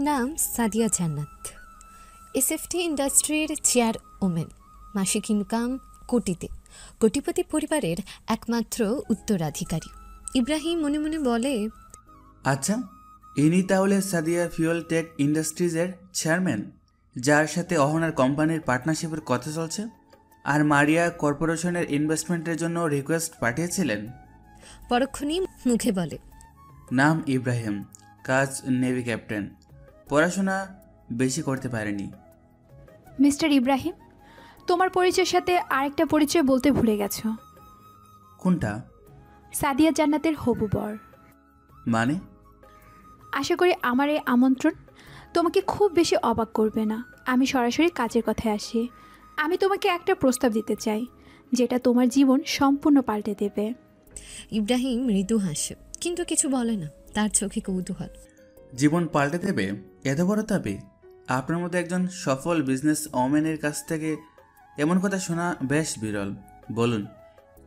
নাম সাদিয়া জান্নাত, এসএফটি ইন্ডাস্ট্রির চেয়ারওম্যান, মাসিক ইনকাম কোটিতে, কোটিপতি পরিবারের একমাত্র উত্তরাধিকারী। ইব্রাহিম মনে মনে বলে, আচ্ছা, ইনি তাহলে সাদিয়া ফিউল টেক ইন্ডাস্ট্রিজের চেয়ারম্যান, যার সাথে অহনার কোম্পানির পার্টনারশিপের কথা চলছে, আর মারিয়া কর্পোরেশনের ইনভেস্টমেন্টের জন্য রিকোয়েস্ট পাঠিয়েছিলেন। পরক্ষণেই মুখে বলে, নাম ইব্রাহিম, কাজ নেভি ক্যাপ্টেন, পড়াশোনা বেশি করতে পারেনি। মিস্টার ইব্রাহিম, তোমার পরিচয়ের সাথে আরেকটা পরিচয় বলতে ভুলে গেছো। কোনটা? সাদিয়া জান্নাতের হবু বর। মানে? আশা করি আমার এই আমন্ত্রণ তোমাকে খুব বেশি অবাক করবে না। আমি সরাসরি কাজের কথায় আসি। আমি তোমাকে একটা প্রস্তাব দিতে চাই, যেটা তোমার জীবন সম্পূর্ণ পাল্টে দেবে। ইব্রাহিম মৃদু হাসে, কিন্তু কিছু বলে না। তার চোখে কৌতূহল। জীবন পাল্টে দেবে? এত বড় দাবি? আপনার মতো একজন সফল বিজনেস ওম্যানের কাছ থেকে এমন কথা শোনা বেশ বিরল। বলুন,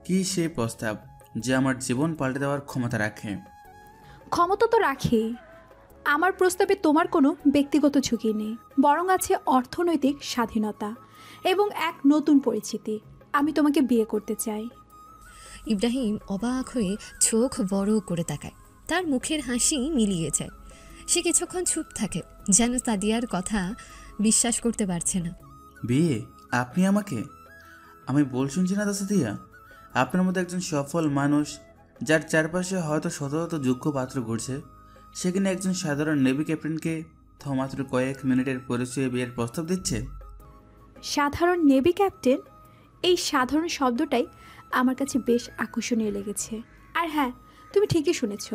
কি সেই প্রস্তাব যে আমার জীবন পাল্টে দেওয়ার ক্ষমতা রাখে? ক্ষমতা তো রাখেই। আমার প্রস্তাবে তোমার কোনো ব্যক্তিগত ঝুঁকি নেই, বরং আছে অর্থনৈতিক স্বাধীনতা এবং এক নতুন পরিচিতি। আমি তোমাকে বিয়ে করতে চাই। ইব্রাহিম অবাক হয়ে চোখ বড় করে তাকায়। তার মুখের হাসি মিলিয়ে যায়। সে কিছুক্ষণ চুপ থাকে, যেন সাদিয়ার কথা বিশ্বাস করতে পারছে না। বিয়ে? আপনি আমাকে? আমি বল শুনছি না তো সাদিয়া? আপনার মতো একজন সফল মানুষ, যার চারপাশে হয়তো শত শত যোগ্য পাত্র ঘুরছে, সেখানে একজন সাধারণ নেভি ক্যাপ্টেনকে মাত্র কয়েক মিনিটের পরিচয়ে বিয়ের প্রস্তাব দিচ্ছে। সাধারণ নেভি ক্যাপ্টেন, এই সাধারণ শব্দটাই আমার কাছে বেশ আকর্ষণীয় লেগেছে। আর হ্যাঁ, তুমি ঠিকই শুনেছ,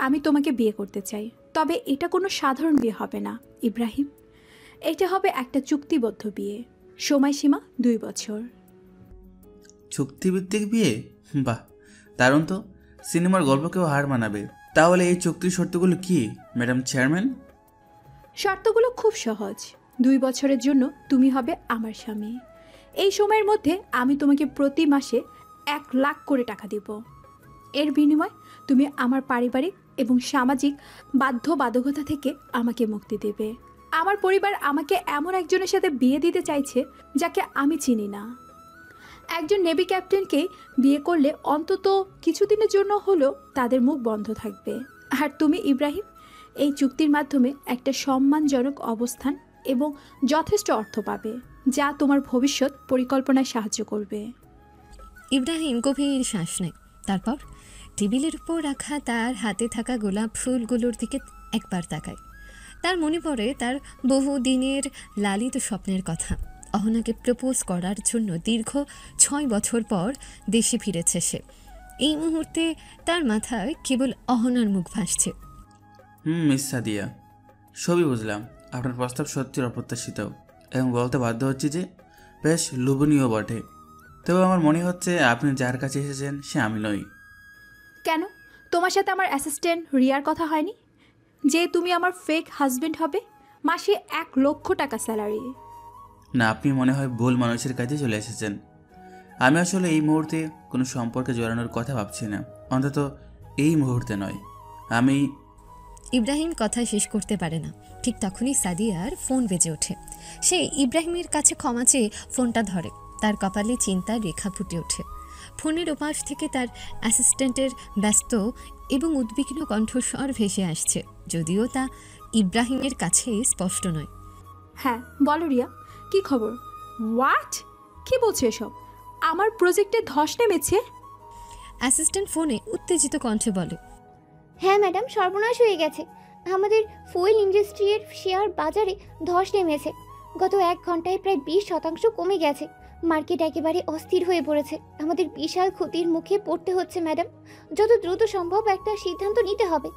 আমি তোমাকে বিয়ে করতে চাই। তবে এটা কোনো সাধারণ বিয়ে হবে না ইব্রাহিম, এটা হবে একটা চুক্তিবদ্ধ বিয়ে। সময়সীমা 2 বছর। চুক্তিভিত্তিক বিয়ে? বাহ, দারুণ তো। সিনেমার গল্পকেও হার মানাবে। তাহলে এই চুক্তির শর্তগুলো কি, ম্যাডাম চেয়ারম্যান? শর্তগুলো খুব সহজ। 2 বছরের জন্য তুমি হবে আমার স্বামী। এই সময়ের মধ্যে আমি তোমাকে প্রতি মাসে 1 লাখ করে টাকা দেব। এর বিনিময়ে তুমি আমার পারিবারিক এবং সামাজিক বাধ্যবাধকতা থেকে আমাকে মুক্তি দেবে। আমার পরিবার আমাকে এমন একজনের সাথে বিয়ে দিতে চাইছে যাকে আমি চিনি না। একজন নেভি ক্যাপ্টেনকে বিয়ে করলে অন্তত কিছুদিনের জন্য হলেও তাদের মুখ বন্ধ থাকবে। আর তুমি ইব্রাহিম, এই চুক্তির মাধ্যমে একটা সম্মানজনক অবস্থান এবং যথেষ্ট অর্থ পাবে, যা তোমার ভবিষ্যৎ পরিকল্পনায় সাহায্য করবে। ইব্রাহিম গভীর শ্বাস নেয়। তারপর টেবিলের উপর রাখা তার হাতে থাকা গোলাপ ফুলগুলোর দিকে একবার তাকায়। তার মনে পড়ে তার বহুদিনের লালিত স্বপ্নের কথা। অহনাকে প্রপোজ করার জন্য দীর্ঘ 6 বছর পর দেশে ফিরেছে সে। এই মুহূর্তে তার মাথায় কেবল অহনার মুখ ভাসছে। মিস সাদিয়া, সবই বুঝলাম। আপনার প্রস্তাব সত্যি অপ্রত্যাশিত এবং বলতে বাধ্য হচ্ছি যে বেশ লোভনীয় বটে। তবে আমার মনে হচ্ছে আপনি যার কাছে এসেছেন সে আমি নই। কেন? তোমার সাথে আমার অ্যাসিস্ট্যান্ট রিয়ার কথা হয়নি যে তুমি আমার ফেক হাজবেন্ড হবে? মাসে 1 লক্ষ টাকা স্যালারি। না, আপনি মনে হয় ভুল মানুষের কাছে চলে এসেছেন। আমি আসলে এই মুহূর্তে কোনো সম্পর্কে জড়ানোর কথা ভাবছি না, অন্তত এই মুহূর্তে নয়। আমি ইব্রাহিম কথা শেষ করতে পারে না। ঠিক তখনই সাদিয়ার ফোন বেজে ওঠে। সে ইব্রাহিমের কাছে ক্ষমা চেয়ে ফোনটা ধরে। তার কপালে চিন্তার রেখা ফুটে ওঠে। ফোনের ওপাশ থেকে তার অ্যাসিস্ট্যান্টের ব্যস্ত এবং উদ্বিগ্ন কণ্ঠস্বর ভেসে আসছে, যদিও তা ইব্রাহিমের কাছে স্পষ্ট নয়। হ্যাঁ বলো রিয়া, কি খবর? হোয়াট? কি বলছো এসব? আমার প্রজেক্টে ধস নেমেছে? অ্যাসিস্ট্যান্ট ফোনে উত্তেজিত কণ্ঠে বলে, হ্যাঁ ম্যাডাম, সর্বনাশ হয়ে গেছে। আমাদের ফুয়েল ইন্ডাস্ট্রির শেয়ার বাজারে ধস নেমেছে। গত 1 ঘন্টায় প্রায় 20% কমে গেছে। মার্কেট একেবারে অস্থির হয়ে পড়েছে। আমাদের বিশাল ক্ষতির মুখে পড়তে হচ্ছে ম্যাডাম। যত দ্রুত সম্ভব একটা সিদ্ধান্ত নিতে হবে।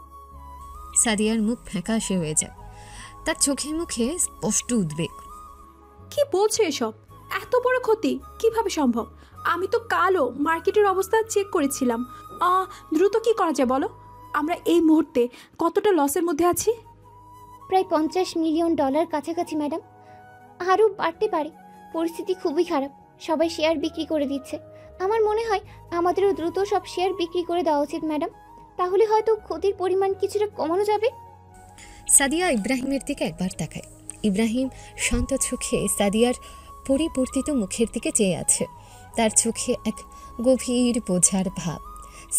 সাদিয়ার মুখ ফ্যাকাশে হয়ে যায়। তার চোখে মুখে স্পষ্ট উদ্বেগ। কি বলছো এসব? এত বড় ক্ষতি কিভাবে সম্ভব? আমি তো কালও মার্কেটের অবস্থা চেক করেছিলাম। দ্রুত কি করা যায় বলো? আমরা এই মুহূর্তে কতটা লসের মধ্যে আছি? প্রায় $50 মিলিয়ন কাছাকাছি ম্যাডাম। আরও বাড়তে পারে। পরিস্থিতি খুবই খারাপ। সবাই শেয়ার বিক্রি করে দিচ্ছে। আমার মনে হয় আমাদেরও দ্রুত সব শেয়ার বিক্রি করে দেওয়া উচিত ম্যাডাম। তাহলে হয়তো ক্ষতির পরিমাণ কিছুটা কমানো যাবে। সাদিয়া ইব্রাহিমের দিকে একবার তাকায়। ইব্রাহিম শান্ত চোখে সাদিয়ার পরিবর্তিত মুখের দিকে চেয়ে আছে। তার চোখে এক গভীর বোঝার ভাব।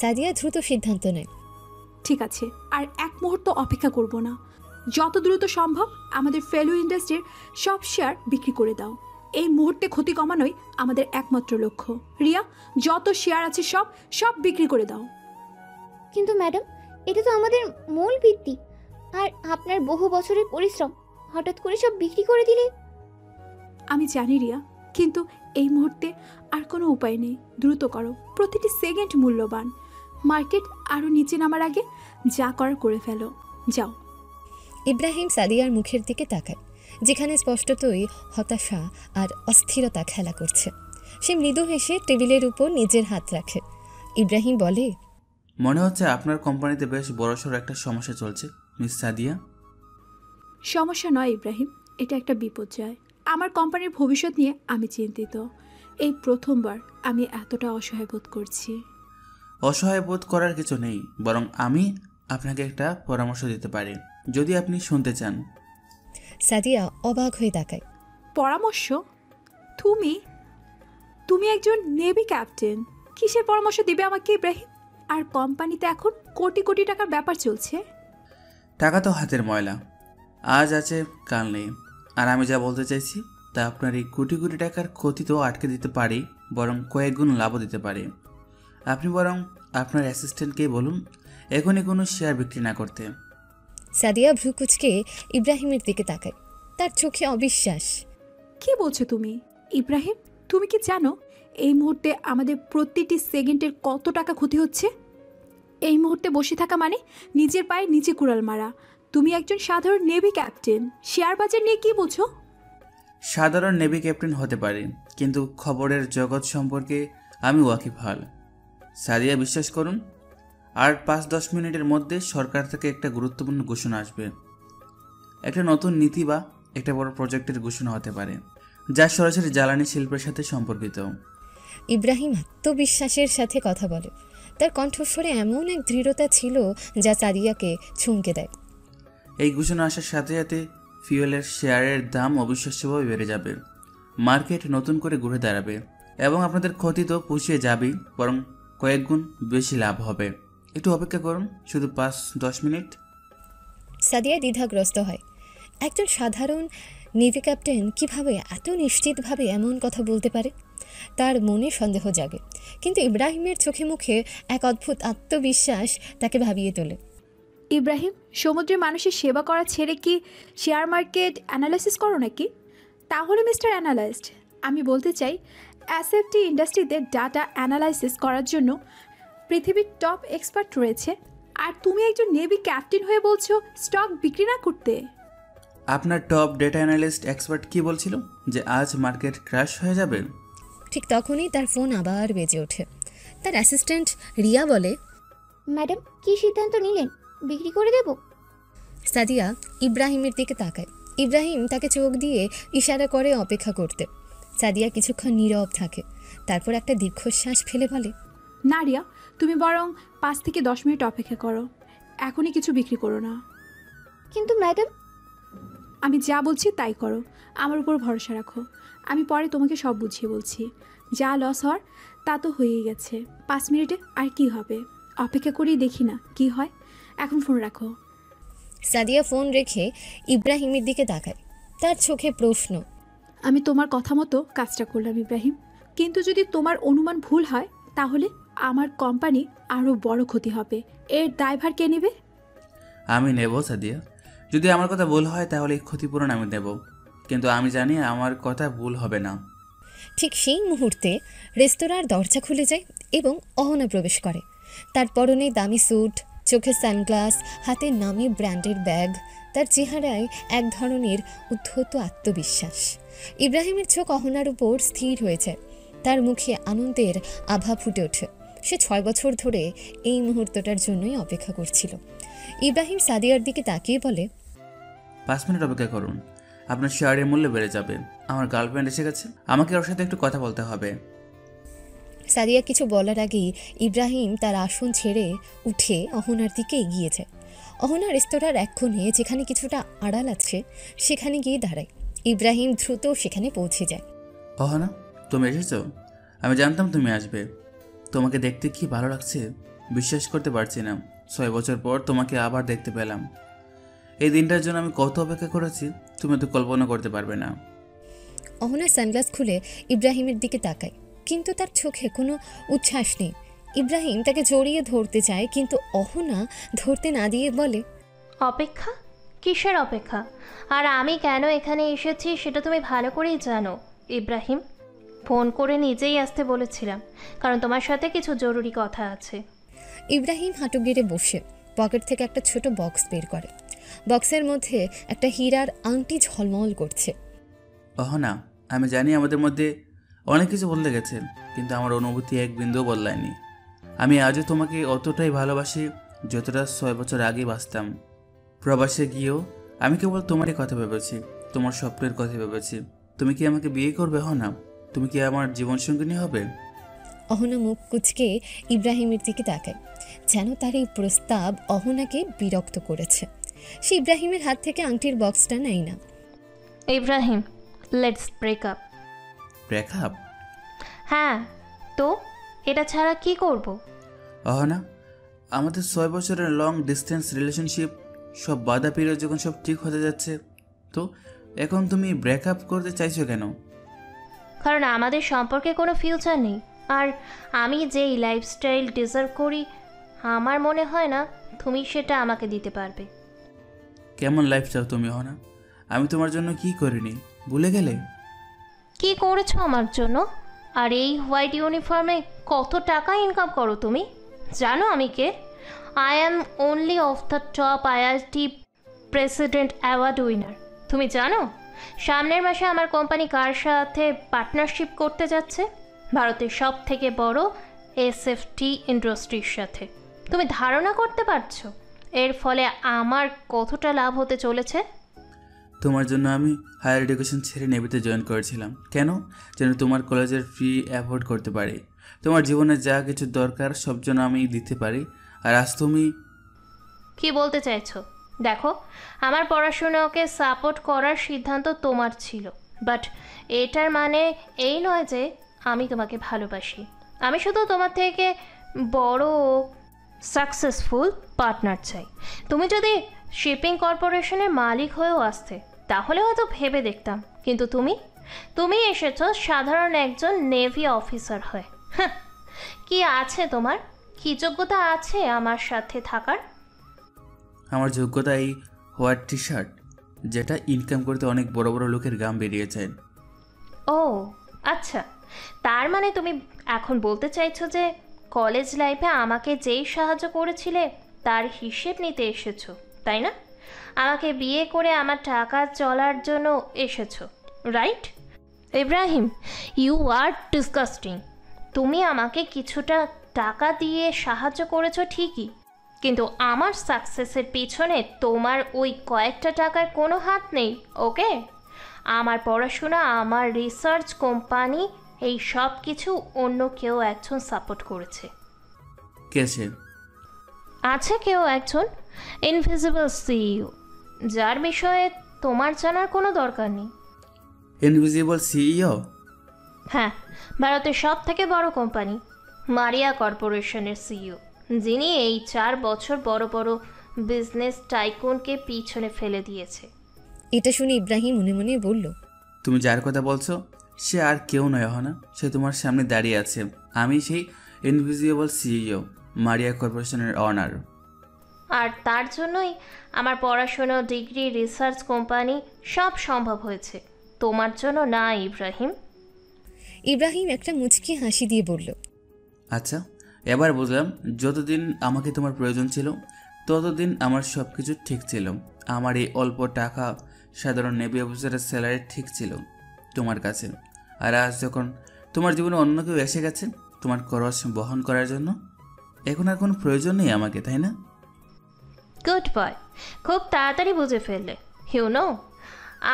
সাদিয়া দ্রুত সিদ্ধান্ত নেয়। ঠিক আছে, আর এক মুহূর্ত অপেক্ষা করব না। যত দ্রুত সম্ভব আমাদের ফেলু ইন্ডাস্ট্রির সব শেয়ার বিক্রি করে দাও। এই মুহূর্তে ক্ষতি কমানোই আমাদের একমাত্র লক্ষ্য। রিয়া, যত শেয়ার আছে সব সব বিক্রি করে দাও। কিন্তু ম্যাডাম, এটা তো আমাদের মূল ভিত্তি, আর আপনার বহু বছরের পরিশ্রম হঠাৎ করে সব বিক্রি করে দিলে। আমি জানি রিয়া, কিন্তু এই মুহূর্তে আর কোনো উপায় নেই। দ্রুত করো, প্রতিটি সেকেন্ড মূল্যবান। মার্কেট আরও নিচে নামার আগে যা করার করে ফেলো, যাও। ইব্রাহিম সাদিয়ার মুখের দিকে তাকায়, যেখানে স্পষ্টতই হতাশা আর অস্থিরতা খেলা করছে। সে মৃদু হেসে টেবিলের উপর নিজের হাত রাখে। ইব্রাহিম বলে, মনে হচ্ছে আপনার কোম্পানিতে বেশ বড়সড় একটা সমস্যা চলছে মিস সাদিয়া। সমস্যা নয় ইব্রাহিম, এটা একটা বিপর্যয়। আমার কোম্পানির ভবিষ্যৎ নিয়ে আমি চিন্তিত। এই প্রথমবার আমি এতটা অসহায় বোধ করছি। অসহায় বোধ করার কিছু নেই, বরং আমি আপনাকে একটা পরামর্শ দিতে পারি, যদি আপনি শুনতে চান। সাদিয়া অবাক হয়ে তাকায়। পরামর্শ? তুমি তুমি একজন নেভি ক্যাপ্টেন, কিসের পরামর্শ দিবে আমাকে ইব্রাহিম? আর কোম্পানিতে এখন কোটি কোটি টাকার ব্যাপার চলছে। টাকা তো হাতের ময়লা, আজ আছে কাল নেই। আর আমি যা বলতে চাইছি তা আপনার এই কোটি কোটি টাকার ক্ষতি তো আটকে দিতে পারি, বরং কয়েক গুণ লাভও দিতে পারি। আপনি বরং আপনার অ্যাসিস্ট্যান্টকে বলুন এখনই কোনো শেয়ার বিক্রি না করতে। সাদিয়া ভ্রু কুঁচকে ইব্রাহিমের দিকে তাকায়, তার চোখে অবিশ্বাস। কি বলছো তুমি ইব্রাহিম? তুমি কি জানো এই মুহূর্তে আমাদের প্রতিটি সেকেন্ডের কত টাকা ক্ষতি হচ্ছে? এই মুহূর্তে বসে থাকা মানে নিজের পায়ে নিচে কুড়াল মারা। তুমি একজন সাধারণ নেভি ক্যাপ্টেন, শেয়ার বাজার নিয়ে কি বোঝো? সাধারণ নেভি ক্যাপ্টেন হতে পারি, কিন্তু খবরের জগৎ সম্পর্কে আমি ওয়াকিবহাল। সাদিয়া, বিশ্বাস করুন, আর 5-10 মিনিটের মধ্যে সরকার থেকে একটা গুরুত্বপূর্ণ ঘোষণা আসবে। একটা নতুন নীতি বা একটা বড় প্রজেক্টের ঘোষণা হতে পারে, যা সরাসরি জ্বালানি শিল্পের সাথে সম্পর্কিত। ইব্রাহিম আত্মবিশ্বাসের সাথে কথা বলে। তার কণ্ঠস্বরে এমন এক দৃঢ়তা ছিল যা সাদিয়াকে চমকে দেয়। এই ঘোষণা আসার সাথে সাথে ফিউয়েলের শেয়ারের দাম অবিশ্বাস্যভাবে বেড়ে যাবে, মার্কেট নতুন করে ঘুরে দাঁড়াবে, এবং আপনাদের ক্ষতি তো পুষিয়ে যাবেই, বরং কয়েক গুণ বেশি লাভ হবে। একটু অপেক্ষা করুন, শুধু 5-10 মিনিট। সাদিয়া দ্বিধাগ্রস্ত হয়। একজন সাধারণ নেভি ক্যাপ্টেন কিভাবে এত নিশ্চিতভাবে এমন কথা বলতে পারে? তার মনে সন্দেহ জাগে, কিন্তু ইব্রাহিমের চোখে মুখে এক অদ্ভুত আত্মবিশ্বাস তাকে ভাবিয়ে তোলে। ইব্রাহিম, সমুদ্রের মানুষের সেবা করা ছেড়ে কি শেয়ার মার্কেট অ্যানালাইসিস করো নাকি? তাহলে মিস্টার অ্যানালাইস্ট, আমি বলতে চাই, এসএফটি ইন্ডাস্ট্রিতে ডাটা অ্যানালাইসিস করার জন্য পৃথিবীর টপ এক্সপার্ট রয়েছে, আর তুমি একজন নেভি ক্যাপ্টেন হয়ে বলছো স্টক বিক্রি না করতে। আপনার টপ ডেটা অ্যানালিস্ট এক্সপার্ট কি বলছিল যে আজ মার্কেট ক্র্যাশ হয়ে যাবে? ঠিক তখনই তার ফোন আবার বেজে ওঠে। তার অ্যাসিস্ট্যান্ট রিয়া বলে, ম্যাডাম, কি সিদ্ধান্ত নিলেন? বিক্রি করে দেব? সাদিয়া ইব্রাহিমের দিকে তাকায়। ইব্রাহিম তাকে চোখ দিয়ে ইশারা করে অপেক্ষা করতে। সাদিয়া কিছুক্ষণ নীরব থাকে, তারপর একটা দীর্ঘশ্বাস ফেলে বলে, না রিয়া, তুমি বরং 5 থেকে 10 মিনিট অপেক্ষা করো, এখনই কিছু বিক্রি করো না। কিন্তু ম্যাডাম, আমি যা বলছি তাই করো, আমার উপর ভরসা রাখো। আমি পরে তোমাকে সব বুঝিয়ে বলছি। যা লস হওয়ার তা তো হয়েই গেছে। 5 মিনিটে আর কি হবে? অপেক্ষা করেই দেখি না কি হয়। এখন ফোন রাখো। সাদিয়া ফোন রেখে ইব্রাহিমের দিকে তাকায়, তার চোখে প্রশ্ন। আমি তোমার কথা মতো কাজটা করলাম ইব্রাহিম, কিন্তু যদি তোমার অনুমান ভুল হয় তাহলে আমার কোম্পানি আরও বড় ক্ষতি হবে। এর দায়ভার কে নেবে? আমি নেব সাদিয়া। যদি আমার কথা ভুল হয় তাহলে এই ক্ষতিপূরণ আমি দেব, কিন্তু আমি জানি আমার কথা ভুল হবে না। ঠিক সেই মুহূর্তে রেস্তোরাঁর দরজা খুলে যায় এবং অহনা প্রবেশ করে। তার পরনে দামি স্যুট, চোখে সানগ্লাস, হাতে নামি ব্র্যান্ডের ব্যাগ। তার চেহারায় এক ধরনের উদ্ধত আত্মবিশ্বাস। ইব্রাহিমের চোখ অহনার উপর স্থির হয়েছে, তার মুখে আনন্দের আভা ফুটে ওঠে। সে 6 বছর ধরে এই মুহূর্তটার জন্যই অপেক্ষা করছিল। ইব্রাহিম সাদিয়ার দিকে তাকিয়ে বলে, 5 মিনিট অপেক্ষা করুন, আপনার শেয়ারের মূল্য বেড়ে যাবে। আমার গার্লফ্রেন্ড এসে গেছে, আমাকে ওর সাথে একটু কথা বলতে হবে। সাদিয়া কিছু বলার আগেই ইব্রাহিম তার আসন ছেড়ে উঠে অহনার দিকে এগিয়ে যায়। অহনা রেস্তোরাঁর এক কোণে যেখানে কিছুটা আড়াল আছে সেখানে গিয়ে দাঁড়ায়। ইব্রাহিম দ্রুত সেখানে পৌঁছে যায়। অহনা, তুমি এসেছো? আমি জানতাম তুমি আসবে। তোমাকে দেখতে কি ভালো লাগছে, বিশ্বাস করতে পারছি না। 6 বছর পর তোমাকে আবার দেখতে পেলাম। এই দিনটার জন্য আমি কত অপেক্ষা করেছি তুমি তো কল্পনা করতে পারবে না। অহনা সানগ্লাস খুলে ইব্রাহিমের দিকে তাকায়, কিন্তু তার চোখে কোনো উচ্ছ্বাস নেই। ইব্রাহিম তাকে জড়িয়ে ধরতে চায়, কিন্তু অহনা ধরতে না দিয়ে বলে, অপেক্ষা? কিসের অপেক্ষা? আর আমি কেন এখানে এসেছি সেটা তুমি ভালো করেই জানো ইব্রাহিম। ফোন করে নিজেই আসতে বলেছিলাম, কারণ তোমার সাথে কিছু জরুরি কথা আছে। ইব্রাহিম হাঁটু গেড়ে বসে পকেট থেকে একটা ছোট বক্স বের করে। বক্সের মধ্যে একটা হীরার আংটি ঝলমল করছে। অহনা, আমি জানি আমাদের মধ্যে অনেক কিছু বদলে গেছে, কিন্তু আমার অনুভূতি এক বিন্দুও বদলায়নি। আমি আজও তোমাকে অতটাই ভালোবাসি যতটা 6 বছর আগে বাসতাম। প্রবাসে গিয়েও আমি কেবল তোমারই কথা ভেবেছি, তোমার স্বপ্নের কথা ভেবেছি। তুমি কি আমাকে বিয়ে করবে অহনা? তুমি কি আমার জীবনসঙ্গিনী হবে? অহনা মুখ কুঁচকে ইব্রাহিমের দিকে তাকায়, যেন তার এই প্রস্তাব অহনাকে বিরক্ত করেছে। সে ইব্রাহিমের হাত থেকে আংটির বক্সটা নেয় না। Ibrahim, let's break up. Breakup? হ্যাঁ, তো এটা ছাড়া কি করব? অহনা, আমাদের 6 বছরের লং ডিস্টেন্স রিলেশনশিপ সব বাধা পেরিয়ে যখন সব ঠিক হতে যাচ্ছে, তো এখন তুমি ব্রেকআপ করতে চাইছো কেন? কারণ আমাদের সম্পর্কে কোনো ফিউচার নেই। আর আমি যেই লাইফস্টাইল ডিজার্ভ করি, আমার মনে হয় না তুমি সেটা আমাকে দিতে পারবে। কেমন লাইফ চাও তুমি অহনা? আমি তোমার জন্য কি করিনি, ভুলে গেলে? কি করেছো আমার জন্য? আর এই হোয়াইট ইউনিফর্মে কত টাকা ইনকাম করো তুমি? জানো আমি কে? I am only of the top IIT president award winner. তুমি জানো সামনের মাসে আমার কোম্পানি কার সাথে পার্টনারশিপ করতে যাচ্ছে? ভারতের সব থেকে বড় এসএফটি ইন্ডাস্ট্রির সাথে। তুমি ধারণা করতে পারছো এর ফলে আমার কতটা লাভ হতে চলেছে? তোমার জন্য আমি হায়ার এডুকেশন ছেড়ে নেভিতে জয়েন করেছিলাম। কেন? যেন তোমার কলেজের ফি অ্যাফোর্ড করতে পারি, তোমার জীবনে যা কিছু দরকার সব জন্য আমি দিতে পারি। আর আজ তুমি কি বলতে চাইছো? দেখো, আমার পড়াশোনাকে সাপোর্ট করার সিদ্ধান্ত তোমার ছিল, বাট এটার মানে এই নয় যে আমি তোমাকে ভালোবাসি। আমি শুধু তোমার থেকে বড় সাকসেসফুল পার্টনার চাই। তুমি যদি শিপিং কর্পোরেশনের মালিক হয়েও আসতে তাহলে হয়তো ভেবে দেখতাম, কিন্তু তুমি এসেছো সাধারণ একজন নেভি অফিসার হয়ে। হ্যাঁ, কি আছে তোমার? কি যোগ্যতা আছে আমার সাথে থাকার? আমার যোগ্যতা এই হোয়াইট টি শার্ট, যেটা ইনকাম করতে অনেক বড় বড় লোকের গাম বেরিয়েছে। ও আচ্ছা, তার মানে তুমি এখন বলতে চাইছো যে কলেজ লাইফে আমাকে যেই সাহায্য করেছিলে তার হিসেব নিতে এসেছো, তাই না? আমাকে বিয়ে করে আমার টাকা চলার জন্য এসেছো, right? Ibrahim, you are disgusting. তুমি আমাকে কিছুটা টাকা দিয়ে সাহায্য করেছো ঠিকই, কিন্তু আমার সাকসেসের পিছনে তোমার ওই কয়েকটা টাকার কোনো হাত নেই, ওকে? আমার পড়াশোনা, আমার রিসার্চ কোম্পানি, এই সব কিছু অন্য কেউ একজন সাপোর্ট করেছে। কে সে? আছে কেউ একজন, ইনভিজিবল সিইও, যার বিষয়ে তোমার জানার কোনো দরকার নেই। Invisible CEO? হ্যাঁ, ভারতের সব থেকে বড় কোম্পানি মারিয়া কর্পোরেশনের সিইও, যিনি এই 4 বছর বড় বড় বিজনেস টাইকুনকে পিছনে ফেলে দিয়েছে। এটা শুনে ইব্রাহিম মনে মনে বলল, তুমি যার কথা বলছো সে আর কেউ নয় অহনা, সে তোমার সামনে দাঁড়িয়ে আছে। আমি সেই ইনভিজিবল সিইও, মারিয়া কর্পোরেশনের অনার। আর তার জন্যই আমার পড়াশোনা, ডিগ্রি, রিসার্চ কোম্পানি সব সম্ভব হয়েছে, তোমার জন্য না ইব্রাহিম। ইব্রাহিম একটা মুচকি হাসি দিয়ে বলল, আচ্ছা, এবার বুঝলাম যতদিন আমাকে তোমার প্রয়োজন ছিল ততদিন আমার সব কিছু ঠিক ছিল। আমার এই অল্প টাকা সাধারণ নেভি অফিসারের স্যালারি ঠিক ছিল তোমার কাছে। আর আজ যখন তোমার জীবনে অন্য কেউ এসে গেছে তোমার খরচ বহন করার জন্য, এখন আর কোনো প্রয়োজন নেই আমাকে, তাই না? গুড বয়, খুব তাড়াতাড়ি বুঝে ফেললে। ইউ নো,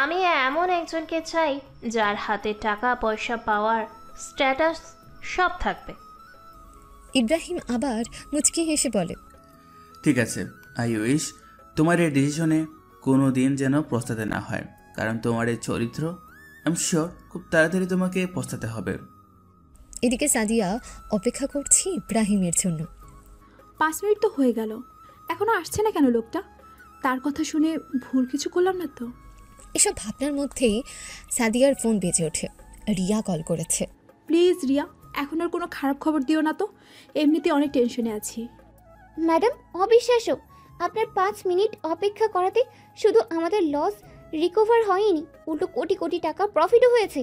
আমি এমন একজনকে চাই যার হাতে টাকা পয়সা, পাওয়ার, স্ট্যাটাস সব থাকবে, ইব্রাহিম আবার মুচকি হেসে বলে, ঠিক আছে, আই উইশ তোমার এই ডিসিশনে কোনো দিন যেন পস্তাতে না হয়, কারণ তোমার এই চরিত্র আই এম শিওর খুব তাড়াতাড়ি তোমাকে পস্তাতে হবে। এদিকে সাদিয়া অপেক্ষা করছি ইব্রাহিমের জন্য। 5 মিনিট তো হয়ে গেল, এখনো আসছে না কেন লোকটা? তার কথা শুনে ভুল কিছু করলাম না তো? এসব ভাবনার মধ্যেই সাদিয়ার ফোন বেজে ওঠে। রিয়া কল করেছে। প্লিজ রিয়া, এখন আর কোনো খারাপ খবর দিও না তো, এমনিতে অনেক টেনশনে আছি। ম্যাডাম, অবিশ্বাস্য, আপনার 5 মিনিট অপেক্ষা করাতে শুধু আমাদের লস রিকভার হয়নি, উল্টো কোটি কোটি টাকা প্রফিটও হয়েছে।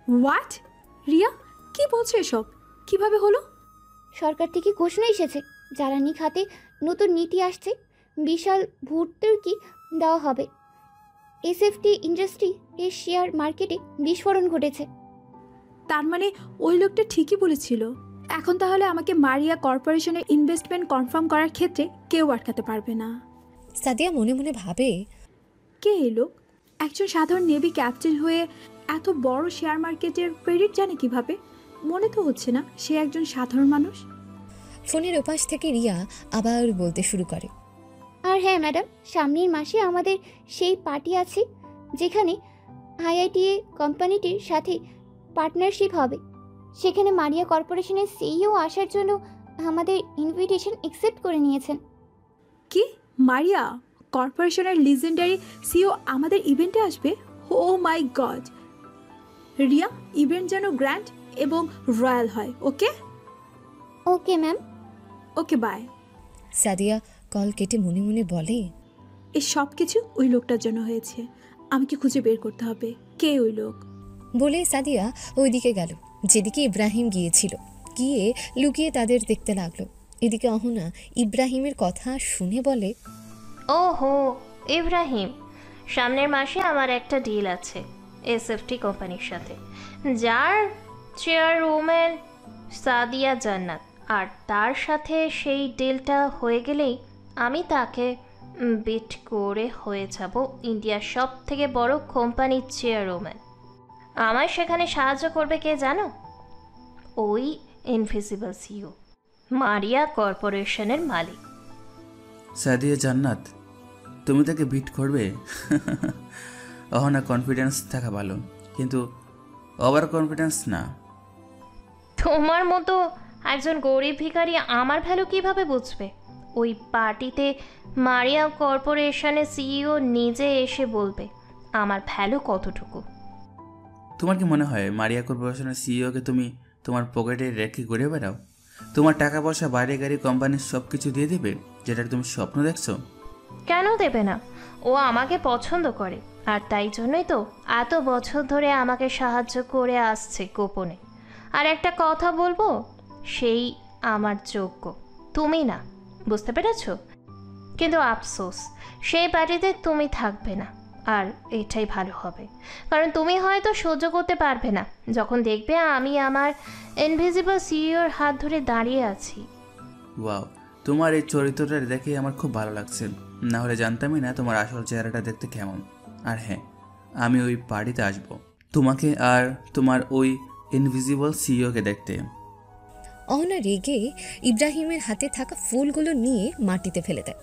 হোয়াট? রিয়া, কি বলছো এসব? কিভাবে হলো? সরকার থেকে ঘোষণা এসেছে, জ্বালানি খাতে নতুন নীতি আসছে, বিশাল ভর্তুকি দেওয়া হবে। এসএফটি ইন্ডাস্ট্রি এর শেয়ার মার্কেটে বিস্ফোরণ ঘটেছে। তার মানে ওই লোকটা ঠিকই বলেছিল। এখন তাহলে আমাকে মারিয়া কর্পোরেশনের ইনভেস্টমেন্ট কনফার্ম করার ক্ষেত্রে কেউ আটকাতে পারবে না। সাদিয়া মনে মনে ভাবে, কে এই লোক? একজন সাধারণ নেভি ক্যাপ্টেন হয়ে এত বড় শেয়ার মার্কেটের ক্রেডিট জানে কিভাবে? মনে তো হচ্ছে না সে একজন সাধারণ মানুষ। ফোনের ওপাশ থেকে রিয়া আবার বলতে শুরু করে, আর হ্যাঁ ম্যাডাম, সামনের মাসে আমাদের সেই পার্টি আছে যেখানে আইআইটিএ কোম্পানিটির সাথে পার্টনারশিপ হবে। সেখানে মারিয়া কর্পোরেশনের সিইও আসার জন্য আমাদের ইনভিটেশন অ্যাকসেপ্ট করে নিয়েছেন। কি, মারিয়া কর্পোরেশনের লিজেন্ডারি সিও আমাদের ইভেন্টে আসবে? Oh my God! Riya, event যেন গ্র্যান্ড এবং রয়্যাল হয়। Okay okay ma'am. Okay, bye. Sadia call কেটে মনে মনে বলে, এই সব কিছু ওই লোকটার জন্য হয়েছে। আমাকে খুঁজে বের করতে হবে কে ওই লোক। বলে সাদিয়া ওইদিকে গেল যেদিকে ইব্রাহিম গিয়েছিল। গিয়ে লুকিয়ে তাদের দেখতে লাগলো। এদিকে অহনা ইব্রাহিমের কথা শুনে বলে, ওহো ইব্রাহিম, সামনের মাসে আমার একটা ডিল আছে এসএফটি কোম্পানির সাথে, যার চেয়ারম্যান সাদিয়া জান্নাত। আর তার সাথে সেই ডিলটা হয়ে গেলেই আমি তাকে বিট করে হয়ে যাব ইন্ডিয়ার সব থেকে বড় কোম্পানির চেয়ারম্যান। আমার সেখানে সাহায্য করবে কে জানো? ওই ইনভিজিবল সিও, মারিয়া কর্পোরেশনের মালিক। সাদিয়া জান্নাত, তুমি তাকে বিট করবে? অহনা, কনফিডেন্স থাকা ভালো, কিন্তু ওভার কনফিডেন্স না। তোমার মতো একজন গরিব ভিখারি আমার ভ্যালু কিভাবে বুঝবে? ওই পার্টিতে মারিয়া কর্পোরেশনের সিইও নিজে এসে বলবে আমার ভ্যালু কতটুকু। তোমার কি মনে হয় মারিয়া কর্পোরেশনের সিইওকে তুমি তোমার পকেটে রেখে ঘুরে বেড়াও? তোমার টাকা পয়সা, বাড়ি গাড়ি, কোম্পানির সব কিছু দিয়ে দেবে যেটার তুমি স্বপ্ন দেখছো? কেন দেবে না? ও আমাকে পছন্দ করে, আর তাই জন্যই তো এত বছর ধরে আমাকে সাহায্য করে আসছে গোপনে। আর একটা কথা বলবো, সেই আমার যোগ্য, তুমি না, বুঝতে পেরেছো? কিন্তু আফসোস, সেই পার্টিতে তুমি থাকবে না। আর এটাই ভালো হবে, কারণ তুমি হয়তো সহ্য করতে পারবে না যখন দেখবে আমি আমার ইনভিজিবল সিইওর হাত ধরে দাঁড়িয়ে আছি। ওয়াও, তোমার এই চরিত্রটা দেখে আমার খুব ভালো লাগছে। না হলে জানতামই না তোমার আসল চেহারাটা দেখতে কেমন। আর হ্যাঁ, আমি ওই পার্টিতে আসবো তোমাকে আর তোমার ওই ইনভিজিবল সিইওকে দেখতে। অহনা রেগে ইব্রাহিমের হাতে থাকা ফুলগুলো নিয়ে মাটিতে ফেলে দেয়।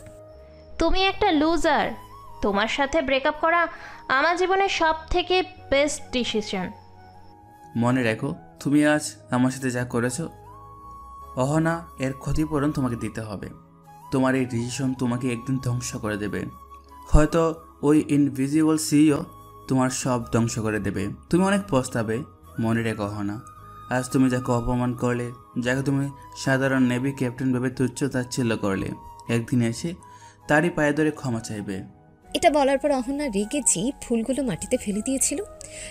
তুমি একটা লুজার। তোমার সাথে ব্রেকআপ করা আমার জীবনের সব থেকে বেস্ট ডিসিশন। মনে রেখো, তুমি আজ আমার সাথে যা করেছো, অহনা, এর ক্ষতিপূরণ তোমাকে দিতে হবে। তোমার এই ডিসিশন তোমাকে একদিন ধ্বংস করে দেবে। হয়তো ওই ইনভিজিবল সিইও তোমার সব ধ্বংস করে দেবে। তুমি অনেক পস্তাবে। মনে রেখো অহনা, আজ তুমি যাকে অপমান করলে, যাকে তুমি সাধারণ নেভি ক্যাপ্টেন ভেবে তুচ্ছ তাচ্ছিল্য করলে, একদিন এসে তারই পায়ে ধরে ক্ষমা চাইবে। এটা বলার পর অহনা রেগে যে ফুলগুলো মাটিতে ফেলে দিয়েছিল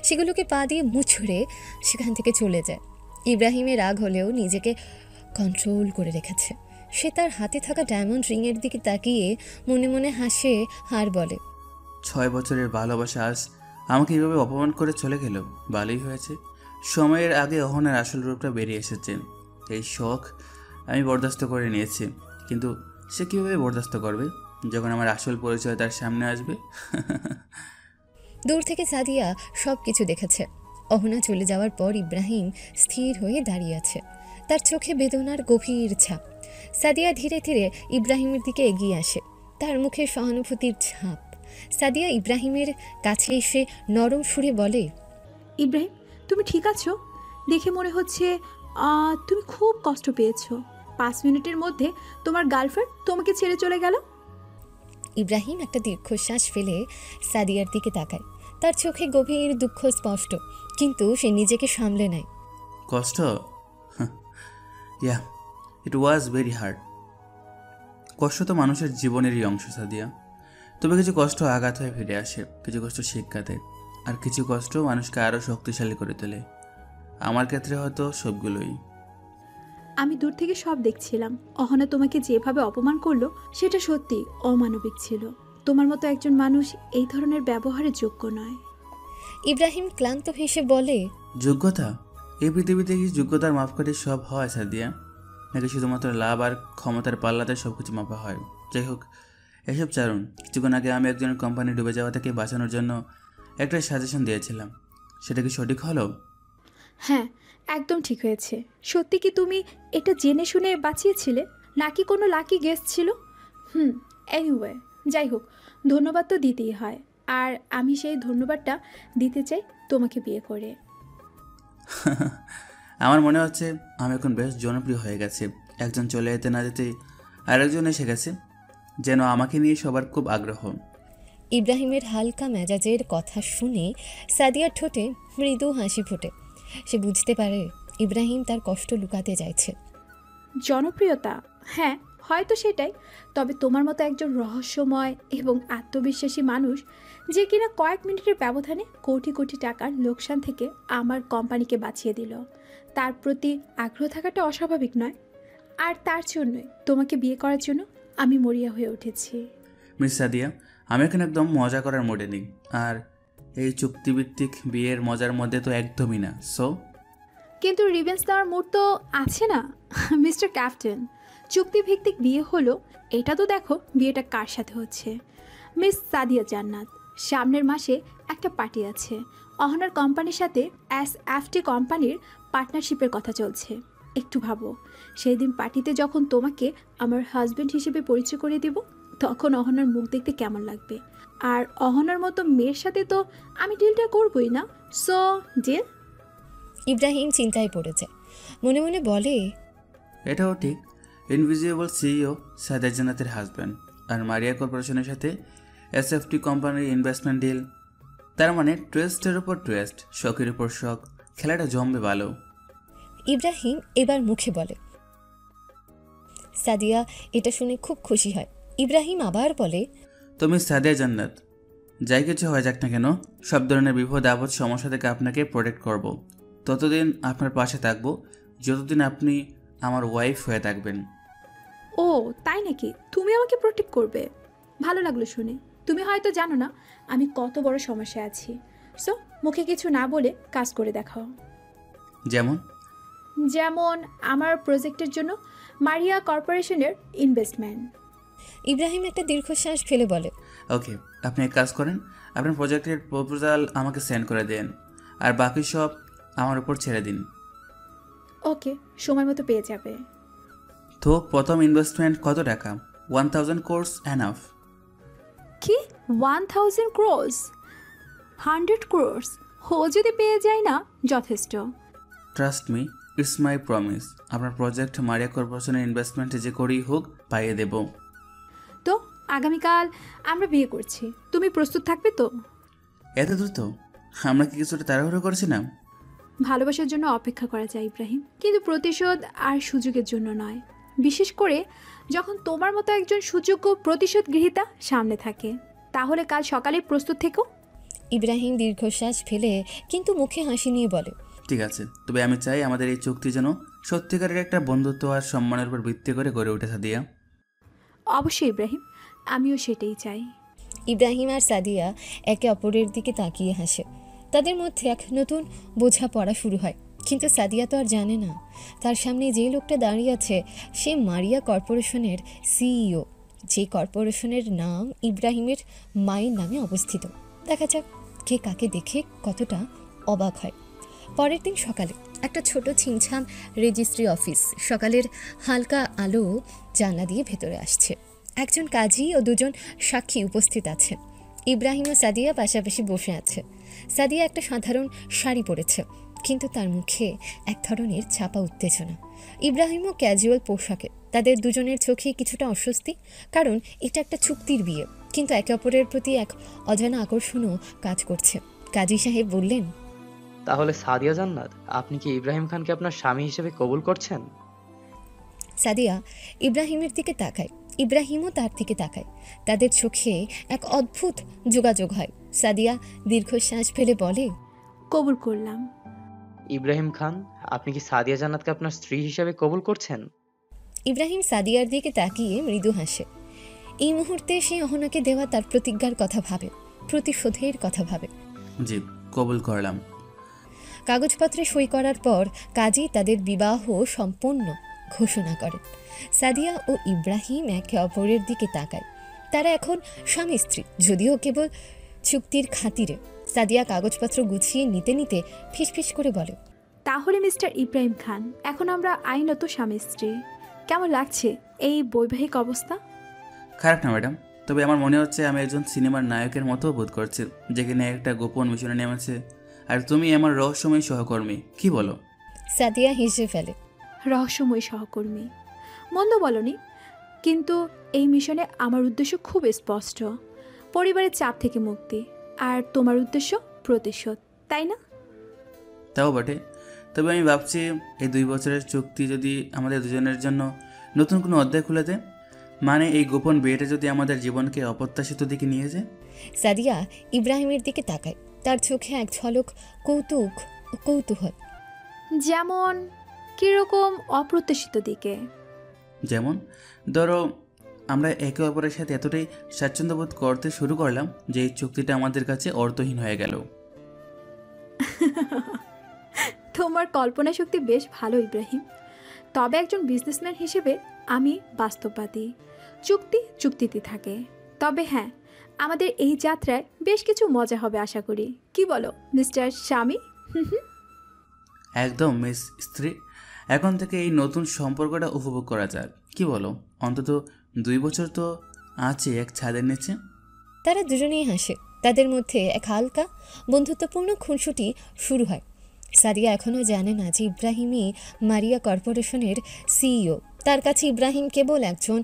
সেগুলোকে পা দিয়ে মুছড়ে সেখান থেকে চলে যায়। ইব্রাহিমের রাগ হলেও নিজেকে কন্ট্রোল করে রেখেছে। সে তার হাতে থাকা ডায়মন্ড রিংয়ের দিকে তাকিয়ে মনে মনে হাসে আর বলে, 6 বছরের ভালোবাসা আজ আমাকে এইভাবে অপমান করে চলে গেল। ভালোই হয়েছে, সময়ের আগে অহনার আসল রূপটা বেরিয়ে এসেছে। এই শখ আমি বরদাস্ত করে নিয়েছি, কিন্তু সে কীভাবে বরদাস্ত করবে যখন আমার আসল পরিচয় তার সামনে আসবে? দূর থেকে সাদিয়া সব কিছু দেখেছে। অহনা চলে যাওয়ার পর ইব্রাহিম স্থির হয়ে দাঁড়িয়ে আছে। তার চোখে বেদনার গভীর ছাপ। সাদিয়া ধীরে ধীরে ইব্রাহিমের দিকে এগিয়ে আসে, তার মুখে সহানুভূতির ছাপ। সাদিয়া ইব্রাহিমের কাছে এসে নরম সুরে বলে, ইব্রাহিম, তুমি ঠিক আছো? দেখে মনে হচ্ছে তুমি খুব কষ্ট পেয়েছো। 5 মিনিটের মধ্যে তোমার গার্লফ্রেন্ড তোমাকে ছেড়ে চলে গেল। ইব্রাহিম একটা দীর্ঘশ্বাস ফেলে সাদিয়ার দিকে তাকায়। তার চোখে গভীর দুঃখ স্পষ্ট, কিন্তু সে নিজেকে সামলে নেয়। কষ্ট? ইয়া, ইট ওয়াজ ভেরি হার্ড। কষ্ট তো মানুষের জীবনেরই অংশ সাদিয়া। তবে কিছু কষ্ট আঘাত হয়ে ফিরে আসে, কিছু কষ্ট শিক্ষা দেয়, আর কিছু কষ্ট মানুষকে আরও শক্তিশালী করে তোলে। আমার ক্ষেত্রে হয়তো সবগুলোই। আমি দূর থেকে সব দেখছিলাম। অহনা তোমাকে যেভাবে অপমান করলো সেটা সত্যি অমানবিক ছিল। তোমার মতো একজন মানুষ এই ধরনের ব্যবহারের যোগ্য নয়। ইব্রাহিম ক্লান্ত হেসে বলে, যোগ্যতা? এই পৃথিবীতে কি যোগ্যতার মাপকাঠি সব হয় সাদিয়া? নাকি শুধুমাত্র লাভ আর ক্ষমতার পাল্লাতে সব কিছু মাপা হয়? যাই হোক, এসব চারণ। কিছুক্ষণ আগে আমি একজনের কোম্পানি ডুবে যাওয়া থেকে বাঁচানোর জন্য একটা সাজেশন দিয়েছিলাম, সেটা কি সঠিক হলো? হ্যাঁ, একদম ঠিক হয়েছে। সত্যি কি তুমি এটা জেনে শুনে বাঁচিয়েছিলে, নাকি কোনো লাকি গেস ছিল? এনিওয়ে, যাই হোক, ধন্যবাদ তো দিতেই হয়। আর আমি সেই ধন্যবাদটা দিতে চাই তোমাকে বিয়ে করে। আমার মনে হচ্ছে আমি এখন বেশ জনপ্রিয় হয়ে গেছে। একজন চলে যেতে না যেতেই আরেকজন এসে গেছে, যেন আমাকে নিয়ে সবার খুব আগ্রহ। ইব্রাহিমের হালকা মেজাজের কথা শুনে সাদিয়ার ঠোঁটে মৃদু হাসি ফোটে। সে বুঝতে পারে ইব্রাহিম তার কষ্ট লুকাতে চাইছে। জনপ্রিয়তা? হ্যাঁ, হয়তো সেটাই। তবে তোমার মতো একজন রহস্যময় এবং আত্মবিশ্বাসী মানুষ, যে কিনা কয়েক মিনিটের ব্যবধানে কোটি কোটি টাকার লোকসান থেকে আমার কোম্পানিকে বাঁচিয়ে দিল, তার প্রতি আগ্রহ থাকাটা অস্বাভাবিক নয়। আর তার জন্যই তোমাকে বিয়ে করার জন্য আমি মরিয়া হয়ে উঠেছি। মিস সাদিয়া, আমি এখানে একদম মজা করার মোডে নেই, আর এই চুক্তিভিত্তিক বিয়ের মজার মধ্যে তো একদমই না। সো কিন্তু রিভেন্স দেওয়ার মুড তো আছে না মিস্টার ক্যাপ্টেন। চুক্তিভিত্তিক বিয়ে হলো, এটা তো দেখো বিয়েটা কার সাথে হচ্ছে। মিস সাদিয়া জান্নাত, সামনের মাসে একটা পার্টি আছে। অহনার কোম্পানির সাথে SFT কোম্পানির পার্টনারশিপের কথা চলছে। একটু ভাবো, সেই দিন পার্টিতে যখন তোমাকে আমার হাজব্যান্ড হিসেবে পরিচয় করে দেব, তখন অহনার মুখ দেখতে কেমন লাগবে। আর অহনার মতো মেয়ের সাথে তো আমি ডিলটা করবই না। So deal? ইব্রাহিম চিন্তায় পড়েছে, মনে মনে বলে, এটাও ঠিক। ইনভিজিবল সিইও সাদিয়া জান্নাতের হাজব্যান্ড, আর মারিয়া কর্পোরেশনের সাথে SFT কোম্পানির ইনভেস্টমেন্ট ডিল। তার মানে টুয়েস্টের উপর টুয়েস্ট, শখের উপর শখ, খেলাটা জমবে ভালো। ইব্রাহিম এবার মুখে বলে। সাদিয়া এটা শুনে খুব খুশি হয়। ইব্রাহিম আবার বলে, তুমি সাদিয়া জান্নাত, যাই কিছু হয়ে যাক না কেন, সব ধরনের বিপদ আপদ সমস্যা থেকে আপনাকে প্রোটেক্ট করব। ততদিন আপনার পাশে থাকবো যতদিন আপনি আমার ওয়াইফ হয়ে থাকবেন। ও তাই নাকি? তুমি আমাকে প্রোটেক্ট করবে? ভালো লাগলো শুনে। তুমি হয়তো জানো না আমি কত বড় সমস্যায় আছি। সো মুখে কিছু না বলে কাজ করে দেখাও। যেমন আমার প্রজেক্টের জন্য মারিয়া কর্পোরেশনের ইনভেস্টমেন্ট। ইব্রাহিম একটা দীর্ঘশ্বাস ফেলে বলে, ওকে, আপনি এক কাজ করেন, আপনার প্রজেক্টের প্রপোজাল আমাকে সেন্ড করে দেন, আর বাকি সব আমার উপর ছেড়ে দিন। ওকে, সময় মতো পেয়ে যাবে। তো প্রথম ইনভেস্টমেন্ট কত টাকা? 1000 crores এনাফ? কি 1000 crores? 100 crores ও যদি পেয়ে যায় না যথেষ্ট। Trust me, it's my promise. আপনার প্রজেক্ট মারিয়া কর্পোরেশনের ইনভেস্টমেন্টে যে করেই হোক পাইয়ে দেব। তো আগামীকাল আমরা বিয়ে করছি, তুমি প্রস্তুত থাকবে তো? এত দ্রুত? আমরা কি কিছুটা তাড়াহুড়ো করছি না? ভালোবাসার জন্য অপেক্ষা করা যায় ইব্রাহিম, কিন্তু প্রতিশোধ আর সুযোগের জন্য নয়। বিশেষ করে যখন তোমার মতো একজন সুযোগ্য প্রতিশোধ গৃহীতা সামনে থাকে। তাহলে কাল সকালে প্রস্তুত থেকো। ইব্রাহিম দীর্ঘশ্বাস ফেলে কিন্তু মুখে হাসি নিয়ে বলে, ঠিক আছে, তবে আমি চাই আমাদের এই চুক্তি যেন সত্যিকারের একটা বন্ধুত্ব আর সম্মানের উপর ভিত্তি করে গড়ে উঠে সাদিয়া। অবশ্যই ইব্রাহিম, আমিও সেটাই চাই। ইব্রাহিম আর সাদিয়া একে অপরের দিকে তাকিয়ে হাসে। তাদের মধ্যে এক নতুন বোঝাপড়া শুরু হয়। কিন্তু সাদিয়া তো আর জানে না তার সামনে যে লোকটা দাঁড়িয়ে আছে সে মারিয়া কর্পোরেশনের সিইও, যে কর্পোরেশনের নাম ইব্রাহিমের মায়ের নামে অবস্থিত। দেখা যাক কে কাকে দেখে কতটা অবাক হয়। পরের দিন সকালে একটা ছোট ছিমছাম রেজিস্ট্রি অফিস। সকালের হালকা আলো জানলা দিয়ে ভেতরে আসছে। একজন কাজী ও দুজন সাক্ষী উপস্থিত আছে। ইব্রাহিম ও সাদিয়া পাশাপাশি বসে আছে। সাদিয়া একটা সাধারণ শাড়ি পরেছে, কিন্তু তার মুখে এক ধরনের চাপা উত্তেজনা। ইব্রাহিমও ক্যাজুয়াল পোশাকে। তাদের দুজনের চোখে কিছুটা অস্বস্তি, কারণ এটা একটা চুক্তির বিয়ে, কিন্তু একে অপরের প্রতি এক অজানা আকর্ষণও কাজ করছে। কাজী সাহেব বললেন, তাহলে সাদিয়া জান্নাত, আপনি কি ইব্রাহিম খানকে আপনার স্বামী হিসেবে কবুল করছেন? সাদিয়া ইব্রাহিমের দিকে তাকায়, ইব্রাহিমও তার দিকে তাকায়। তাদের চোখে এক অদ্ভুত যোগাযোগ হয়। সাদিয়া দীর্ঘশ্বাস ফেলে বলে, কবুল করলাম। ইব্রাহিম খান, আপনি কি সাদিয়া জান্নাতকে আপনার স্ত্রী হিসেবে কবুল করছেন? ইব্রাহিম সাদিয়ার দিকে তাকিয়ে মৃদু হাসে। এই মুহূর্তে সে অহনাকে দেওয়া তার প্রতিজ্ঞার কথা ভাবে, প্রতিশোধের কথা ভাবে। জি, কবুল করলাম। কাগজপত্রে সই করার পর কাজী তাদের বিবাহ সম্পন্ন ঘোষণা করেন। সাদিয়া ও ইব্রাহিম একে অপরের দিকে তাকায়। তারা এখন স্বামী স্ত্রী, যদিও কেবল চুক্তির খাতিরে। সাদিয়া কাগজপত্র গুছিয়ে নিতে নিতে ফিসফিস করে বলে, তাহলে মিস্টার ইব্রাহিম খান, এখন আমরা আইনত স্বামী স্ত্রী। কেমন লাগছে এই বৈবাহিক অবস্থা? খারাপ না ম্যাডাম, তবে আমার মনে হচ্ছে আমি একজন সিনেমার নায়কের মতো বোধ করছি, যেখানে একটা গোপন মিশনে নেমেছে, আর তুমি আমার রহস্যময় সহকর্মী। কি বলো? সাদিয়া হেসে ফেলে। রহস্যময় সহকর্মী, মন্দ বলনি, কিন্তু এই মিশনে আমার উদ্দেশ্য খুব স্পষ্ট। পরিবারের চাপ থেকে মুক্তি, আর তোমার উদ্দেশ্য প্রতিশোধ, তাই না? তাও বটে, তবে আমি ভাবছি এই 2 বছরের চুক্তি যদি আমাদের দুজনের জন্য নতুন কোনো অধ্যায় খুলে দেয়, মানে এই গোপন বিয়েটা যদি আমাদের জীবনকে অপ্রত্যাশিত দিকে নিয়ে যায়। সাদিয়া ইব্রাহিমের দিকে তাকায়। তার চোখে এক ঝলক কৌতুক ও কৌতূহল। যেমন কিরকম অপ্রত্যাশিত দিকে? যেমন ধরো, আমরা একে অপরের সাথে এতটাই স্বাচ্ছন্দ্য বোধ করতে শুরু করলাম যে এই চুক্তিটা আমাদের কাছে অর্থহীন হয়ে গেল। তোমার কল্পনা শক্তি বেশ ভালো ইব্রাহিম, তবে একজন বিজনেসম্যান হিসেবে আমি বাস্তববাদী। চুক্তি চুক্তিতে থাকে। তবে হ্যাঁ, আমাদের এই যাত্রায় বেশ কিছু মজা হবে আশা করি। কি বলো মিস্টার স্বামী? একদম মিস স্ত্রী, এখন থেকে এই নতুন সম্পর্কটা উপভোগ করা যাক। কি বলো? অন্তত 2 বছর তো আছে এক ছাদের নিচে। তারা দুজনেই হাসে। তাদের মধ্যে এক হালকা বন্ধুত্বপূর্ণ খুনসুটি শুরু হয়। সাদিয়া এখনও জানে না যে ইব্রাহিমই মারিয়া কর্পোরেশনের সিইও। তার কাছে ইব্রাহিম কেবল একজন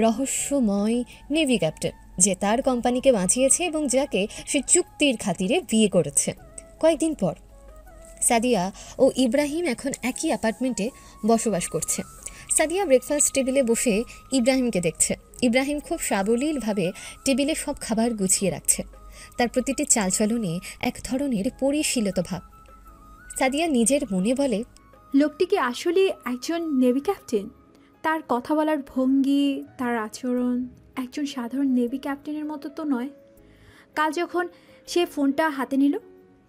রহস্যময় নেভি ক্যাপ্টেন, যে তার কোম্পানিকে বাঁচিয়েছে এবং যাকে সে চুক্তির খাতিরে বিয়ে করেছে। কয়েকদিন পর সাদিয়া ও ইব্রাহিম এখন একই অ্যাপার্টমেন্টে বসবাস করছে। সাদিয়া ব্রেকফাস্ট টেবিলে বসে ইব্রাহিমকে দেখছে। ইব্রাহিম খুব সাবলীলভাবে টেবিলে সব খাবার গুছিয়ে রাখছে। তার প্রতিটি চালচলনে এক ধরনের পরিশীলিত ভাব। সাদিয়া নিজের মনে বলে, লোকটি কি আসলে একজন নেভি ক্যাপ্টেন? তার কথা বলার ভঙ্গি, তার আচরণ একজন সাধারণ নেভি ক্যাপ্টেনের মতো তো নয়। কাল যখন সে ফোনটা হাতে নিল,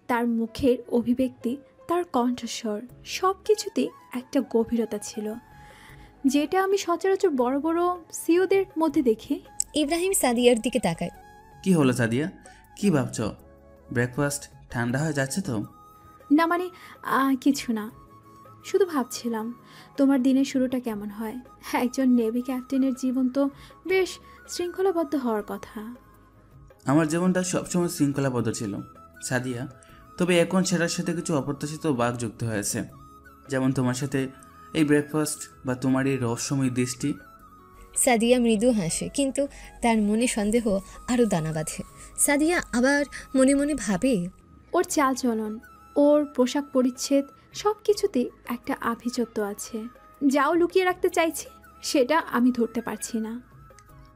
তার মুখের অভিব্যক্তি, তার কণ্ঠস্বর, সব কিছুতেই একটা গভীরতা ছিল, যেটা আমি সচরাচর বড় বড় সিওদের মধ্যে দেখি। ইব্রাহিম সাদিয়ার দিকে তাকায়। কি হলো সাদিয়া, কি ভাবছো? ব্রেকফাস্ট ঠান্ডা হয়ে যাচ্ছে তো? না মানে কিছু না, শুধু ভাবছিলাম তোমার দিনের শুরুটা কেমন হয়। একজন নেভি ক্যাপ্টেনের জীবন তো বেশ শৃঙ্খলাবদ্ধ হওয়ার কথা। আমার জীবনটা সবসময় শৃঙ্খলাবদ্ধ ছিল সাদিয়া, তবে এখন সেটার সাথে কিছু অপ্রত্যাশিত বাঘ যুক্ত হয়েছে, যেমন তোমার সাথে এই ব্রেকফাস্ট বা তোমার এই রহস্যময় দৃষ্টি। সাদিয়া মৃদু হাসে, কিন্তু তার মনে সন্দেহ আরও দানা বাঁধে। সাদিয়া আবার মনে মনে ভাবে, ওর চালচলন, ওর পোশাক পরিচ্ছদ, সব কিছুতেই একটা আভিজাত্য আছে, যাও লুকিয়ে রাখতে চাইছে, সেটা আমি ধরতে পারছি না।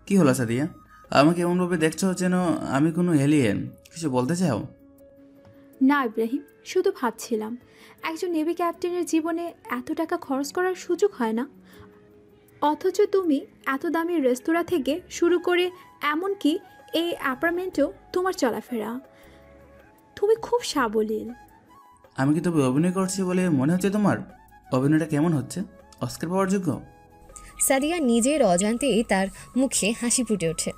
কি হলো সাদিয়া, আমাকে এমনভাবে দেখছো যেন আমি কোনো এলিয়েন। কিছু বলতে চাও? না ইব্রাহিম, শুধু ভাবছিলাম একজন নেভি ক্যাপ্টেনের জীবনে এত টাকা খরচ করার সুযোগ হয় না, অথচ তুমি এত দামি রেস্তোরাঁ থেকে শুরু করে এমনকি এই অ্যাপার্টমেন্টেও তোমার চলাফেরা, তুমি খুব সাবলীল। আমি কি তবে অভিনয় করছি বলে মনে হচ্ছে তোমার? অভিনয়টা কেমন হচ্ছে? অস্কার পাওয়ার যোগ্য? সাদিয়া নিজের অজান্তেই তার মুখে হাসি ফুটে ওঠে।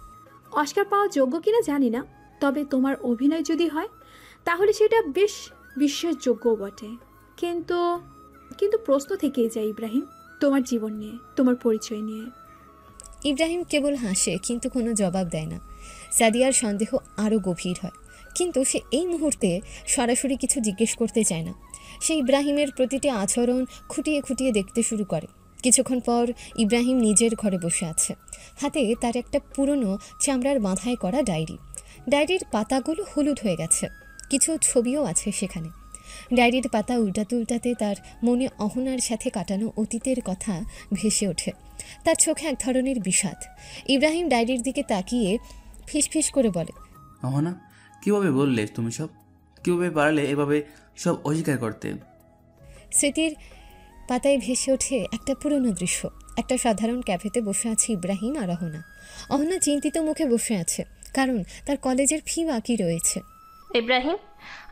অস্কার পাওয়ার যোগ্য কিনা জানি না, তবে তোমার অভিনয় যদি হয় তাহলে সেটা বেশ বিশ্বাসযোগ্য বটে। কিন্তু কিন্তু প্রশ্ন থেকেই যায় ইব্রাহিম, তোমার জীবন নিয়ে, তোমার পরিচয় নিয়ে। ইব্রাহিম কেবল হাসে, কিন্তু কোনো জবাব দেয় না। সাদিয়ার সন্দেহ আরও গভীর হয়, কিন্তু সে এই মুহূর্তে সরাসরি কিছু জিজ্ঞেস করতে চায় না। সে ইব্রাহিমের প্রতিটি আচরণ খুঁটিয়ে খুঁটিয়ে দেখতে শুরু করে। কিছুক্ষণ পর ইব্রাহিম নিজের ঘরে বসে আছে, হাতে তার একটা পুরনো চামড়ার বাঁধাই করা ডায়েরি। ডায়েরির পাতাগুলো হলুদ হয়ে গেছে, কিছু ছবিও আছে সেখানে। ডায়েরির পাতা উল্টাতে উল্টাতে তার মনে অহনার সাথে কাটানো অতীতের কথা ভেসে ওঠে। তার চোখে এক ধরনের বিষাদ। ইব্রাহিম ডায়েরির দিকে তাকিয়ে ফিসফিস করে বলে, অহনা, কীভাবে বললে তুমি সব? কীভাবে পারলে এভাবে সব অস্বীকার করতে? স্মৃতির পাতায় ভেসে ওঠে একটা পুরনো দৃশ্য। একটা সাধারণ ক্যাফেতে বসে আছে ইব্রাহিম আর অহনা। অহনা চিন্তিত মুখে বসে আছে, কারণ তার কলেজের ফি বাকি রয়েছে। ইব্রাহিম,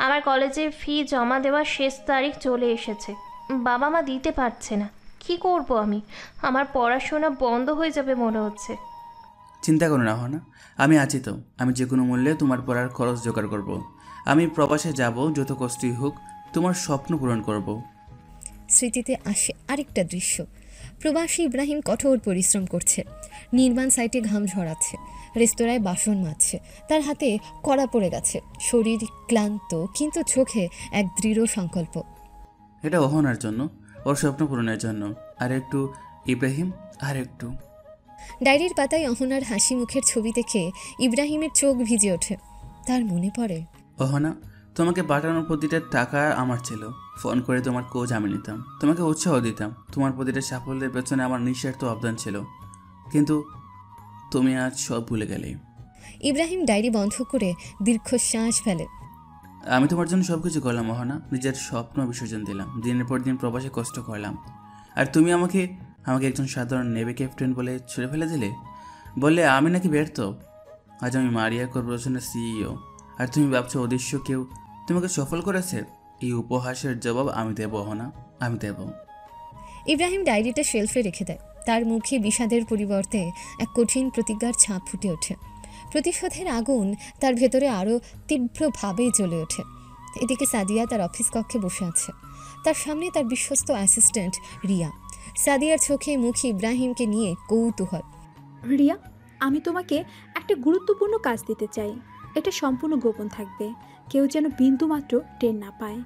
আমার কলেজের ফি জমা দেওয়ার শেষ তারিখ চলে এসেছে। বাবা মা দিতে পারছে না। কি করব আমি? আমার পড়াশোনা বন্ধ হয়ে যাবে মনে হচ্ছে। চিন্তা করো না অহনা, আমি আছি তো। আমি যে কোনো মূল্যে তোমার পড়ার খরচ জোগাড় করব। আমি প্রবাসে যাব, যত কষ্টই হোক তোমার স্বপ্ন পূরণ করব। স্মৃতিতে আসে আরেকটা দৃশ্য। প্রবাসী ইব্রাহিম কঠোর পরিশ্রম করছে, নির্মাণ সাইটে ঘাম ঝরাচ্ছে, রেস্তোরাঁয় বাসন মাজছে। তার হাতে কড়া পড়ে গেছে, শরীর ক্লান্ত, কিন্তু চোখে এক দৃঢ় সংকল্প। এটা অহনার জন্য, ওর স্বপ্ন পূরণের জন্য। আর একটু ইব্রাহিম, আর একটু। ডায়েরির পাতায় অহনার হাসি মুখের ছবি দেখে ইব্রাহিমের চোখ ভিজে ওঠে। তার মনে পড়ে, অহনা, তোমাকে পাঠানোর প্রতিটা টাকা আমার ছিল। ফোন করে তোমার কোচ আমি নিতাম, তোমাকে উৎসাহ দিতাম। তোমার প্রতিটা সাফল্যের পেছনে আমার নিঃস্বার্থ অবদান ছিল, কিন্তু তুমি আজ সব ভুলে গেলে। ইব্রাহিম ডায়েরি বন্ধ করে দীর্ঘশ্বাস ফেলে। আমি তোমার জন্য সব কিছু করলাম অহনা, নিজের স্বপ্ন বিসর্জন দিলাম, দিনের পর দিন প্রবাসে কষ্ট করলাম। আর তুমি আমাকে একজন সাধারণ নেভি ক্যাপ্টেন বলে ছুড়ে ফেলে দিলে, বললে আমি নাকি ব্যর্থ। আজ আমি মারিয়া কর্পোরেশনের সিইও, আর তুমি ভাবছো অদৃশ্য কেউ তোমাকে সফল করেছে। এই উপহাসের জবাব আমি দেবো অহনা, আমি দেব। ইব্রাহিম ডায়েরিটা শেলফে রেখে দেয়। তার মুখে বিষাদের পরিবর্তে এক কঠিন প্রতিজ্ঞার ছাপ ফুটে ওঠে। প্রতিশোধের আগুন তার ভেতরে আরও তীব্রভাবে জ্বলে ওঠে। এদিকে সাদিয়া তার অফিস কক্ষে বসে আছে, তার সামনে তার বিশ্বস্ত অ্যাসিস্ট্যান্ট রিয়া। সাদিয়ার চোখে মুখে ইব্রাহিমকে নিয়ে কৌতূহল। রিয়া, আমি তোমাকে একটা গুরুত্বপূর্ণ কাজ দিতে চাই। এটা সম্পূর্ণ গোপন থাকবে, কেউ যেন বিন্দুমাত্র টের না পায়।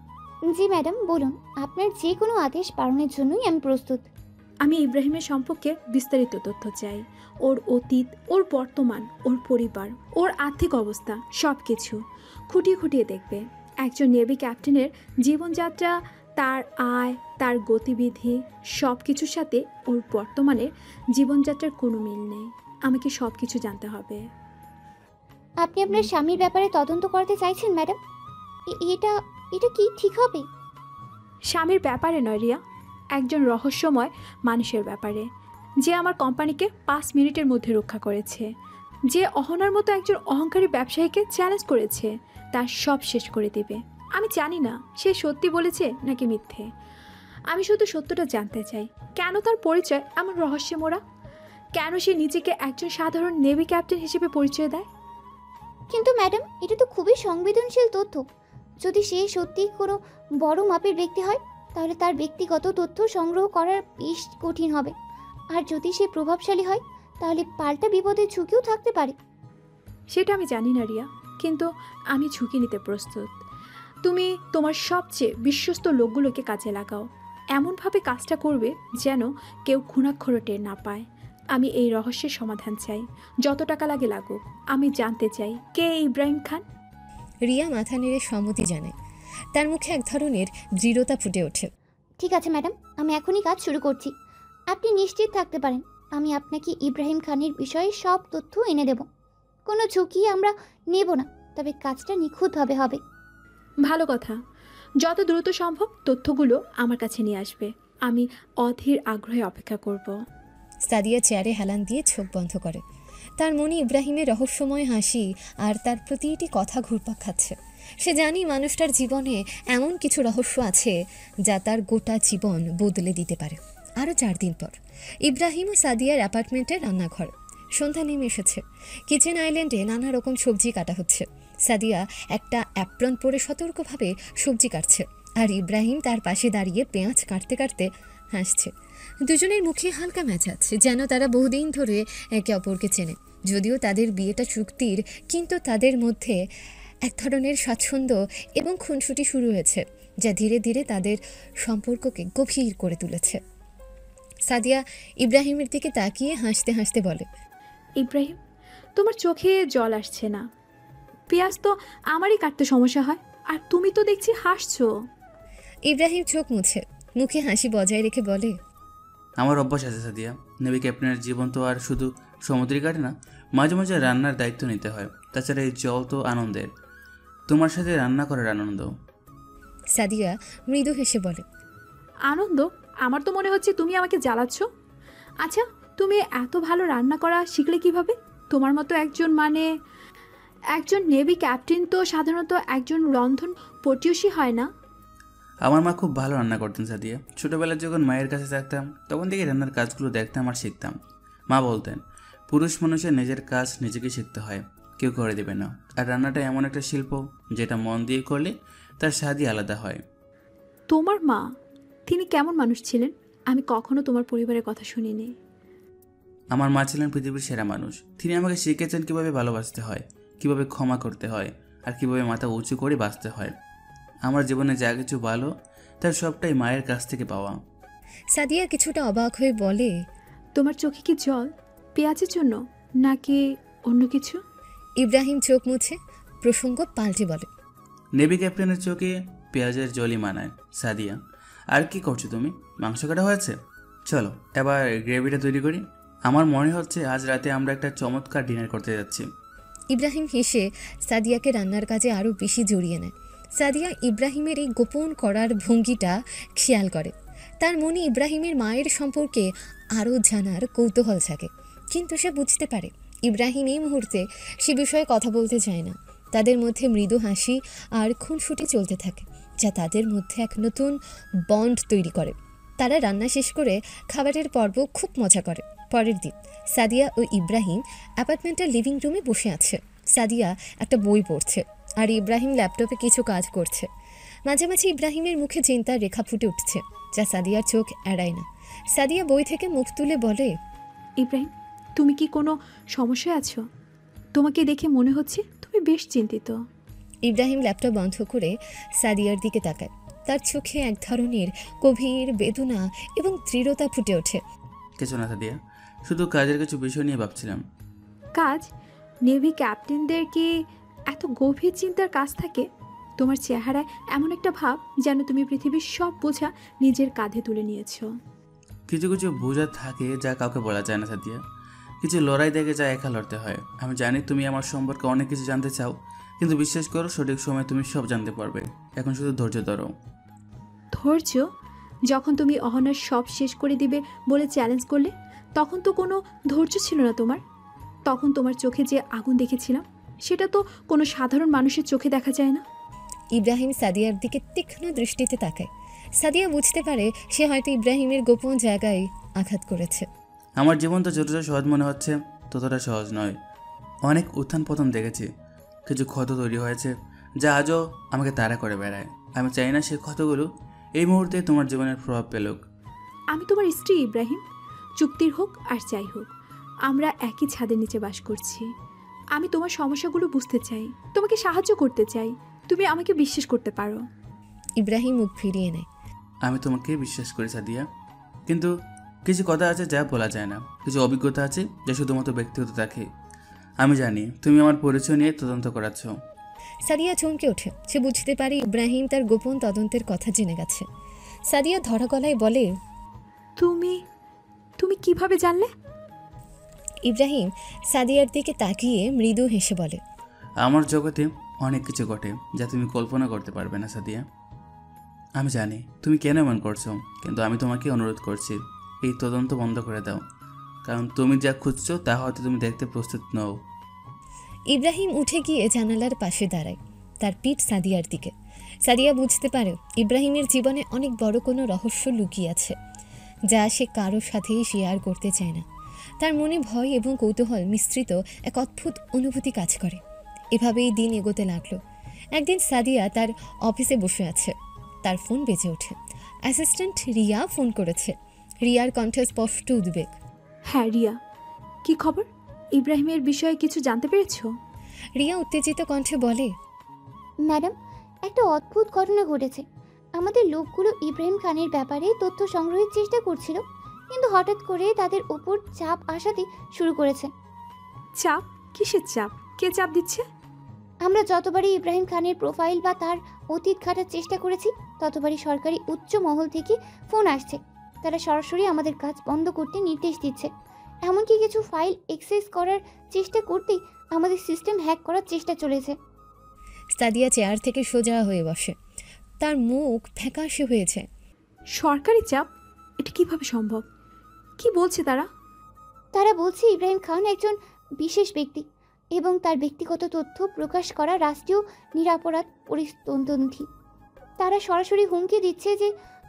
জি ম্যাডাম, বলুন। আপনার যে কোনো আদেশ পালনের জন্যই আমি প্রস্তুত। আমি ইব্রাহিমের সম্পর্কে বিস্তারিত তথ্য চাই। ওর অতীত, ওর বর্তমান, ওর পরিবার, ওর আর্থিক অবস্থা, সব কিছু খুঁটিয়ে খুঁটিয়ে দেখবে। একজন নেভি ক্যাপ্টেনের জীবনযাত্রা, তার আয়, তার গতিবিধি, সব কিছুর সাথে ওর বর্তমানের জীবনযাত্রার কোনো মিল নেই। আমাকে সব কিছু জানতে হবে। আপনি আপনার স্বামীর ব্যাপারে তদন্ত করতে চাইছেন ম্যাডাম? এটা এটা কি ঠিক হবে? স্বামীর ব্যাপারে নয় রিয়া, একজন রহস্যময় মানুষের ব্যাপারে, যে আমার কোম্পানিকে 5 মিনিটের মধ্যে রক্ষা করেছে, যে অহনার মতো একজন অহংকারী ব্যবসায়ীকে চ্যালেঞ্জ করেছে, তার সব শেষ করে দেবে। আমি জানি না সে সত্যি বলেছে নাকি মিথ্যে। আমি শুধু সত্যটা জানতে চাই, কেন তার পরিচয় এমন রহস্যে মোড়া? কেন সে নিজেকে একজন সাধারণ নেভি ক্যাপ্টেন হিসেবে পরিচয় দেয়? কিন্তু ম্যাডাম, এটা তো খুবই সংবেদনশীল তথ্য। যদি সে সত্যি কোনো বড় মাপের ব্যক্তি হয়, তাহলে তার ব্যক্তিগত তথ্য সংগ্রহ করা বেশ কঠিন হবে। আর যদি সে প্রভাবশালী হয়, তাহলে পাল্টা বিপদের ঝুঁকিও থাকতে পারে। সেটা আমি জানি না রিয়া, কিন্তু আমি ঝুঁকি নিতে প্রস্তুত। তুমি তোমার সবচেয়ে বিশ্বস্ত লোকগুলোকে কাজে লাগাও, এমনভাবে কাজটা করবে যেন কেউ খুনাক্ষরে টের না পায়। আমি এই রহস্যের সমাধান চাই, যত টাকা লাগে লাগুক। আমি জানতে চাই কে এই ইব্রাহিম খান। রিয়া মাথা নেড়ে সম্মতি জানায়। তার মুখে এক ধরনের দৃঢ়তা ফুটে ওঠে। ঠিক আছে ম্যাডাম, আমি এখনই কাজ শুরু করছি। আপনি নিশ্চিত থাকতে পারেন, আমি আপনাকে ইব্রাহিম খানের বিষয়ে সব তথ্য এনে দেব। কোনো ঝুঁকি আমরা নেব না, তবে কাজটা নিখুঁতভাবে হবে। ভালো কথা, যত দ্রুত সম্ভব তথ্যগুলো আমার কাছে নিয়ে আসবে। আমি অধীর আগ্রহে অপেক্ষা করব। সাদিয়া চেয়ারে হেলান দিয়ে চোখ বন্ধ করে। তার মনে ইব্রাহিমের রহস্যময় হাসি আর তার প্রতিটি কথা ঘুরপাক খাচ্ছে। সে জানি মানুষটার জীবনে এমন কিছু রহস্য আছে যা তার গোটা জীবন বদলে দিতে পারে। আরও 4 দিন পর ইব্রাহিম ও সাদিয়ার অ্যাপার্টমেন্টের রান্নাঘর। সন্ধ্যা নেমে এসেছে। কিচেন আইল্যান্ডে নানা রকম সবজি কাটা হচ্ছে। সাদিয়া একটা অ্যাপ্রন পরে সতর্কভাবে সবজি কাটছে। আর ইব্রাহিম তার পাশে দাঁড়িয়ে পেঁয়াজ কাটতে কাটতে হাসছে। দুজনের মুখে হালকা মেজাজ, যেন তারা বহুদিন ধরে একে অপরকে চেনে। যদিও তাদের বিয়েটা চুক্তির, কিন্তু তাদের মধ্যে এক ধরনের স্বাচ্ছন্দ্য এবং খুনসুটি শুরু হয়েছে, যা ধীরে ধীরে তাদের সম্পর্ককে গভীর করে তুলেছে। সাদিয়া ইব্রাহিমের দিকে তাকিয়ে হাসতে হাসতে বলে, ইব্রাহিম, তোমার চোখে জল আসছে না। পেঁয়াজ তো আমারই কাটতে সমস্যা হয়, আর তুমি তো দেখছি হাসছো। ইব্রাহিম চোখ মুছে মুখে হাসি বজায় রেখে বলে, আমার অভ্যাস আছে সাদিয়া। নেভি ক্যাপ্টেনের জীবন তো আর শুধু সমুদ্রে কাটে না, মাঝে মাঝে রান্নার দায়িত্ব নিতে হয়। তাছাড়া এই জল তো আনন্দের, তোমার সাথে রান্না করার আনন্দ। সাদিয়া মৃদু হেসে বলে, আনন্দ? আমার তো মনে হচ্ছে তুমি আমাকে জ্বালাচ্ছ। আচ্ছা, তুমি এত ভালো রান্না করা শিখলে কিভাবে? তোমার মতো একজন নেভি ক্যাপ্টেন তো সাধারণত একজন রন্ধন পটীয়সী হয় না। আমার মা খুব ভালো রান্না করতেন সাদিয়া। ছোটোবেলায় যখন মায়ের কাছে থাকতাম তখন থেকে রান্নার কাজগুলো দেখতাম আর শিখতাম। মা বলতেন, পুরুষ মানুষের নিজের কাজ নিজেকে শিখতে হয়, কেউ করে দেবে না। আর রান্নাটা এমন একটা শিল্প যেটা মন দিয়ে করলে তার স্বাদই আলাদা হয়। তোমার মা, তিনি কেমন মানুষ ছিলেন? আমি কখনো তোমার পরিবারের কথা শুনিনি। আমার মা ছিলেন পৃথিবীর সেরা মানুষ। তিনি আমাকে শিখেছেন কীভাবে ভালোবাসতে হয়, কীভাবে ক্ষমা করতে হয়, আর কীভাবে মাথা উঁচু করে বাঁচতে হয়। আমার জীবনে যা কিছু ভালো তার সবটাই মায়ের কাছ থেকে পাওয়া। সাদিয়া কিছুটা অবাক হয়ে বলে, তোমার চোখে কি জল পেঁয়াজের জন্য, নাকি অন্য কিছু? ইব্রাহিম চোখ মুছে প্রসঙ্গ পাল্টে বলে, নেভি ক্যাপ্টেনের চোখে পেঁয়াজের জলই মানায়। সাদিয়া, আর কি করছো তুমি? মাংস কাটা হয়েছে? চলো এবার গ্রেভিটা তৈরি করি। আমার মনে হচ্ছে আজ রাতে আমরা একটা চমৎকার ডিনার করতে যাচ্ছি। ইব্রাহিম হেসে সাদিয়াকে রান্নার কাজে আরও বেশি জড়িয়ে নেয়। সাদিয়া ইব্রাহিমের এই গোপন করার ভঙ্গিটা খেয়াল করে। তার মনে ইব্রাহিমের মায়ের সম্পর্কে আরও জানার কৌতূহল জাগে, কিন্তু সে বুঝতে পারে ইব্রাহিম এই মুহূর্তে সে বিষয়ে কথা বলতে চায় না। তাদের মধ্যে মৃদু হাসি আর খুনসুটি চলতে থাকে, যা তাদের মধ্যে এক নতুন বন্ড তৈরি করে। তারা রান্না শেষ করে খাবারের পর্ব খুব মজা করে। পরের দিন সাদিয়া ও ইব্রাহিম অ্যাপার্টমেন্টের লিভিং রুমে বসে আছে। সাদিয়া একটা বই পড়ছে আর ইব্রাহিম ল্যাপটপে কিছু কাজ করছে। মাঝে মাঝে ইব্রাহিমের মুখে চিন্তার রেখা ফুটে উঠছে, যা সাদিয়ার চোখ এড়ায় না। সাদিয়া বই থেকে মুখ তুলে বলে, ইব্রাহিম, তুমি কি কোনো সমস্যায় আছো? তোমাকে দেখে মনে হচ্ছে তুমি বেশ চিন্তিত। ইব্রাহিম ল্যাপটপ বন্ধ করে সাদিয়ার দিকে তাকায়। তার চোখে এক ধরনের গভীর বেদনা এবং দৃঢ়তা ফুটে ওঠে। কিছু না সাদিয়া, শুধু কাজের কিছু বিষয় নিয়ে ভাবছিলাম। কাজ? নেভি ক্যাপ্টেনদের কি এত গভীর চিন্তার কাজ থাকে? তোমার চেহারায় এমন একটা ভাব যেন তুমি পৃথিবীর সব বোঝা নিজের কাঁধে তুলে নিয়েছো। কিছু কিছু বোঝা থাকে যা কাউকে বলা যায় না সাদিয়া। কিছু লড়াই দেখে যা একা লড়তে হয়। আমি জানি তুমি আমার সম্পর্কে অনেক কিছু জানতে চাও, কিন্তু বিশ্বাস করো সঠিক সময় তুমি সব জানতে পারবে। এখন শুধু ধৈর্য ধরো। ধৈর্য? যখন তুমি অহনার সব শেষ করে দিবে বলে চ্যালেঞ্জ করলে, তখন তো কোনো ধৈর্য ছিল না তোমার। তখন তোমার চোখে যে আগুন দেখেছিলাম, সেটা তো কোনো সাধারণ মানুষের চোখে দেখা যায় না। ইব্রাহিম সাদিয়ার দিকে তীক্ষ্ণ দৃষ্টিতে তাকায়। সাদিয়া বুঝতে পারে সে হয়তো ইব্রাহিমের গোপন জায়গায় আঘাত করেছে। আমার জীবন তো যতটা সহজ মনে হচ্ছে ততটা সহজ নয়। অনেক উত্থান পতন দেখেছি, কিছু ক্ষত তৈরি হয়েছে যা আজও আমাকে তাড়া করে বেড়ায়। আমি চাই না সেই ক্ষতগুলো এই মুহূর্তে তোমার জীবনের প্রভাব পেলুক। আমি তোমার স্ত্রী ইব্রাহিম। চুক্তির হোক আর যাই হোক, আমরা একই ছাদের নিচে বাস করছি। আমি তোমার সমস্যাগুলো বুঝতে চাই, তোমাকে সাহায্য করতে চাই। তুমি আমাকে বিশ্বাস করতে পারো। ইব্রাহিম মুখ ফিরিয়ে নেয়। আমি তোমাকে বিশ্বাস করি সাদিয়া, কিন্তু কিছু কথা আছে যা বলা যায় না। কিছু অভিজ্ঞতা আছে যা শুধুমাত্র ব্যক্তিগত থাকে। আমি জানি তুমি আমার পরিচয় নিয়ে তদন্ত করাচ্ছ। সাদিয়া চমকে ওঠে। সে বুঝতে পারে ইব্রাহিম তার গোপন তদন্তের কথা জেনে গেছে। সাদিয়া ধরা গলায় বলে, তুমি তুমি কিভাবে জানলে? ইব্রাহিম সাদিয়ার দিকে তাকিয়ে মৃদু হেসে বলে, আমার জগতে অনেক কিছু ঘটে যা তুমি কল্পনা করতে পারবে না সাদিয়া। আমি জানি তুমি কেন এমন করছো, কিন্তু আমি তোমাকে অনুরোধ করছি এই তদন্ত বন্ধ করে দাও, কারণ তুমি যা খুঁজছো তা হয়তো তুমি দেখতে প্রস্তুত নও। ইব্রাহিম উঠে গিয়ে জানালার পাশে দাঁড়ায়, তার পিঠ সাদিয়ার দিকে। সাদিয়া বুঝতে পারে ইব্রাহিমের জীবনে অনেক বড় কোনো রহস্য লুকিয়ে আছে, যা সে কারোর সাথেই শেয়ার করতে চায় না। তার মনে ভয় এবং কৌতূহল মিশ্রিত এক অদ্ভুত অনুভূতি কাজ করে। এভাবেই দিন এগোতে লাগলো। একদিন সাদিয়া তার অফিসে বসে আছে। তার ফোন বেজে ওঠে। অ্যাসিস্ট্যান্ট রিয়া ফোন করেছে। রিয়ার কণ্ঠে স্পষ্ট উদ্বেগ। হ্যাঁ রিয়া, কি খবর? ইব্রাহিমের বিষয়ে কিছু জানতে পেরেছো? রিয়া উত্তেজিত কণ্ঠে বলে, ম্যাডাম, একটা অদ্ভুত ঘটনা ঘটেছে। আমাদের লোকগুলো ইব্রাহিম খানের ব্যাপারে তথ্য সংগ্রহের চেষ্টা করছিল, কিন্তু হঠাৎ করে তাদের ওপর চাপ আসাতে শুরু করেছে। চাপ? কিসের চাপ? কে চাপ দিচ্ছে? আমরা যতবারই ইব্রাহিম খানের প্রোফাইল বা তার অতীত ঘাটার চেষ্টা করেছি, ততবারই সরকারি উচ্চ মহল থেকে ফোন আসছে। তারা সরাসরি আমাদের কাজ বন্ধ করতে নির্দেশ দিচ্ছে। এমনকি কিছু ফাইল অ্যাক্সেস করার চেষ্টা করতেই আমাদের সিস্টেম হ্যাক করার চেষ্টা চলেছে। সাদিয়া চেয়ার থেকে সোজা হয়ে বসে। তার মুখ ফ্যাকাশে হয়েছে। সরকারি চাপ? এটা কিভাবে সম্ভব? কি বলছে তারা? তারা বলছে ইব্রাহিম খান একজন বিশেষ ব্যক্তি এবং তার ব্যক্তিগত তথ্য প্রকাশ করা রাষ্ট্রীয় নিরাপরাধ পরিস্থিতি। তারা সরাসরি হুমকি দিচ্ছে যে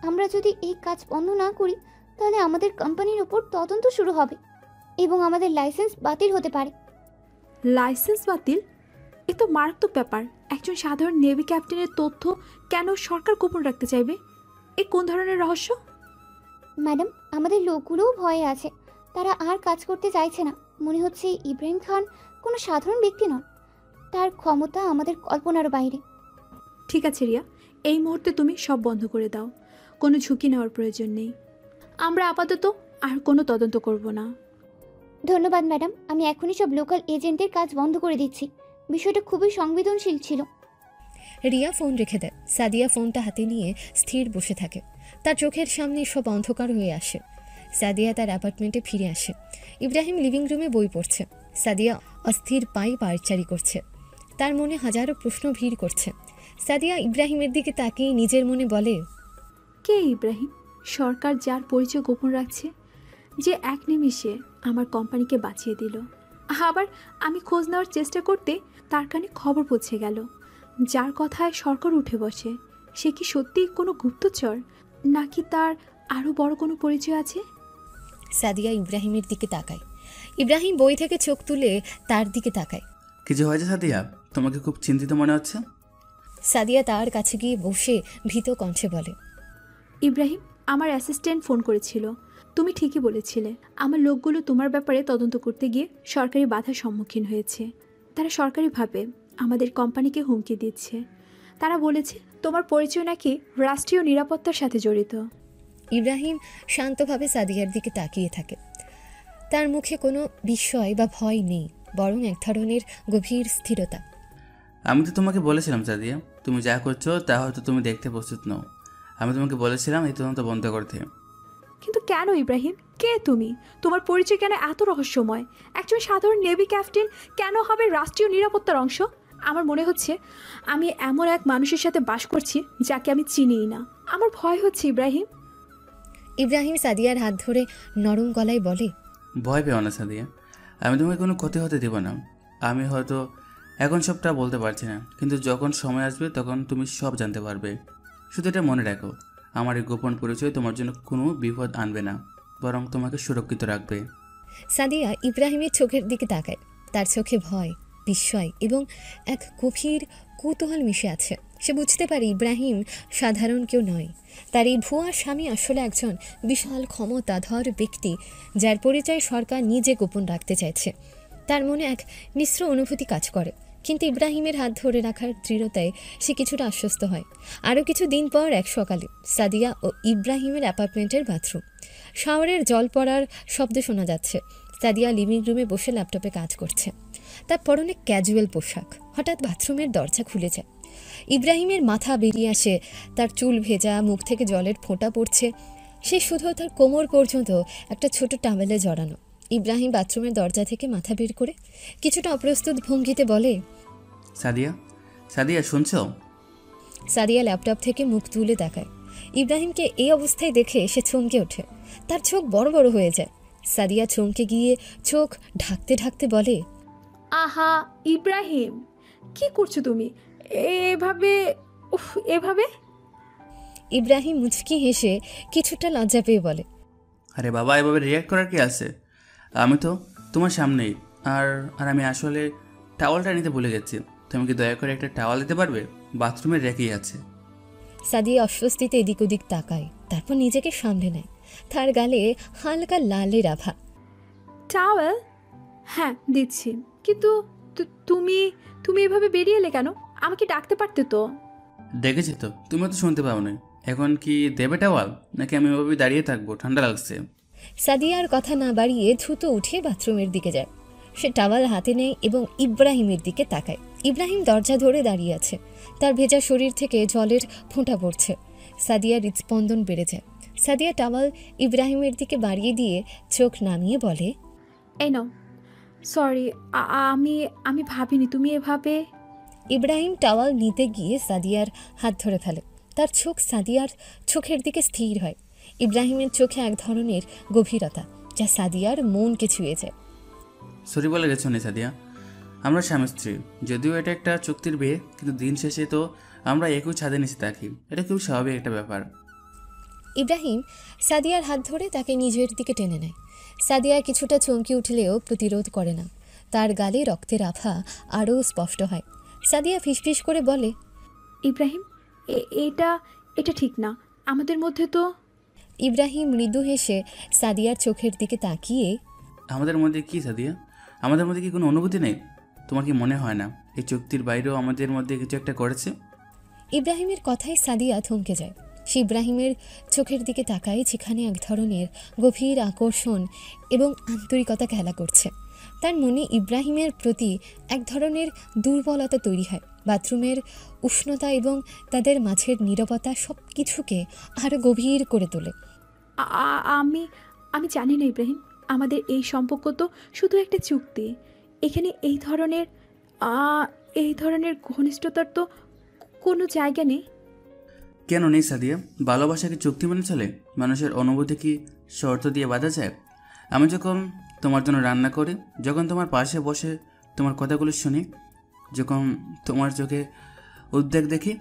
আমরা যদি এই কাজ বন্ধ না করি, তাহলে আমাদের কোম্পানির ওপর তদন্ত শুরু হবে এবং আমাদের লাইসেন্স বাতিল হতে পারে। লাইসেন্স বাতিল? এ তো মারাত্মক ব্যাপার। একজন সাধারণ নেভি ক্যাপ্টেনের তথ্য কেন সরকার গোপন রাখতে চাইবে? এ কোন ধরনের রহস্য? ম্যাডাম, আমাদের লোকগুলোও ভয়ে আছে। তারা আর কাজ করতে চাইছে না। মনে হচ্ছে ইব্রাহিম খান কোনো সাধারণ ব্যক্তি নন। তার ক্ষমতা আমাদের কল্পনার বাইরে। ঠিক আছে রিয়া, এই মুহূর্তে তুমি সব বন্ধ করে দাও। কোনো ঝুঁকি নেওয়ার প্রয়োজন নেই। আমরা আপাতত আর কোনো তদন্ত করব না। ধন্যবাদ ম্যাডাম, আমি এখনই সব লোকাল এজেন্টের কাজ বন্ধ করে দিচ্ছি। বিষয়টা খুবই সংবেদনশীল ছিল। রিয়া ফোন রেখে দেয়। সাদিয়া ফোনটা হাতে নিয়ে স্থির বসে থাকে। তার চোখের সামনে সব অন্ধকার হয়ে আসে। সাদিয়া তার অ্যাপার্টমেন্টে ফিরে আসে। ইব্রাহিম লিভিং রুমে বই পড়ছে। সাদিয়া অস্থির পায়ে পায়চারি করছে। তার মনে হাজারো প্রশ্ন ভিড় করছে। সাদিয়া ইব্রাহিমের দিকে তাকিয়ে নিজের মনে বলে, কে ইব্রাহিম? সরকার যার পরিচয় গোপন রাখছে, যে এক নিমিষে আমার কোম্পানিকে বাঁচিয়ে দিল। আবার আমি খোঁজ নেওয়ার চেষ্টা করতে তার কানে খবর পৌঁছে গেল। যার কথায় সরকার উঠে বসে, সে কি সত্যিই কোনো গুপ্তচর, নাকি তার আরও বড় কোনো পরিচয় আছে? সাদিয়া ইব্রাহিমের দিকে তাকায়। ইব্রাহিম বই থেকে চোখ তুলে তার দিকে তাকায়। কিছু হয়েছে সাদিয়া? তোমাকে খুব চিন্তিত মনে হচ্ছে। সাদিয়া তার কাছে গিয়ে বসে ভীত কণ্ঠে বলে, ইব্রাহিম, আমার অ্যাসিস্ট্যান্ট ফোন করেছিল। তুমি ঠিকই বলেছিলে। আমার লোকগুলো তোমার ব্যাপারে তদন্ত করতে গিয়ে সরকারি বাধার সম্মুখীন হয়েছে। তারা সরকারিভাবে আমাদের কোম্পানিকে হুমকি দিচ্ছে। তারা বলেছে তোমার পরিচয় নাকি রাষ্ট্রীয় নিরাপত্তার সাথে জড়িত। ইব্রাহিম শান্তভাবে সাদিয়ার দিকে তাকিয়ে থাকে। তার মুখে কোনো বিস্ময় বা ভয় নেই, বরং এক ধরনের গভীর স্থিরতা। আমি তো তোমাকে বলেছিলাম সাদিয়া, তুমি যা করছো তা হয়তো তুমি দেখতে প্রস্তুত নও। আমি তোমাকে বলেছিলাম এই তদন্ত বন্ধ করতে। কিন্তু কেন ইব্রাহিম? কে তুমি? তোমার পরিচয় কেন এত রহস্যময়? একজন সাধারণ নেভি ক্যাপ্টেন কেন হবে রাষ্ট্রীয় নিরাপত্তার অংশ? আমার মনে হচ্ছে আমি এমন এক মানুষের সাথে বাস করছি যাকে আমি চিনিই না। আমার ভয় হচ্ছে ইব্রাহিম। ইব্রাহিম সাদিয়ার হাত ধরে নরম গলায় বলে, ভয় পেও না সাদিয়া, আমি তোমাকে কোনো ক্ষতি হতে দেব না। আমি হয়তো এখন সবটা বলতে পারছি না, কিন্তু যখন সময় আসবে তখন তুমি সব জানতে পারবে। শুধু এটা মনে রাখো, আমার এই গোপন পরিচয় তোমার জন্য কোনো বিপদ আনবে না, বরং তোমাকে সুরক্ষিত রাখবে। সাদিয়া ইব্রাহিমের চোখের দিকে তাকায়। তার চোখে ভয়, বিস্ময় এবং এক গভীর কৌতূহল মিশে আছে। সে বুঝতে পারে ইব্রাহিম সাধারণ কেউ নয়। তার এই ভুয়া স্বামী আসলে একজন বিশাল ক্ষমতাধর ব্যক্তি, যার পরিচয় সরকার নিজে গোপন রাখতে চাইছে। তার মনে এক মিশ্র অনুভূতি কাজ করে, কিন্তু ইব্রাহিমের হাত ধরে রাখার দৃঢ়তায় সে কিছুটা আশ্বস্ত হয়। আরও কিছু দিন পর এক সকালে সাদিয়া ও ইব্রাহিমের অ্যাপার্টমেন্টের বাথরুম। শাওয়ারের জল পড়ার শব্দ শোনা যাচ্ছে। সাদিয়া লিভিং রুমে বসে ল্যাপটপে কাজ করছে। তার পরনে ক্যাজুয়াল পোশাক। হঠাৎ বাথরুমের দরজা খুলে যায়। ইব্রাহিমের মাথা বেরিয়ে আসে। তার চুল ভেজা, মুখ থেকে জলের ফোঁটা পড়ছে। সে শুধু তার কোমর পর্যন্ত একটা ছোট টাওয়েলে জড়ানো। ইব্রাহিম বাথরুমের দরজা থেকে মাথা বের করে কিছুটা অপ্রস্তুত ভঙ্গিতে বলে, সাদিয়া, সাদিয়া শুনছো? সাদিয়া ল্যাপটপ থেকে মুখ তুলে তাকায়। ইব্রাহিমকে এই অবস্থায় দেখে সে চমকে ওঠে। তার চোখ বড় বড় হয়ে যায়। সাদিয়া চমকে গিয়ে চোখ ঢাকতে ঢাকতে বলে, আহা ইব্রাহিম, কি করছো তুমি এভাবে? এভাবে? ইব্রাহিম মুচকি হেসে কিছুটা লজ্জা পেয়ে বলে, আরে বাবা, এভাবে রিয়্যাক্ট করার কি আছে? আমি তো তোমার সামনেই। আর আর আমি আসলে টাওয়ালটা নিতে ভুলে গেছি। তুমি কি দয়া করে একটা টাওয়াল দিতে পারবে? বাথরুমে রেখেই আছে। সাদিয়া অস্বস্তিতে এদিক ওদিক তাকায়, তারপর নিজেকে সামলে নেয়। তার গালে হালকা লালের আভা। টাওয়েল? হ্যাঁ দিচ্ছি, কিন্তু তুমি তুমি এভাবে বেরিয়ে এলে কেন? আমাকে ডাকতে পারতে তো। দেখেছি তো, তুমি তো শুনতে পাও না। এখন কি দেবে টাওয়াল, নাকি আমি ওভাবে দাঁড়িয়ে থাকবো? ঠান্ডা লাগছে। সাদিয়ার কথা না বাড়িয়ে দ্রুত উঠে বাথরুমের দিকে যায়। সে টাওয়াল হাতে নেয় এবং ইব্রাহিমের দিকে তাকায়। ইব্রাহিম দরজা ধরে দাঁড়িয়ে আছে, তার ভেজা শরীর থেকে জলের ফোঁটা পড়ছে। সাদিয়ার হৃদস্পন্দন বেড়ে যায়। সাদিয়া টাওয়াল ইব্রাহিমের দিকে বাড়িয়ে দিয়ে চোখ নামিয়ে বলে, এই নাও। সরি, আমি আমি ভাবিনি তুমি এভাবে। ইব্রাহিম টাওয়াল নিতে গিয়ে সাদিয়ার হাত ধরে ফেলে। তার চোখ সাদিয়ার চোখের দিকে স্থির হয়। ইব্রাহিমের চোখে এক ধরনের গভীরতা, যা সাদিয়ার মনকে ছুঁয়ে যায়। সরি বলে গেছো না সাদিয়া, আমরা স্বামী স্ত্রী। যদিও এটা একটা চুক্তির বিয়ে, কিন্তু দিন শেষে তো আমরা একই ছাদে নিচে থাকি। এটা খুব স্বাভাবিক একটা ব্যাপার। ইব্রাহিম সাদিয়ার হাত ধরে তাকে নিজের দিকে টেনে নেয়। সাদিয়া কিছুটা চমকে উঠলেও প্রতিরোধ করে না। তার গালে রক্তের আভা আরও স্পষ্ট হয়। সাদিয়া ফিসফিস করে বলে, ইব্রাহিম, এটা এটা ঠিক না। আমাদের মধ্যে তো। ইব্রাহিম মৃদু হেসে সাদিয়ার চোখের দিকে তাকিয়ে, আমাদের মধ্যে কি সাদিয়া? আমাদের মধ্যে কি কোনো অনুভূতি নেই? তোমার কি মনে হয় না এই চুক্তির বাইরেও আমাদের মধ্যে কিছু একটা করেছে? ইব্রাহিমের কথায় সাদিয়া থমকে যায়। সে ইব্রাহিমের চোখের দিকে তাকায়, যেখানে এক ধরনের গভীর আকর্ষণ এবং আন্তরিকতা খেলা করছে। তার মনে ইব্রাহিমের প্রতি এক ধরনের দুর্বলতা তৈরি হয়। বাথরুমের উষ্ণতা এবং তাদের মাঝের নীরবতা সব কিছুকে আরও গভীর করে তোলে। আমি আমি জানি না ইব্রাহিম, আমাদের এই সম্পর্ক তো শুধু একটা চুক্তি। এখানে এই ধরনের ঘনিষ্ঠতার তো কোনো জায়গা নেই। কেন নেই সাদিয়া? ভালোবাসা কি চুক্তি মেনে চলে? মানুষের অনুভূতি কি শর্ত দিয়ে বাঁধা যায়? আমি যখন তোমার জন্য রান্না করি, যখন তোমার পাশে বসে তোমার কথাগুলো শুনি, যখন তোমার চোখে উদ্বেগ দেখি,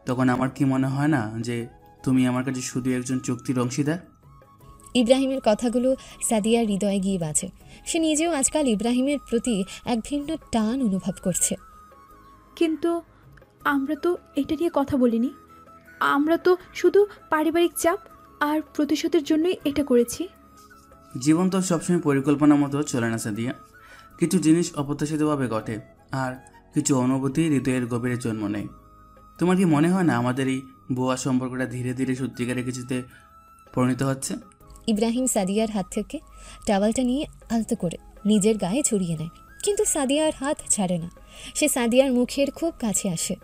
তখন আমার কি মনে হয় না যে তুমি আমার কাছে শুধু একজন চুক্তির অংশীদার? ইব্রাহিমের কথাগুলো সাদিয়ার হৃদয়ে গিয়ে বাজে। সে নিজেও আজকাল ইব্রাহিমের প্রতি এক ভিন্ন টান অনুভব করছে। কিন্তু আমরা তো এটা নিয়ে কথা বলিনি। আমরা তো শুধু পারিবারিক চাপ আর প্রতিশোধের জন্যই এটা করেছি। জীবন তো সবসময় পরিকল্পনা মতো চলে না সাদিয়া। কিছু জিনিস অপ্রত্যাশিতভাবে ঘটে, আর কিছু অনুভূতি হৃদয়ের গভীরে জন্ম নেয়। তোমার কি মনে হয় না আমাদের এই বোয়া সম্পর্কটা ধীরে ধীরে সত্যিকারের কিছুতে পরিণত হচ্ছে? ইব্রাহিম সাদিয়ার হাত থেকে টাওয়ালটা নিয়ে আলতো করে নিজের গায়ে ছড়িয়ে নেয়, কিন্তু সাদিয়ার হাত ছাড়ে না। সে সাদিয়ার মুখের খুব কাছে আসে।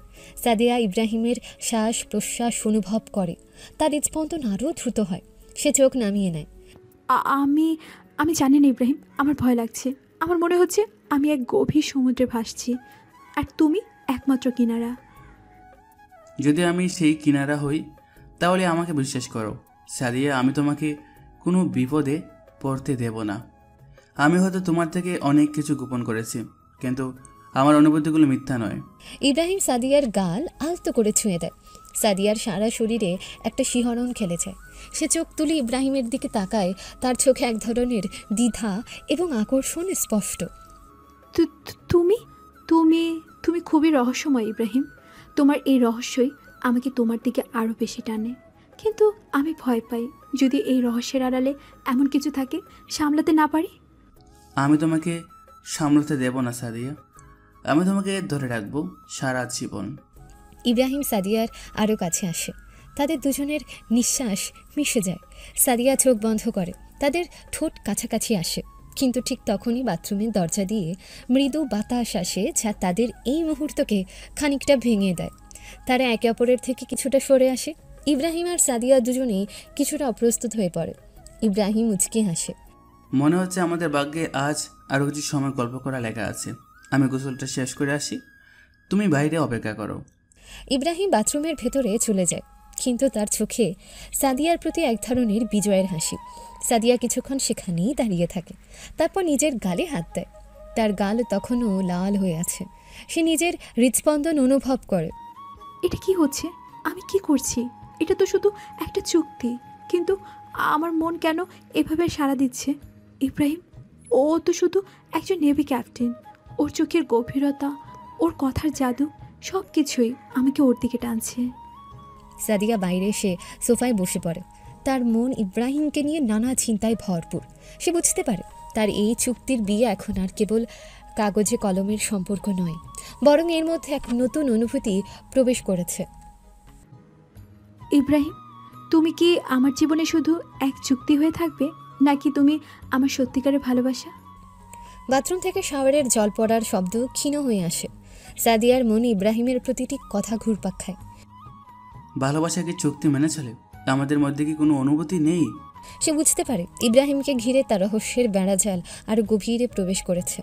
সাদিয়া ইব্রাহিমের শ্বাস প্রশ্বাস অনুভব করে। তার হৃদস্পন্দন আরও দ্রুত হয়। সে চোখ নামিয়ে নেয়। আমি আমি জানি না ইব্রাহিম, আমার ভয় লাগছে। আমার মনে হচ্ছে আমি এক গভীর সমুদ্রে ভাসছি, আর তুমি একমাত্র কিনারা। যদি আমি সেই কিনারা হই, তাহলে আমাকে বিশ্বাস করো সাদিয়া, আমি তোমাকে কোনো বিপদে পড়তে দেব না। আমি হয়তো তোমার থেকে অনেক কিছু গোপন করেছি, কিন্তু আমার অনুভূতিগুলো মিথ্যা নয়। ইব্রাহিম সাদিয়ার গাল আলতো করে ছুঁয়ে দেয়। সাদিয়ার সারা শরীরে একটা শিহরণ খেলে যায়। সে চোখ তুলে ইব্রাহিমের দিকে তাকায়। তার চোখে এক ধরনের দ্বিধা এবং আকর্ষণ স্পষ্ট। তুমি তুমি তুমি খুবই রহস্যময় ইব্রাহিম। তোমার এই রহস্যই আমাকে তোমার দিকে আরও বেশি টানে। কিন্তু আমি ভয় পাই, যদি এই রহস্যের আড়ালে এমন কিছু থাকে সামলাতে না পারি। আমি তোমাকে সামলাতে দেব না সাদিয়া, আমি তোমাকে ধরে রাখবো সারা জীবন। ইব্রাহিম সাদিয়ার আরও কাছে আসে। তাদের দুজনের নিঃশ্বাস মিশে যায়। সাদিয়া চোখ বন্ধ করে। তাদের ঠোঁট কাছাকাছি আসে, কিন্তু ঠিক তখনই বাথরুমের দরজা দিয়ে মৃদু বাতাস আসে, যা তাদের এই মুহূর্তকে খানিকটা ভেঙে দেয়। তারা একে অপরের থেকে কিছুটা সরে আসে। ইব্রাহিম আর সাদিয়া দুজনেই কিছুটা অপ্রস্তুত হয়ে পড়ে। ইব্রাহিম মুচকি হাসে। মনে হচ্ছে আমাদের ভাগ্যে আজ আরও কিছু সময় গল্প করা লেখা আছে। আমি গোসলটা শেষ করে আসি, তুমি বাইরে অপেক্ষা করো। ইব্রাহিম বাথরুমের ভেতরে চলে যায়, কিন্তু তার চোখে সাদিয়ার প্রতি এক ধরনের বিজয়ের হাসি। সাদিয়া কিছুক্ষণ সেখানেই দাঁড়িয়ে থাকে, তারপর নিজের গালে হাত দেয়। তার গাল তখনও লাল হয়ে আছে। সে নিজের হৃদস্পন্দন অনুভব করে। এটা কি হচ্ছে? আমি কি করছি? এটা তো শুধু একটা চুক্তি, কিন্তু আমার মন কেন এভাবে সাড়া দিচ্ছে? ইব্রাহিম, ও তো শুধু একজন নেভি ক্যাপ্টেন। ওর চোখের গভীরতা, ওর কথার জাদু, সব কিছুই আমাকে ওর দিকে টানছে। সাদিয়া বাইরে এসে সোফায় বসে পড়ে। তার মন ইব্রাহিমকে নিয়ে নানা চিন্তায় ভরপুর। সে বুঝতে পারে তার এই চুক্তির বিয়ে এখন আর কেবল কাগজে কলমের সম্পর্ক নয়, বরং এর মধ্যে এক নতুন অনুভূতি প্রবেশ করেছে। ইব্রাহিম, তুমি কি আমার জীবনে শুধু এক চুক্তি হয়ে থাকবে, নাকি তুমি আমার সত্যিকারের ভালোবাসা? বাথরুম থেকে শাওয়ারের জল পড়ার শব্দ ক্ষীণ হয়ে আসে। সাদিয়ার মন ইব্রাহিমের প্রতিটি কথা ঘুরপাক খায়। ভালোবাসা কি চুক্তি মেনে চলে? আমাদের মধ্যে কি কোনো অনুভূতি নেই? সে বুঝতে পারে ইব্রাহিমকে ঘিরে তার রহস্যের বেড়াজাল আরও গভীরে প্রবেশ করেছে।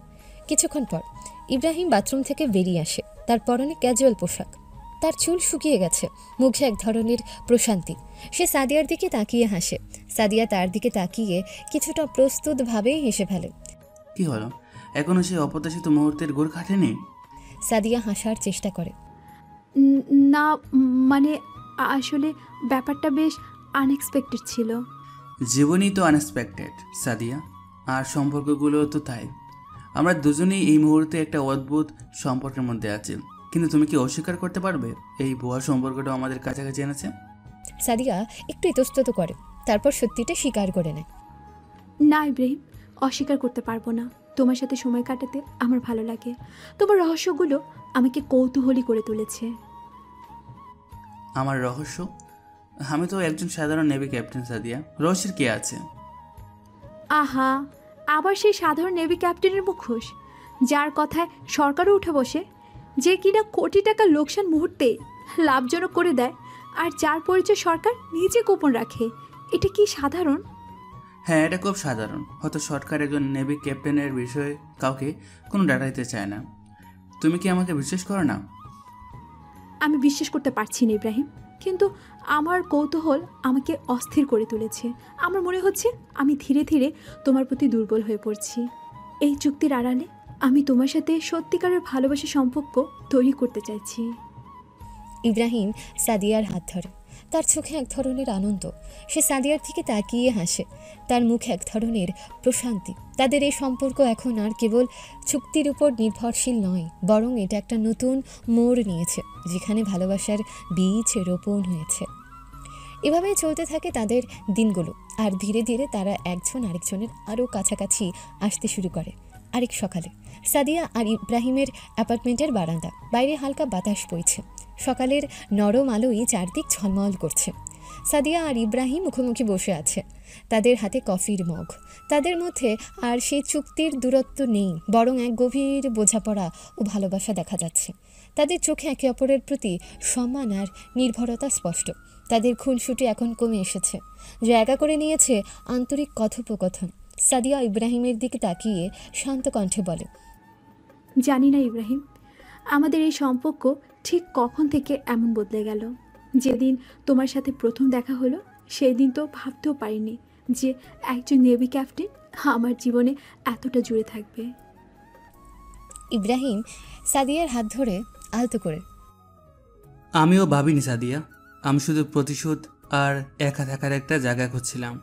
কিছুক্ষণ পর ইব্রাহিম বাথরুম থেকে বেরিয়ে আসে। তার পরনে ক্যাজুয়াল পোশাক, তার চুল শুকিয়ে গেছে, মুখে এক ধরনের প্রশান্তি। সে সাদিয়ার দিকে তাকিয়ে হাসে। সাদিয়া তার দিকে তাকিয়ে কিছুটা প্রস্তুতভাবেই হেসে ফেলে। কি হলো, এখনো সেই অপ্রত্যাশিত মুহূর্তের গোর কাটেনি? সাদিয়া হাসার চেষ্টা করে। না, মানে আসলে ব্যাপারটা বেশ আনএক্সপেক্টেড ছিল। জীবনই তো আনএক্সপেক্টেড সাদিয়া, আর সম্পর্কগুলো তো তাই। আমরা দুজনেই এই মুহূর্তে একটা অদ্ভুত সম্পর্কের মধ্যে আছি, কিন্তু তুমি কি অস্বীকার করতে পারবে এই ভুয়া সম্পর্কটা আমাদের কাছাকাছি এনেছে? সাদিয়া একটু ইতস্তত করে, তারপর সত্যিটা স্বীকার করে নেয়। না ইব্রাহিম, অস্বীকার করতে পারবো না। তোমার সাথে সময় কাটাতে আমার ভালো লাগে। তোমার রহস্যগুলো আমাকে কৌতূহলী করে তুলেছে। আমার রহস্য? আমি তো একজন সাধারণ নেভি ক্যাপ্টেন সাদিয়া, রহস্যের কে আছে? আহা, আবার সেই সাধারণ নেভি ক্যাপ্টেনের মুখোশ, যার কথায় সরকারও উঠে বসে, যে কিনা কোটি টাকা লোকসান মুহূর্তে লাভজনক করে দেয়, আর যার পরিচয় সরকার নিজে গোপন রাখে। এটা কি সাধারণ? হ্যাঁ, এটা খুব সাধারণ। হয়তো সরকার একজন নেভি ক্যাপ্টেনের বিষয়ে কাউকে কোনো ডাটা দিতে চায় না। তুমি কি আমাকে বিশ্বাস করো না? আমি বিশ্বাস করতে পারছি না ইব্রাহিম, কিন্তু আমার কৌতূহল আমাকে অস্থির করে তুলেছে। আমার মনে হচ্ছে আমি ধীরে ধীরে তোমার প্রতি দুর্বল হয়ে পড়ছি। এই চুক্তির আড়ালে আমি তোমার সাথে সত্যিকারের ভালোবাসা সম্পর্ক তৈরি করতে চাইছি। ইব্রাহিম সাদিয়ার হাত ধরে। তার চোখে এক ধরনের আনন্দ। সে সাদিয়ার দিকে তাকিয়ে হাসে। তার মুখে এক ধরনের প্রশান্তি। তাদের এই সম্পর্ক এখন আর কেবল চুক্তির উপর নির্ভরশীল নয়, বরং এটা একটা নতুন মোড় নিয়েছে, যেখানে ভালোবাসার বীজ রোপণ হয়েছে। এভাবেই চলতে থাকে তাদের দিনগুলো, আর ধীরে ধীরে তারা একজন আরেকজনের আরও কাছাকাছি আসতে শুরু করে। আরেক সকালে সাদিয়া আর ইব্রাহিমের অ্যাপার্টমেন্টের বারান্দা, বাইরে হালকা বাতাস বইছে। সকালের নরম আলোই চারদিক ঝলমল করছে। সাদিয়া আর ইব্রাহিম মুখোমুখি বসে আছে, তাদের হাতে কফির মগ। তাদের মধ্যে আর সেই চুক্তির দূরত্ব নেই, বরং এক গভীর বোঝাপড়া ও ভালোবাসা দেখা যাচ্ছে। তাদের চোখে একে অপরের প্রতি সম্মান আর নির্ভরতা স্পষ্ট। তাদের খুনসুটি এখন কমে এসেছে, জায়গা করে নিয়েছে আন্তরিক কথোপকথন। সাদিয়া ইব্রাহিমের দিকে তাকিয়ে শান্ত কণ্ঠে বলে, জানি না ইব্রাহিম, আমাদের এই সম্পর্ক ঠিক কখন থেকে এমন বদলে গেল। যেদিন তোমার সাথে প্রথম দেখা হলো, সেই দিন তো ভাবতেও পারিনি যে একজন নেভি ক্যাপ্টেন আমার জীবনে এতটা জুড়ে থাকবে। ইব্রাহিম সাদিয়ার হাত ধরে আলতো করে, আমিও ভাবিনি সাদিয়া। আমি শুধু প্রতিশোধ আর একা থাকার একটা জায়গা খুঁজছিলাম,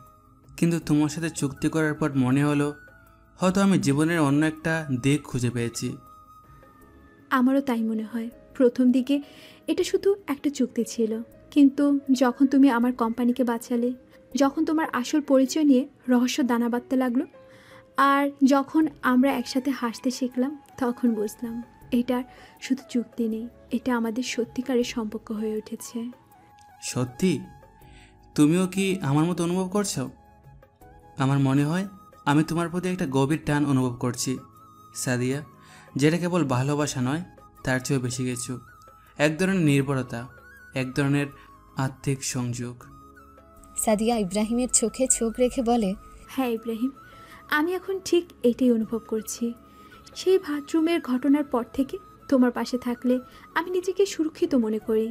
কিন্তু তোমার সাথে চুক্তি করার পর মনে হলো হয়তো আমি জীবনের অন্য একটা দিক খুঁজে পেয়েছি। আমারও তাই মনে হয়। প্রথম দিকে এটা শুধু একটা চুক্তি ছিল, কিন্তু যখন তুমি আমার কোম্পানিকে বাঁচালে, যখন তোমার আসল পরিচয় নিয়ে রহস্য দানা বাঁধতে লাগলো, আর যখন আমরা একসাথে হাসতে শিখলাম, তখন বুঝলাম এটা শুধু চুক্তি নেই, এটা আমাদের সত্যিকারের সম্পর্ক হয়ে উঠেছে। সত্যি? তুমিও কি আমার মতো অনুভব করছো? আমার মনে হয় আমি তোমার প্রতি একটা গভীর টান অনুভব করছি সাদিয়া, যেটা কেবল ভালোবাসা নয়, তার চেয়েও বেশি কিছু। এক ধরনের নির্ভরতা, এক ধরনের আত্মিক সংযোগ। সাদিয়া ইব্রাহিমের চোখে চোখ রেখে বলে, হ্যাঁ ইব্রাহিম, আমি এখন ঠিক এটাই অনুভব করছি। সেই বাথরুমের ঘটনার পর থেকে তোমার পাশে থাকলে আমি নিজেকে সুরক্ষিত মনে করি,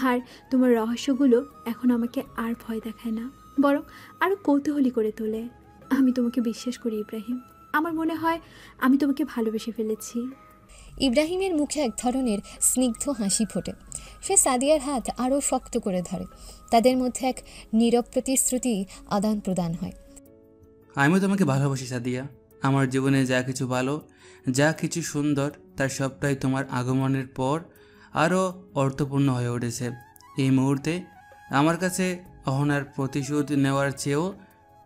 আর তোমার রহস্যগুলো এখন আমাকে আর ভয় দেখায় না, বরং আরও কৌতূহলী করে তোলে। আমি তোমাকে বিশ্বাস করি ইব্রাহিম, আমার মনে হয় আমি তোমাকে ভালোবেসে ফেলেছি। ইব্রাহিমের মুখে এক ধরনের স্নিগ্ধ হাসি ফোটে। সে সাদিয়ার হাত আরও শক্ত করে ধরে। তাদের মধ্যে এক নীরব প্রতিশ্রুতি আদান প্রদান হয়। আমিও তোমাকে ভালোবাসি সাদিয়া। আমার জীবনে যা কিছু ভালো, যা কিছু সুন্দর, তার সবটাই তোমার আগমনের পর আরও অর্থপূর্ণ হয়ে উঠেছে। এই মুহূর্তে আমার কাছে অহনার প্রতিশোধ নেওয়ার চেয়েও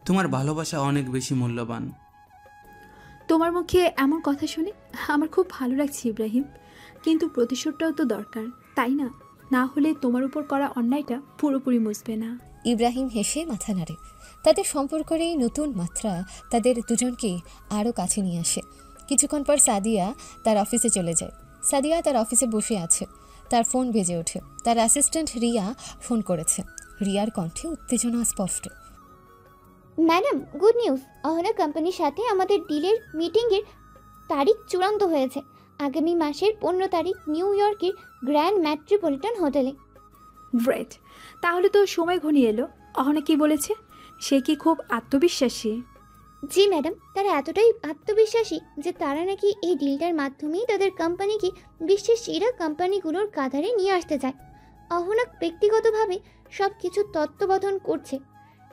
তোমার ভালোবাসা অনেক বেশি মূল্যবান। তোমার মুখে এমন কথা শুনে আমার খুব ভালো লাগছে ইব্রাহিম, কিন্তু প্রতিশোধটাও তো দরকার, তাই না? না হলে তোমার উপর করা অন্যায়টা পুরোপুরি মুছবে না। ইব্রাহিম হেসে মাথা নাড়ে। তাদের সম্পর্কের এই নতুন মাত্রা তাদের দুজনকেই আরও কাছে নিয়ে আসে। কিছুক্ষণ পর সাদিয়া তার অফিসে চলে যায়। সাদিয়া তার অফিসে বসে আছে, তার ফোন বেজে ওঠে। তার অ্যাসিস্ট্যান্ট রিয়া ফোন করেছে। রিয়ার কণ্ঠে উত্তেজনা স্পষ্ট। Madam, good news. অহনা কোম্পানির সাথে আমাদের ডিলের মিটিংয়ের তারিখ চূড়ান্ত হয়েছে। আগামী মাসের 15 তারিখ নিউ ইয়র্কের গ্র্যান্ড মেট্রোপলিটন হোটেলে। গ্রেট, তাহলে তো সময় ঘনিয়ে এলো। অহনা কি বলেছে? সে কি খুব আত্মবিশ্বাসী? জি ম্যাডাম, তারা এতটাই আত্মবিশ্বাসী যে তারা নাকি এই ডিলটার মাধ্যমেই তাদের কোম্পানিকে বিশ্বের সেরা কোম্পানিগুলোর কাঁধারে নিয়ে আসতে চায়। অহনা ব্যক্তিগতভাবে সব কিছু তত্ত্বাবধান করছে।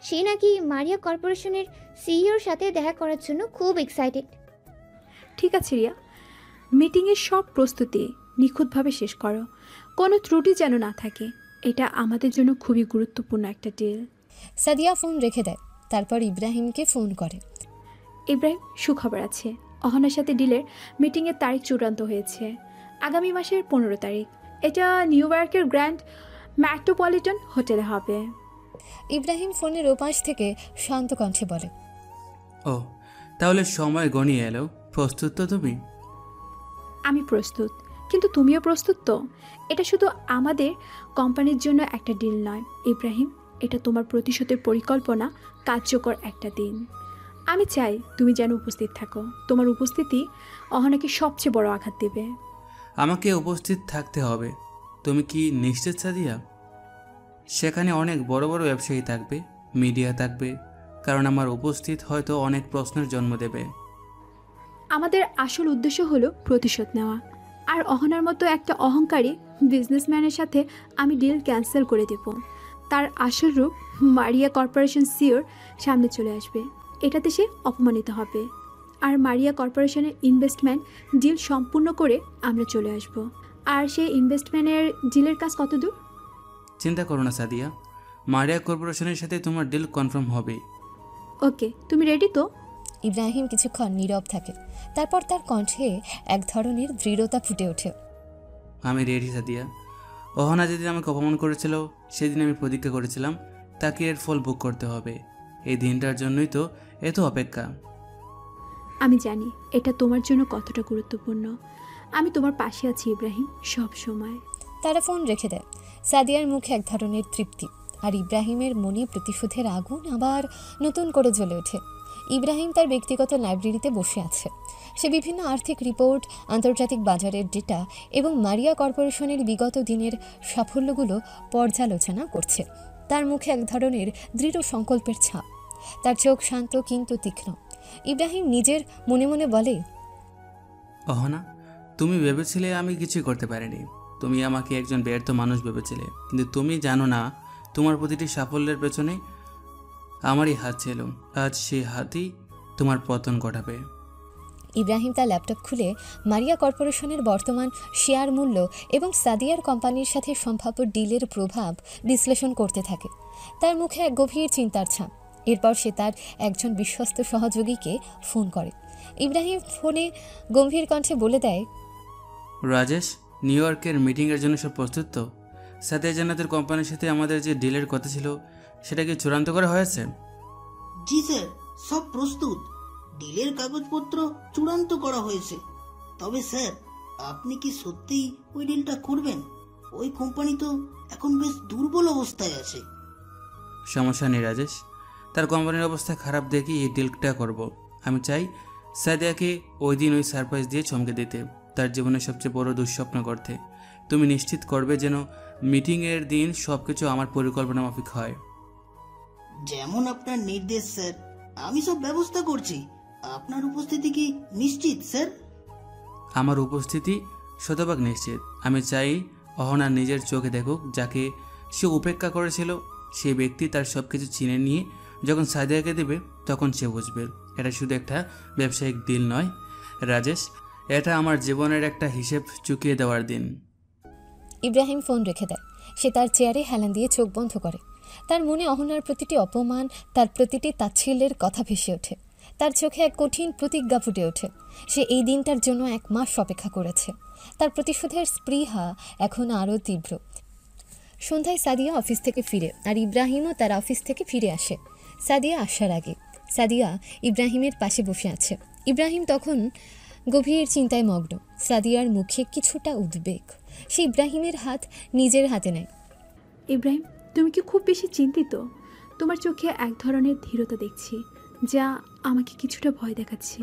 সে নাকি মারিয়া কর্পোরেশনের সিইওর সাথে দেখা করার জন্য খুব এক্সাইটেড। ঠিক আছে রিয়া, মিটিংয়ের সব প্রস্তুতি নিখুঁতভাবে শেষ করো, কোনো ত্রুটি যেন না থাকে। এটা আমাদের জন্য খুবই গুরুত্বপূর্ণ একটা ডিল। সাদিয়া ফোন রেখে দেয়। তারপর ইব্রাহিমকে ফোন করে। ইব্রাহিম, সুখবর আছে। অহনার সাথে ডিলের মিটিংয়ের তারিখ চূড়ান্ত হয়েছে আগামী মাসের 15 তারিখ। এটা নিউ ইয়র্কের গ্র্যান্ড মেট্রোপলিটন হোটেলে হবে। ইব্রাহিম ফোনের ওপাশ থেকে শান্ত কণ্ঠে বলে, ও, তাহলে সময় গণিয়ে এলো। প্রস্তুত তো তুমি? আমি প্রস্তুত, কিন্তু তুমিও প্রস্তুত তো? এটা শুধু আমাদের কোম্পানির জন্য একটা ডিল নয় ইব্রাহিম, এটা তোমার প্রতিশোধের পরিকল্পনা কার্যকর একটা দিন। আমি চাই তুমি যেন উপস্থিত থাকো। তোমার উপস্থিতি অহনাকে সবচেয়ে বড় আঘাত দেবে। আমাকে উপস্থিত থাকতে হবে। তুমি কি নিশ্চিত সাদিয়া? সেখানে অনেক বড় বড় ব্যবসায়ী থাকবে, মিডিয়া থাকবে, কারণ আমার উপস্থিত হয়তো অনেক প্রশ্নের জন্ম দেবে। আমাদের আসল উদ্দেশ্য হলো প্রতিশোধ নেওয়া। আর অহনার মতো একটা অহংকারী বিজনেসম্যানের সাথে আমি ডিল ক্যান্সেল করে দেব। তার আসল রূপ মারিয়া কর্পোরেশন সিওর সামনে চলে আসবে। এটাতে সে অপমানিত হবে। আর মারিয়া কর্পোরেশনের ইনভেস্টমেন্ট ডিল সম্পূর্ণ করে আমরা চলে আসব। আর সেই ইনভেস্টমেন্টের ডিলের কাজ কত দূর? চিন্তা করো না সাদিয়া, মারিয়া কর্পোরেশনের সাথে তোমার ডিল কনফার্ম হবে। ওকে, তুমি রেডি তো? ইব্রাহিম কিছুক্ষণ নীরব থাকে। তারপর তার কণ্ঠে এক ধরনের দৃঢ়তা ফুটে ওঠে। আমি রেডি সাদিয়া। অহনা যেদিন আমাকে অপমান করেছিল সেদিন আমি প্রতিজ্ঞা করেছিলাম তাকে এর ফল ভোগ করতে হবে। এই দিনটার জন্যই তো এত অপেক্ষা। আমি জানি এটা তোমার জন্য কতটা গুরুত্বপূর্ণ। আমি তোমার পাশে আছি ইব্রাহিম, সব সময়। তারা ফোন রেখে দেয়। সাদিয়ার মুখে এক ধরনের তৃপ্তি, আর ইব্রাহিমের মনে প্রতিশোধের আগুন আবার নতুন করে জ্বলে ওঠে। ইব্রাহিম তার ব্যক্তিগত লাইব্রেরিতে বসে আছে। সে বিভিন্ন আর্থিক রিপোর্ট, আন্তর্জাতিক বাজারের ডেটা এবং মারিয়া কর্পোরেশনের বিগত দিনের সাফল্যগুলো পর্যালোচনা করছে। তার মুখে এক ধরনের দৃঢ় সংকল্পের ছাপ। তার চোখ শান্ত কিন্তু তীক্ষ্ণ। ইব্রাহিম নিজের মনে মনে বলে, অহনা, তুমি ভেবেছিলে আমি কিছুই করতে পারিনি। তুমি আমাকে একজন ব্যর্থ মানুষ ভেবেছিলে, কিন্তু তুমি জানো না তোমার প্রতিটি সাফল্যের পেছনে আমারই হাত ছিল। আজ সেই হাতই তোমার পতন ঘটাবে। ইব্রাহিম তার ল্যাপটপ খুলে মারিয়া কর্পোরেশনের বর্তমান শেয়ার মূল্য এবং সাদিয়ার কোম্পানির সাথে সম্ভাব্য ডিলের প্রভাব বিশ্লেষণ করতে থাকে। তার মুখে এক গভীর চিন্তার ছাপ। এরপর সে তার একজন বিশ্বস্ত সহযোগীকে ফোন করে। ইব্রাহিম ফোনে গম্ভীর কণ্ঠে বলে দেয়, রাজেশ, নিউ ইয়র্কের মিটিংয়ের জন্য সব প্রস্তুত তো? সাদিয়া জান্নাতের কোম্পানির সাথে আমাদের যে ডিলের কথা ছিল সেটা কি চূড়ান্ত করা হয়েছে? জি স্যার, সব প্রস্তুত। ডিলের কাগজপত্র চূড়ান্ত করা হয়েছে। তবে স্যার, আপনি কি সত্যিই ওই ডিলটা করবেন? ওই কোম্পানি তো এখন বেশ দুর্বল অবস্থায় আছে। সমস্যা নেই রাজেশ, তার কোম্পানির অবস্থা খারাপ দেখে এই ডিলটা করব। আমি চাই সাদিয়াকে ওই দিন ওই সারপ্রাইজ দিয়ে চমকে দিতে, তার জীবনের সবচেয়ে বড় দুঃস্বপ্ন করতে। তুমি নিশ্চিত করবে যেন মিটিংয়ের দিন সব কিছু আমার পরিকল্পনা মাফিক হয়। যেমন আপনার নির্দেশ স্যার, আমি সব ব্যবস্থা করছি। আপনার উপস্থিতি কি নিশ্চিত স্যার? আমার উপস্থিতি শতভাগ নিশ্চিত। আমি চাই অহনা নিজের চোখে দেখুক যাকে সে উপেক্ষা করেছিল সেই ব্যক্তি তার সব কিছু চিনে নিয়ে যখন সাদিয়াকে দেবে তখন সে বুঝবে এটা শুধু একটা ব্যবসায়িক ডিল নয় রাজেশ, এটা আমার জীবনের একটা হিসেব চুকিয়ে দেওয়ার দিন। ইব্রাহিম ফোন রেখে দেয়। সে তার চেয়ারে হেলান দিয়ে চোখ বন্ধ করে। তার মনে অহনার প্রতিটি অপমান, তার প্রতিটি তাচ্ছিল্যের কথা ভেসে ওঠে। তার চোখে এক কঠিন প্রতিজ্ঞা ফুটে ওঠে। সে এই দিনটার জন্য 1 মাস অপেক্ষা করেছে। তার প্রতিশোধের স্পৃহা এখন আরও তীব্র। সন্ধ্যায় সাদিয়া অফিস থেকে ফিরে, আর ইব্রাহিমও তার অফিস থেকে ফিরে আসে। সাদিয়া আসার আগে সাদিয়া ইব্রাহিমের পাশে বসে আছে। ইব্রাহিম তখন গভীর চিন্তায় মগ্ন। সাদিয়ার মুখে কিছুটা উদ্বেগ। সে ইব্রাহিমের হাত নিজের হাতে নেয়। ইব্রাহিম, তুমি কি খুব বেশি চিন্তিত? তোমার চোখে এক ধরনের ধীরতা দেখছি, যা আমাকে কিছুটা ভয় দেখাচ্ছে।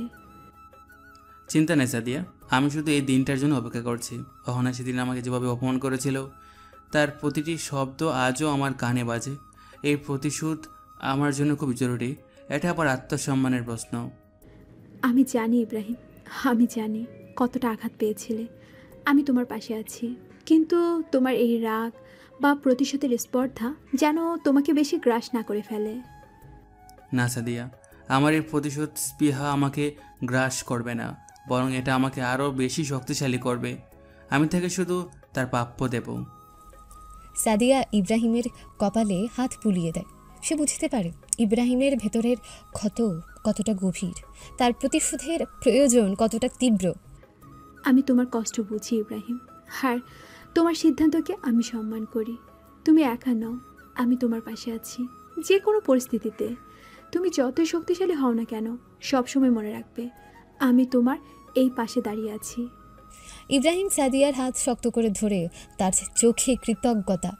চিন্তা নেই সাদিয়া, আমি শুধু এই দিনটার জন্য অপেক্ষা করছি। অহনা সেদিন আমাকে যেভাবে অপমান করেছিল, তার প্রতিটি শব্দ আজও আমার কানে বাজে। এই প্রতিশোধ আমার জন্য খুব জরুরি। এটা আবার আত্মসম্মানের প্রশ্ন। আমি জানি ইব্রাহিম, আমি জানি কতটা আঘাত পেয়েছিলে। আমি তোমার পাশে আছি, কিন্তু তোমার এই রাগ বা প্রতিশোধের স্পর্ধা যেন তোমাকে বেশি গ্রাস না করে ফেলে। না সাদিয়া, আমার এই প্রতিশোধ স্পৃহা আমাকে গ্রাস করবে না, বরং এটা আমাকে আরও বেশি শক্তিশালী করবে। আমি তাকে শুধু তার প্রাপ্য দেব। সাদিয়া ইব্রাহিমের কপালে হাত বুলিয়ে দেয়। সে বুঝতে পারে ইব্রাহিমের ভেতরের ক্ষত কতটা গভীর, তার প্রতিশোধের প্রয়োজন কতটা তীব্র। আমি তোমার কষ্ট বুঝি ইব্রাহিম, আর তোমার সিদ্ধান্তকে আমি সম্মান করি। তুমি একা নও, আমি তোমার পাশে আছি যে কোনো পরিস্থিতিতে। তুমি যতই শক্তিশালী হও না কেন, সবসময় মনে রাখবে আমি তোমার এই পাশে দাঁড়িয়ে আছি। ইব্রাহিম সাদিয়ার হাত শক্ত করে ধরে, তার চোখে কৃতজ্ঞতা।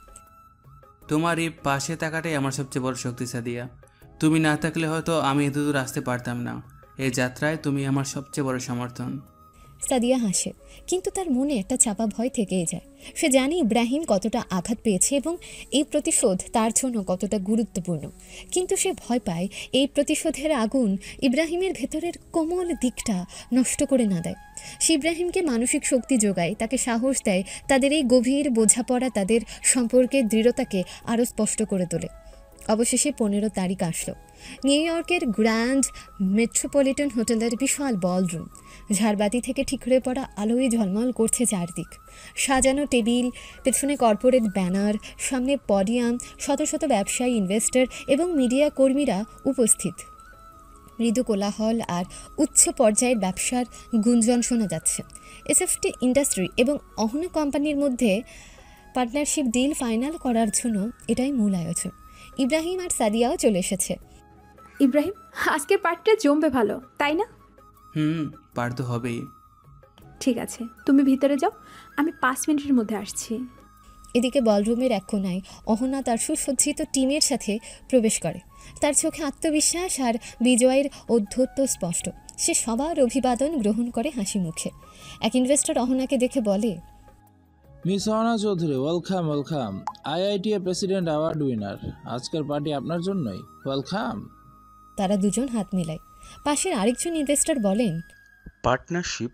তোমার এই পাশে থাকাটাই আমার সবচেয়ে বড় শক্তি সাদিয়া। তুমি না থাকলে হয়তো আমি এতদূর আসতে পারতাম না। এই যাত্রায় তুমি আমার সবচেয়ে বড় সমর্থন। সাদিয়া হাসে, কিন্তু তার মনে একটা চাপা ভয় থেকেই যায়। সে জানে ইব্রাহিম কতটা আঘাত পেয়েছে এবং এই প্রতিশোধ তার জন্য কতটা গুরুত্বপূর্ণ। কিন্তু সে ভয় পায় এই প্রতিশোধের আগুন ইব্রাহিমের ভেতরের কোমল দিকটা নষ্ট করে না দেয়। সে ইব্রাহিমকে মানসিক শক্তি যোগায়, তাকে সাহস দেয়, তাদের এই গভীর বোঝাপড়া তাদের সম্পর্কের দৃঢ়তাকে আরও স্পষ্ট করে তোলে। অবশেষে 15 তারিখ আসলো। নিউ ইয়র্কের গ্র্যান্ড মেট্রোপলিটন হোটেলের বিশাল বলরুম। ঝাড়বাতি থেকে ঠিকরে পড়া আলোয় ঝলমল করছে চারদিক। সাজানো টেবিল, পেছনে কর্পোরেট ব্যানার, সামনে পডিয়াম, শত শত ব্যবসায়ী, ইনভেস্টর এবং মিডিয়া কর্মীরা উপস্থিত। মৃদু কোলাহল আর উচ্চ পর্যায়ের ব্যবসার গুঞ্জন শোনা যাচ্ছে। এসএফটি ইন্ডাস্ট্রি এবং অহনা কোম্পানির মধ্যে পার্টনারশিপ ডিল ফাইনাল করার জন্য এটাই মূল আয়োজন। ইব্রাহিম আর সাদিয়াও চলে এসেছে। ইব্রাহিম, আজকের পার্টিটা জমবে ভালো, তাই না? পার তো হবেই। ঠিক আছে, তুমি ভিতরে যাও, আমি 5 মিনিটের মধ্যে আসছি। এদিকে বলরুমের এক কোনায় অহনা তার সুসজ্জিত টিমের সাথে প্রবেশ করে। তার চোখে আত্মবিশ্বাস আর বিজয়ের ঔদ্ধত্য স্পষ্ট। সে সবার অভিবাদন গ্রহণ করে হাসি মুখে। এক ইনভেস্টর অহনাকে দেখে বলে, miss Ahana Chowdhury, welcome welcome, আইআইটিএ প্রেসিডেন্ট অ্যাওয়ার্ড উইনার। আজকের পার্টি আপনার জন্যই, ওয়েলকাম। তারা দুজন হাত মেলায়। পাশের আরেকজন ইনভেস্টর বলেন, partnership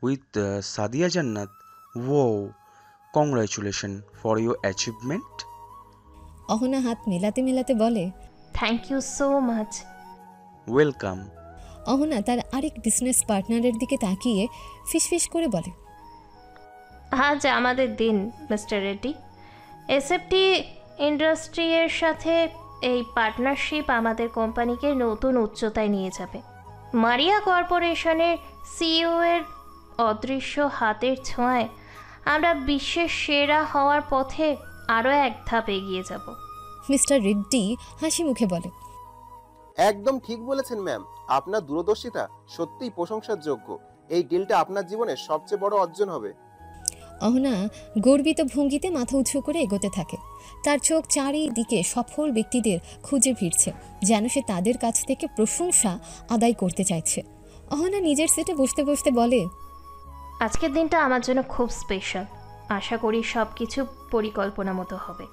with Sadia Jannat. Wow, congratulations for your achievement. Ahana হাত মেলাতে মেলাতে বলে, thank you so much. Welcome. Ahona তার আরেক বিজনেস পার্টনারের দিকে তাকিয়ে ফিসফিস করে বলে, আজ আমাদের দিন মিস্টার রেড্ডি। এসএফটি ইন্ডাস্ট্রির সাথে এই পার্টনারশিপ আমাদের কোম্পানিকে নতুন উচ্চতায় নিয়ে যাবে। মারিয়া কর্পোরেশনের সিইও এর অদৃশ্য হাতের ছোঁয়ায় আমরা বিশ্বের সেরা হওয়ার পথে আরও এক ধাপ এগিয়ে যাব। মিস্টার রেড্ডি হাসি মুখে বলে, একদম ঠিক বলেছেন ম্যাম, আপনার দূরদর্শিতা সত্যিই প্রশংসার যোগ্য। এই ডিলটা আপনার জীবনের সবচেয়ে বড় অর্জন হবে। অহনা গর্বিত ভঙ্গিতে মাথা উঁচু করে এগোতে থাকে। তার চোখ চারিদিকে সফল ব্যক্তিদের খুঁজে ফিরছে, যেন সে তাদের কাছ থেকে প্রশংসা আদায় করতে চাইছে। অহনা নিজের সিটে বসতে বসতে বলে, আজকের দিনটা আমার জন্য খুব স্পেশাল। আশা করি সব কিছু পরিকল্পনা মতো হবে।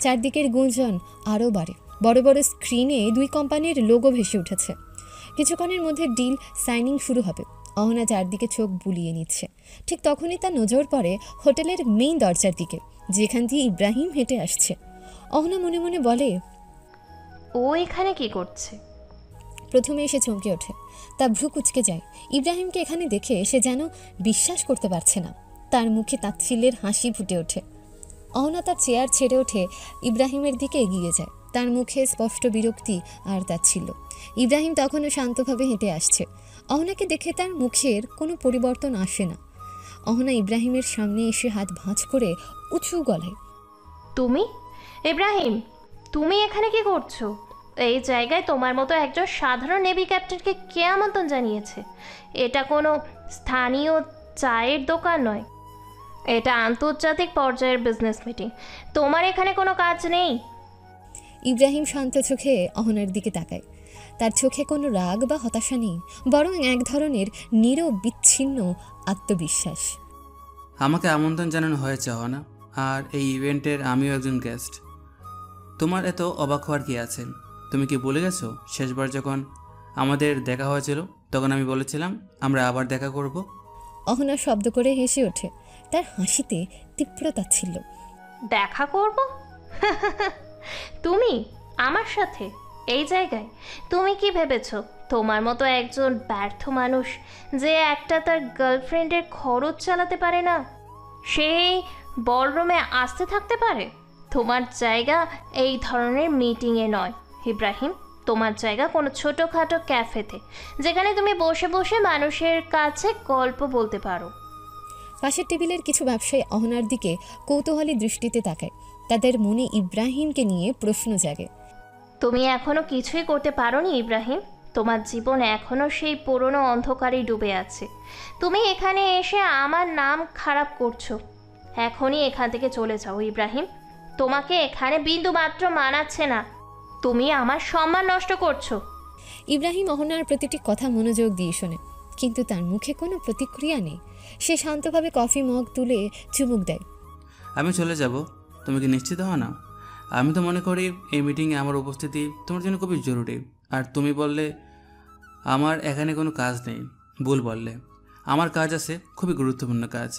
চারদিকের গুঞ্জন আরও বাড়ে। বড় বড় স্ক্রিনে 2 কোম্পানির লোগো ভেসে উঠেছে। কিছুক্ষণের মধ্যে ডিল সাইনিং শুরু হবে। অহনা চারদিকে চোখ বুলিয়ে নিচ্ছে। ঠিক তখনই তার নজর পড়ে হোটেলের মেইন দরজার দিকে, যেখান দিয়ে ইব্রাহিম হেঁটে আসছে। অহনা মনে মনে বলে, ও এখানে কি করছে? প্রথমে এসে চমকে ওঠে, তা ভ্রু কুচকে যায়। ইব্রাহিমকে এখানে দেখে সে যেন বিশ্বাস করতে পারছে না। তার মুখে তাচ্ছিল্যের হাসি ফুটে ওঠে। অহনা তার চেয়ার ছেড়ে ওঠে ইব্রাহিমের দিকে এগিয়ে যায়, তার মুখে স্পষ্ট বিরক্তি আর তাচ্ছিল্য। ইব্রাহিম তখনও শান্তভাবে হেঁটে আসছে। অহনাকে দেখে তার মুখের কোনো পরিবর্তন আসে না। অহনা ইব্রাহিমের সামনে এসে হাত ভাঁজ করে উঁচু গলায়, তুমি ইব্রাহিম, তুমি এখানে কি করছো? এই জায়গায় তোমার মতো একজন সাধারণ নেভি ক্যাপ্টেনকে কে আমন্ত্রণ জানিয়েছে? এটা কোনো স্থানীয় চায়ের দোকান নয়, এটা আন্তর্জাতিক পর্যায়ের বিজনেস মিটিং। তোমার এখানে কোনো কাজ নেই। ইব্রাহিম শান্ত চোখে অহনার দিকে তাকায়। তার চোখে কোনো রাগ বা হতাশা নেই, বরং এক ধরনের নীরব বিচ্ছিন্ন আত্মবিশ্বাস। আমাকে আমন্ত্রণ জানানো হয়েছে অহনা, আর এই ইভেন্টের আমিও একজন গেস্ট। তোমার এত অবাক হওয়ার কি আছে? তুমি কি ভুলে গেছো শেষবার যখন আমাদের দেখা হয়েছিল তখন আমি বলেছিলাম আমরা আবার দেখা করব? অহনা শব্দ করে হেসে ওঠে, তার হাসিতে তীব্রতা ছিল। দেখা করব? তুমি আমার সাথে এই জায়গায়? তুমি কি ভেবেছো তোমার মতো একজন ব্যর্থ মানুষ যে একটা তার গার্লফ্রেন্ডের খরচ চালাতে পারে না, সেই বলরুমে আসতে থাকতে পারে? তোমার জায়গা এই ধরনের মিটিংয়ে নয় ইব্রাহিম, তোমার জায়গা কোনো ছোটোখাটো ক্যাফেতে, যেখানে তুমি বসে বসে মানুষের কাছে গল্প বলতে পারো। পাশের টেবিলের কিছু ব্যবসায়ী অহনার দিকে কৌতূহলী দৃষ্টিতে তাকায়। তাদের মনে ইব্রাহিমকে নিয়ে প্রশ্ন জাগে। তুমি এখনো কিছুই করতে পারোনি ইব্রাহিম, তোমার জীবন এখনো সেই পুরনো অন্ধকারেই ডুবে আছে। তুমি এখানে এসে আমার নাম খারাপ করছো। এখনই এখান থেকে চলে যাও ইব্রাহিম, তোমাকে এখানে বিন্দু মাত্র মানাচ্ছে না। তুমি আমার সম্মান নষ্ট করছো। ইব্রাহিম অহনার প্রতিটি কথা মনোযোগ দিয়ে শোনে, কিন্তু তার মুখে কোনো প্রতিক্রিয়া নেই। সে শান্তভাবে কফি মগ তুলে চুমুক দেয়। আমি চলে যাব, তুমি কি নিশ্চিত হও না? আমি তো মনে করি এই মিটিংয়ে আমার উপস্থিতি তোমার জন্য খুবই জরুরি। আর তুমি বললে আমার এখানে কোনো কাজ নেই। ভুল বললে, আমার কাজ আছে, খুবই গুরুত্বপূর্ণ কাজ।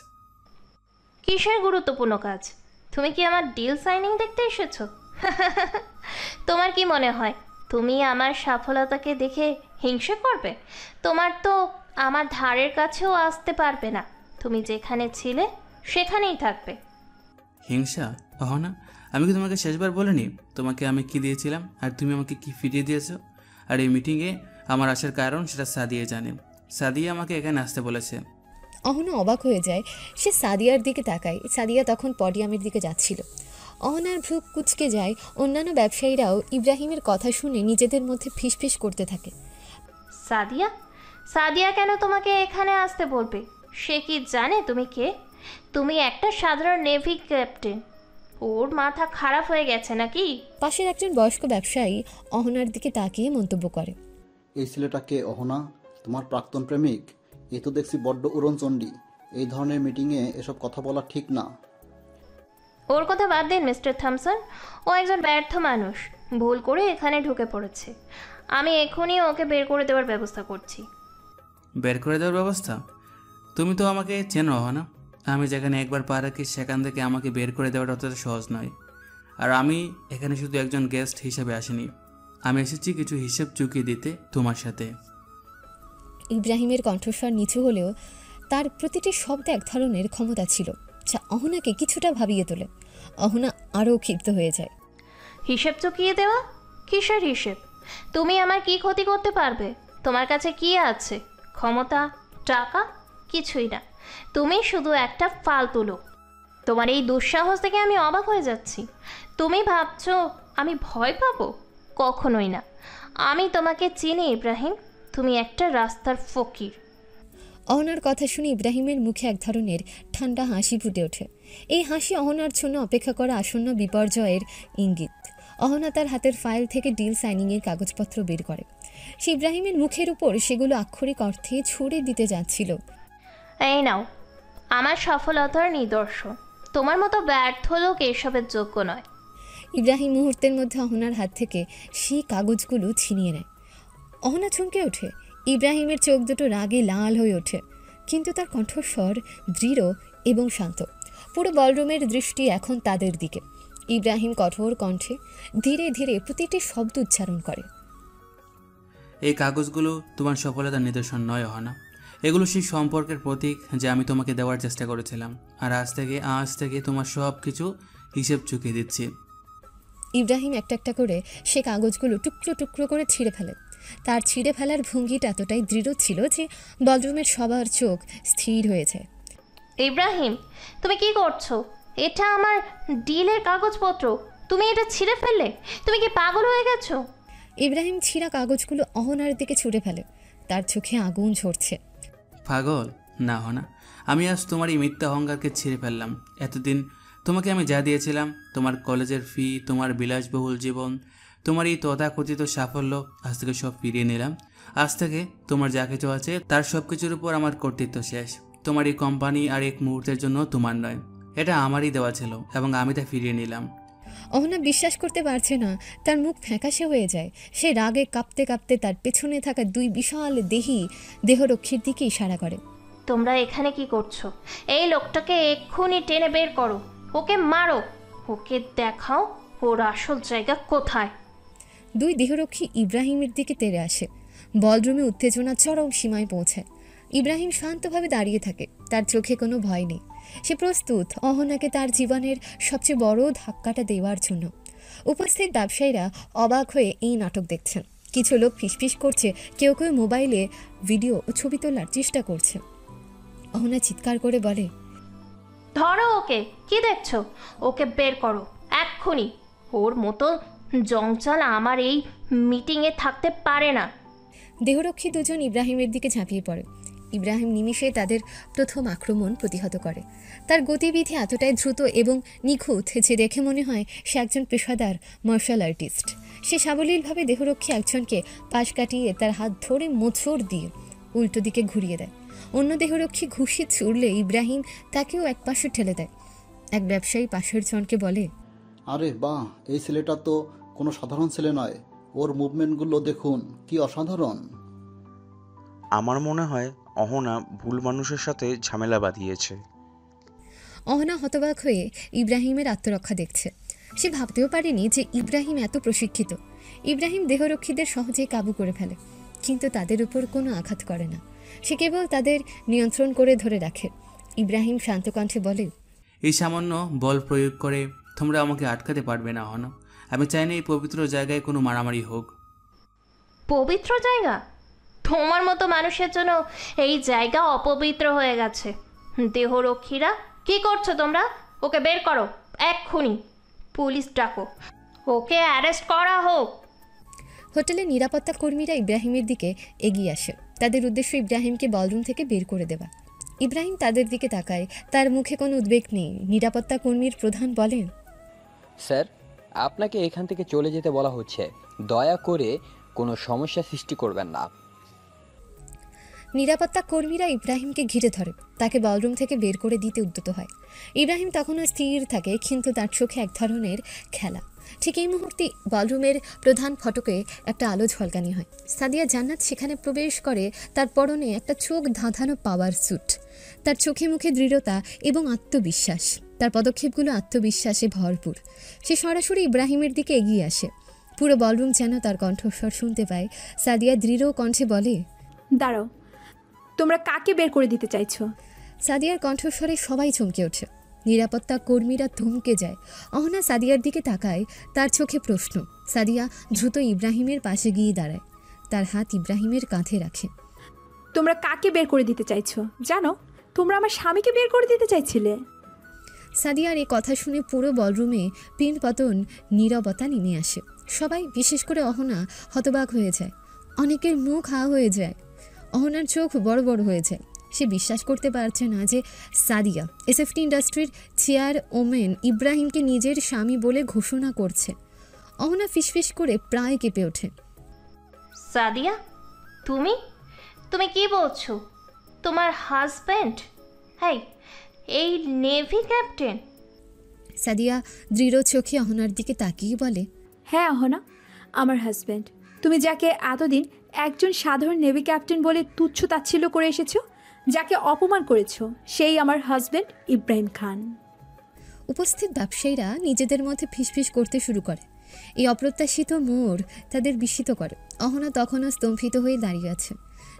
কিসের গুরুত্বপূর্ণ কাজ? তুমি কি আমার ডিল সাইনিং দেখতে এসেছো? তোমার কি মনে হয় তুমি আমার সফলতাকে দেখে হিংসে করবে? তোমার তো আমার ধারের কাছেও আসতে পারবে না। তুমি যেখানে ছিলে সেখানেই থাকবে। হিংসা? অহনা, আমি কি তোমাকে শেষবার বলিনি তোমাকে আমি কি দিয়েছিলাম আর তুমি আমাকে কি ফিরিয়ে দিয়েছো? আর এই মিটিংয়ে আমার আসার কারণ সেটা সাদিয়া জানে। সাদিয়া আমাকে এখানে আসতে বলেছে। অহনা অবাক হয়ে যায়। সে সাদিয়ার দিকে তাকায়। সাদিয়া তখন পডিয়ামের দিকে যাচ্ছিল। অহনার ভ্রু কুঁচকে যায়। অন্যান্য ব্যবসায়ীরাও ইব্রাহিমের কথা শুনে নিজেদের মধ্যে ফিসফিস করতে থাকে। সাদিয়া? সাদিয়া কেন তোমাকে এখানে আসতে বলবে? সে কি জানে তুমি কে? তুমি একটা সাধারণ নেভি ক্যাপ্টেন। ওর মাথা খারাপ হয়ে গেছে নাকি? পাশের একজন বয়স্ক ব্যবসায়ী অহনার দিকে তাকিয়ে মন্তব্য করে, এই ছেলেটাকে অহনা, তোমার প্রাক্তন প্রেমিক? এ তো দেখছি বড্ড উড়নচণ্ডী। এই ধরনের মিটিংয়ে এসব কথা বলা ঠিক না। ওর কথা বাদ দিন মিস্টার থমসন। ও একজন ব্যর্থ মানুষ, ভুল করে এখানে ঢুকে পড়েছে। আমি এখনই ওকে বের করে দেওয়ার ব্যবস্থা করছি। বের করে দেওয়ার ব্যবস্থা? তুমি তো আমাকে চেনো অহনা। আমি যেখানে একবার পা রাখি সেখান থেকে আমাকে বের করে দেওয়াটা অতটা সহজ নয়। আর আমি এখানে শুধু একজন গেস্ট হিসেবে আসিনি, আমি এসেছি কিছু হিসেব চুকিয়ে দিতে তোমার সাথে। ইব্রাহিমের কণ্ঠস্বর নিচু হলেও তার প্রতিটি শব্দে এক ধরনের ক্ষমতা ছিল, যা অহনাকে কিছুটা ভাবিয়ে তোলে। অহনা আরও ক্ষিপ্ত হয়ে যায়। হিসেব চুকিয়ে দেওয়া? কিসের হিসেব? তুমি আমার কি ক্ষতি করতে পারবে? তোমার কাছে কি আছে? ক্ষমতা? টাকা? কিছুই না। তুমি শুধু একটা ফালতু লোক। তোমার এই দুঃসাহস থেকে আমি অবাক হয়ে যাচ্ছি। তুমি ভাবছো আমি ভয় পাবো? কখনোই না। আমি তোমাকে চিনি ইব্রাহিম, তুমি একটা রাস্তার ফকির। অহনার কথা শুনে ইব্রাহিমের মুখে এক ধরনের ঠান্ডা হাসি ফুটে ওঠে। এই হাসি অহনার জন্য অপেক্ষা করা আসন্ন বিপর্যয়ের ইঙ্গিত। অহনা তার হাতের ফাইল থেকে ডিল সাইনিংয়ের কাগজপত্র বের করে। সে ইব্রাহিমের মুখের উপর সেগুলো আক্ষরিক অর্থে ছুড়ে দিতে যাচ্ছিল। এই নাও আমার সফলতার নিদর্শন। তোমার মতো ব্যর্থ লোক এসবের যোগ্য নয়। ইব্রাহিম মুহূর্তের মধ্যে অহনার হাত থেকে সেই কাগজগুলো ছিনিয়ে নেয়। অহনা চমকে ওঠে। ইব্রাহিমের চোখ দুটো রাগে লাল হয়ে ওঠে, কিন্তু তার কণ্ঠস্বর দৃঢ় এবং শান্ত। পুরো বলরুমের দৃষ্টি এখন তাদের দিকে। ইব্রাহিম কঠোর কণ্ঠে ধীরে ধীরে প্রতিটি শব্দ উচ্চারণ করে। এই কাগজগুলো তোমার সফলতার নিদর্শন নয় অহনা, এগুলো সেই সম্পর্কের প্রতীক যা আমি তোমাকে দেওয়ার চেষ্টা করেছিলাম। আর আজ থেকে তোমার সব কিছু হিসেব চুকিয়ে দিচ্ছি। ইব্রাহিম একটা একটা করে সে কাগজগুলো টুকরো টুকরো করে ছিঁড়ে ফেলে। তার ছিঁড়ে ফেলার ভঙ্গিটা এতটাই দৃঢ় ছিল যে বলরুমের সবার চোখ স্থির হয়েছে। ইব্রাহিম, তুমি কি করছো? এটা আমার ডিলের কাগজপত্র, তুমি এটা ছিঁড়ে ফেললে? তুমি কি পাগল হয়ে গেছো? ইব্রাহিম ছিঁড়া কাগজগুলো অহনার দিকে ছুঁড়ে ফেলে। তার চোখে আগুন ঝরছে। পাগল না হনা, আমি আজ তোমার এই মিথ্যা অহংকারকে ছিঁড়ে ফেললাম। এতদিন তোমাকে আমি যা দিয়েছিলাম, তোমার কলেজের ফি, তোমার বিলাসবহুল জীবন, তোমার এই তথাকথিত সাফল্য, আজ থেকে সব ফিরিয়ে নিলাম। আজ থেকে তোমার যা কিছু আছে তার সব কিছুর উপর আমার কর্তৃত্ব শেষ। তোমার এই কোম্পানি আর এক মুহূর্তের জন্য তোমার নয়, এটা আমারই দেওয়া ছিল এবং আমি তা ফিরিয়ে নিলাম। অহনা বিশ্বাস করতে পারছে না, তার মুখ ফ্যাকাশে হয়ে যায়। সে রাগে কাঁপতে কাঁপতে তার পেছনে থাকা দুই বিশাল দেহরক্ষীর দিকে ইশারা করে। তোমরা এখানে কি করছো? এই লোকটাকে এক্ষুনি টেনে বের করো, ওকে মারো, ওকে দেখাও ওর আসল জায়গা কোথায়। দুই দেহরক্ষী ইব্রাহিমের দিকে তেড়ে আসে। বলরুমে উত্তেজনা চরম সীমায় পৌঁছায়। ইব্রাহিম শান্তভাবে দাঁড়িয়ে থাকে, তার চোখে কোনো ভয় নেই। সে প্রস্তুত অহনাকে তার জীবনের সবচেয়ে বড় ধাক্কাটা দেওয়ার জন্য। উপস্থিত ব্যবসায়ীরা অবাক হয়ে এই নাটক দেখছেন। কিছু লোক ফিসফিস করছে, কেউ কেউ মোবাইলে ভিডিও ও ছবি তোলার চেষ্টা করছে। অহনা চিৎকার করে বলে, ধরো ওকে, কি দেখছো? ওকে বের করো এক্ষুনি। ওর মতো জঞ্জাল আমার এই মিটিংয়ে থাকতে পারে না। দেহরক্ষী দুজন ইব্রাহিমের দিকে ঝাঁপিয়ে পড়ে। ইব্রাহিম নিমিষে তাদের প্রথম আক্রমণ প্রতিহত করে। তার গতিবিধি এতটাই দ্রুত এবং নিখুঁত যে দেখে মনে হয় সে একজন পেশাদার মার্শাল আর্টিস্ট। সে সাবলীলভাবে দেহরক্ষী একজনকে পাশ কাটিয়ে তার হাত ধরে মোচড় দিয়ে উল্টো দিকে ঘুরিয়ে দেয়। অন্য দেহরক্ষী ঘুষি ছুড়লে ইব্রাহিম তাকেও এক পাশে ঠেলে দেয়। এক ব্যবসায়ী পাশের জনকে বলে, আরে বাহ, এই ছেলেটা তো কোনো সাধারণ ছেলে নয়, ওর মুভমেন্টগুলো দেখুন কি অসাধারণ। আমার মনে হয় অহনা ভুল মানুষের সাথে ঝামেলা বাঁধিয়েছে। অহনা হতবাক হয়ে ইব্রাহিমের আত্মরক্ষা দেখছে। সে ভাবতেও পারেনি যে ইব্রাহিম এত প্রশিক্ষিত। ইব্রাহিম দেহরক্ষীদের সহজেই কাবু করে ফেলে, কিন্তু তাদের উপর কোনো আঘাত করে না। সে কেবল তাদের নিয়ন্ত্রণ করে ধরে রাখে। ইব্রাহিম শান্ত কণ্ঠে বলে, এই সামান্য বল প্রয়োগ করে তোমরা আমাকে আটকাতে পারবে না অহনা। আমি চাই না এই পবিত্র জায়গায় কোনো মারামারি হোক। পবিত্র জায়গা? তোমার মতো মানুষের জন্য এই জায়গা অপবিত্র হয়ে গেছে। দেহরক্ষীরা, কি করছো তোমরা? ওকে বের করো এক্ষুনি, পুলিশ ডাকো, ওকে অ্যারেস্ট করা হোক। হোটেলের নিরাপত্তা কর্মীরা ইব্রাহিমের দিকে এগিয়ে আসে। তাদের উদ্দেশ্য ইব্রাহিমকে বলরুম থেকে বের করে দেওয়া। ইব্রাহিম তাদের দিকে তাকায়, তার মুখে কোনো উদ্বেগ নেই। নিরাপত্তা কর্মীর প্রধান বলেন, স্যার, আপনাকে এখান থেকে চলে যেতে বলা হচ্ছে, দয়া করে কোনো সমস্যা সৃষ্টি করবেন না। নিরাপত্তা কর্মীরা ইব্রাহিমকে ঘিরে ধরে, তাকে বলরুম থেকে বের করে দিতে উদ্যত হয়। ইব্রাহিম তখনও স্থির থাকে, কিন্তু তার চোখে এক ধরনের খেলা। ঠিক এই মুহূর্তে বলরুমের প্রধান ফটকে একটা আলো ঝলকানি হয়। সাদিয়া জান্নাত সেখানে প্রবেশ করে। তার পরনে একটা চোখ ধাঁধানো পাওয়ার স্যুট। তার চোখে মুখে দৃঢ়তা এবং আত্মবিশ্বাস। তার পদক্ষেপগুলো আত্মবিশ্বাসে ভরপুর। সে সরাসরি ইব্রাহিমের দিকে এগিয়ে আসে। পুরো বলরুম যেন তার কণ্ঠস্বর শুনতে পায়। সাদিয়া দৃঢ় কণ্ঠে বলে, দাঁড়াও, তোমরা কাকে বের করে দিতে চাইছো? সাদিয়ার কণ্ঠস্বরে সবাই চমকে ওঠে। নিরাপত্তা কর্মীরা থমকে যায়। অহনা সাদিয়ার দিকে তাকায়, তার চোখে প্রশ্ন। সাদিয়া দ্রুত ইব্রাহিমের পাশে গিয়ে দাঁড়ায়, তার হাত ইব্রাহিমের কাঁধে রাখে। তোমরা কাকে বের করে দিতে চাইছো? জানো, তোমরা আমার স্বামীকে বের করে দিতে চাইছিলে। সাদিয়ার এই কথা শুনে পুরো বলরুমে পিনপতন নীরবতা নেমে আসে। সবাই, বিশেষ করে অহনা, হতবাক হয়ে যায়। অনেকের মুখ হা হয়ে যায়। অহনার চোখ বড় বড় হয়ে যায়। সে বিশ্বাস করতে পারছে না যে সাদিয়া, এসএফটি ইন্ডাস্ট্রির চেয়ারওম্যান, ইব্রাহিমকে নিজের স্বামী বলে ঘোষণা করছে। অহনা ফিসফিস করে প্রায় কেঁপে ওঠে। সাদিয়া, তুমি তুমি কি বলছো? তোমার হাজব্যান্ড এই নেভি ক্যাপ্টেন? সাদিয়া দৃঢ় চোখে অহনার দিকে তাকিয়ে বলে, হ্যাঁ অহনা, আমার হাজব্যান্ড। তুমি যাকে এতদিন একজন সাধারণ নেভি ক্যাপ্টেন বলে তুচ্ছ তাচ্ছিল্য করে এসেছো, যাকে অপমান করেছো, সেই আমার হাজব্যান্ড ইব্রাহিম খান। উপস্থিত ব্যবসায়ীরা নিজেদের মধ্যে ফিসফিস করতে শুরু করে। এই অপ্রত্যাশিত মোড় তাদের বিস্মিত করে। অহনা তখনও স্তম্ভিত হয়ে দাঁড়িয়ে আছে।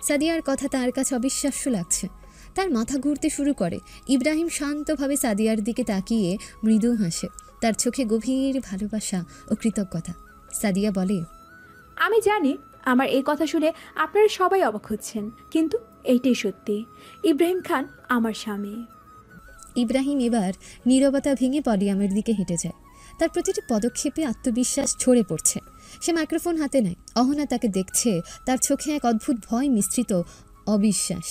সাদিয়ার কথা তার কাছে অবিশ্বাস্য লাগছে। তার মাথা ঘুরতে শুরু করে। ইব্রাহিম শান্তভাবে সাদিয়ার দিকে তাকিয়ে মৃদু হাসে, তার চোখে গভীর ভালোবাসা ও কৃতজ্ঞতা। সাদিয়া বলে, আমি জানি আমার এই কথা শুনে আপনারা সবাই অবাক হচ্ছেন, কিন্তু এইটাই সত্যি। ইব্রাহিম খান আমার স্বামী। ইব্রাহিম এবার নীরবতা ভেঙে পডিয়ামের দিকে হেঁটে যায়। তার প্রতিটি পদক্ষেপে আত্মবিশ্বাস ঝরে পড়ছে। সে মাইক্রোফোন হাতে নেয়। অহনা তাকে দেখছে, তার চোখে এক অদ্ভুত ভয় মিশ্রিত অবিশ্বাস।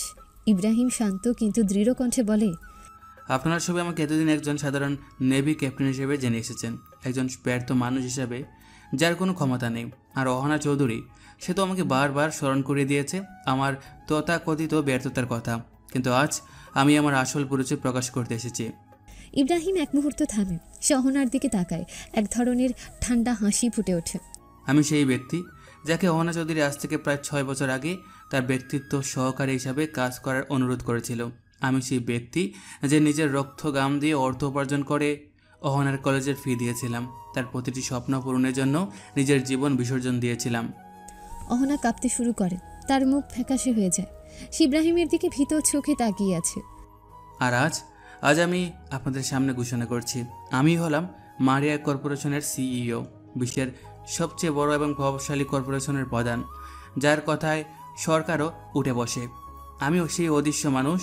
ইব্রাহিম শান্ত কিন্তু দৃঢ় কণ্ঠে বলে, আপনারা সবাই আমাকে এতদিন একজন সাধারণ নেভি ক্যাপ্টেন হিসেবে জেনে এসেছেন, একজন ব্যর্থ মানুষ হিসেবে যার কোনো ক্ষমতা নেই। আর অহনা চৌধুরী, সে তো আমাকে বারবার স্মরণ করিয়ে দিয়েছে আমার তথাকথিত ব্যর্থতার কথা। কিন্তু আজ আমি আমার আসল পরিচয় প্রকাশ করতে এসেছি। ইব্রাহিম এক মুহূর্ত থামে। সে অহনার দিকে তাকায়, এক ধরনের ঠান্ডা হাসি ফুটে ওঠে। আমি সেই ব্যক্তি যাকে অহনা চৌধুরী আজ থেকে প্রায় 6 বছর আগে তার ব্যক্তিত্ব সহকারী হিসাবে কাজ করার অনুরোধ করেছিল। আমি সেই ব্যক্তি যে নিজের রক্ত ঘাম দিয়ে অর্থ উপার্জন করে অহনার কলেজের ফি দিয়েছিলাম, তার প্রতিটি স্বপ্ন পূরণের জন্য নিজের জীবন বিসর্জন দিয়েছিলাম। অহনা কাঁপতে শুরু করে, তার মুখ ফ্যাকাশে হয়ে যায়। সে ইব্রাহিমের দিকে ভীত চোখে তাকিয়ে আছে। আর আজ আমি আপনাদের সামনে ঘোষণা করছি, আমি হলাম মারিয়া কর্পোরেশনের সিইও, বিশ্বের সবচেয়ে বড় এবং প্রভাবশালী কর্পোরেশনের প্রধান, যার কথায় সরকারও উঠে বসে। আমিও সেই অদৃশ্য মানুষ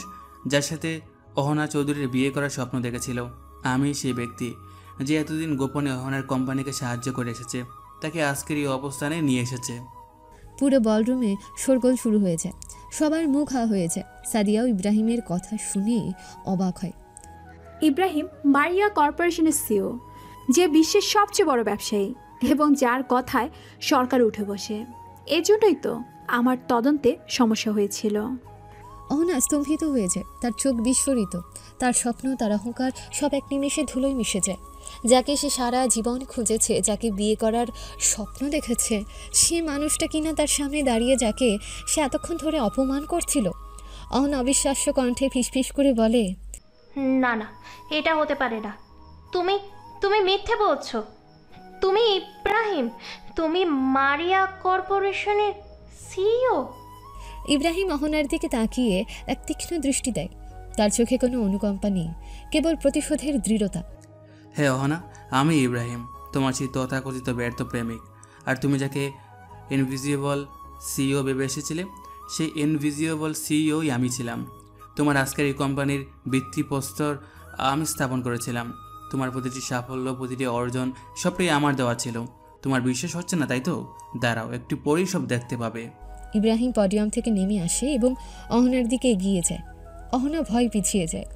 যার সাথে অহনা চৌধুরীর বিয়ে করার স্বপ্ন দেখেছিল। আমি সেই ব্যক্তি যে এতদিন গোপনে অহনার কোম্পানিকে সাহায্য করে এসেছে, তাকে আজকের এই অবস্থানে নিয়ে এসেছে। পুরো বলরুমে শোরগোল শুরু হয়ে যায়। সবার মুখ হা হয়ে যায়। সাদিয়াও ইব্রাহিমের কথা শুনে অবাক হয়। ইব্রাহিম মারিয়া কর্পোরেশনের সিও, যে বিশ্বের সবচেয়ে বড় ব্যবসায়ী এবং যার কথায় সরকার উঠে বসে। এজন্যই তো আমার তদন্তে সমস্যা হয়েছিল। অহনা স্তম্ভিত হয়ে যায়, তার চোখ বিস্ফোরিত। তার স্বপ্ন, তার অহংকার সব এক নিমেষে ধুলোয় মিশে যায়। যাকে সে সারা জীবন খুঁজেছে, যাকে বিয়ে করার স্বপ্ন দেখেছে, সে মানুষটা কিনা তার সামনে দাঁড়িয়ে যাকে সে এতক্ষণ ধরে অপমান করছিল। অহনা অবিশ্বাস্য কণ্ঠে ফিসফিস করে বলে, না না, এটা হতে পারে না। তুমি তুমি মিথ্যে বলছো। তুমি ইব্রাহিম, তুমি মারিয়া কর্পোরেশনের সিইও। ইব্রাহিম অহনার দিকে তাকিয়ে এক তীক্ষ্ণ দৃষ্টি দেয়। তার চোখে কোনো অনুকম্পা নেই, কেবল প্রতিশোধের দৃঢ়তা। হ্যাঁ অহনা, আমি ইব্রাহিম, তোমার সেই তথাকথিত ব্যর্থ প্রেমিক। আর তুমি যাকে ইনভিজিবল সিইও ভেবে এসেছিলে, সেই ইনভিজিবল সিইওই আমি ছিলাম। তোমার আজকের এই কোম্পানির ভিত্তিপ্রস্তর আমি স্থাপন করেছিলাম। তোমার প্রতিটি সাফল্য, প্রতিটি অর্জন সবটাই আমার দেওয়া ছিল। তোমার বিশ্বাস হচ্ছে না, তাই তো? দাঁড়াও, একটু পরেই সব দেখতে পাবে। ইব্রাহিম পডিয়াম থেকে নেমে আসে এবং অহনার দিকে এগিয়ে যায়। অহনা ভয় পিছিয়ে যায়।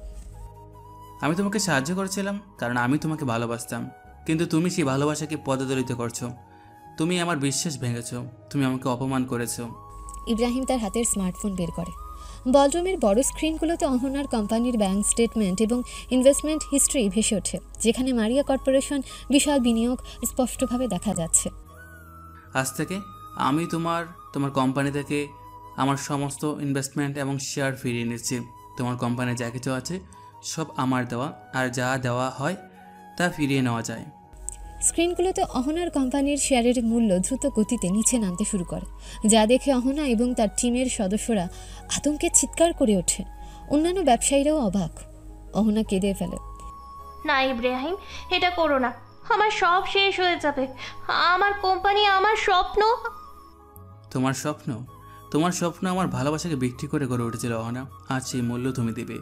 আমি তোমাকে সাহায্য করেছিলাম কারণ আমি তোমাকে ভালোবাসতাম, কিন্তু তুমি সেই ভালোবাসাকে পদদলিত করছো। তুমি আমার বিশ্বাস ভেঙেছ, তুমি আমাকে অপমান করেছো। ইব্রাহিম তার হাতের স্মার্টফোন বের করে। বলরুমের বড় স্ক্রিনগুলোতে অহনার কোম্পানির ব্যাংক স্টেটমেন্ট এবং ইনভেস্টমেন্ট হিস্ট্রি ভেসে ওঠে, যেখানে মারিয়া কর্পোরেশন বিশাল বিনিয়োগ স্পষ্টভাবে দেখা যাচ্ছে। আজ থেকে আমি তোমার কোম্পানি থেকে আমার সমস্ত ইনভেস্টমেন্ট এবং শেয়ার ফিরিয়ে নিচ্ছি। তোমার কোম্পানি যা কিছু আছে সব আমার দেওয়া, আর যা দেওয়া হয় তা ফিরিয়ে নেওয়া যায়। স্ক্রিনগুলোতে অহনার কোম্পানির শেয়ারের মূল্য দ্রুত গতিতে নিচে নামতে শুরু করে, যা দেখে অহনা এবং তার টিমের সদস্যরা আতঙ্কে চিৎকার করে ওঠে। অন্যান্য ব্যবসায়ীরাও অবাক। অহনা কেঁদে ফেলে। না ইব্রাহিম, এটা করো না। আমার সব শেষ হয়ে যাবে। আমার কোম্পানি, আমার স্বপ্ন। তোমার স্বপ্ন আমার ভালোবাসাকে বিক্রি করে গড়ে উঠেছিল অহনা। আজ সেই মূল্য তুমি দেবে।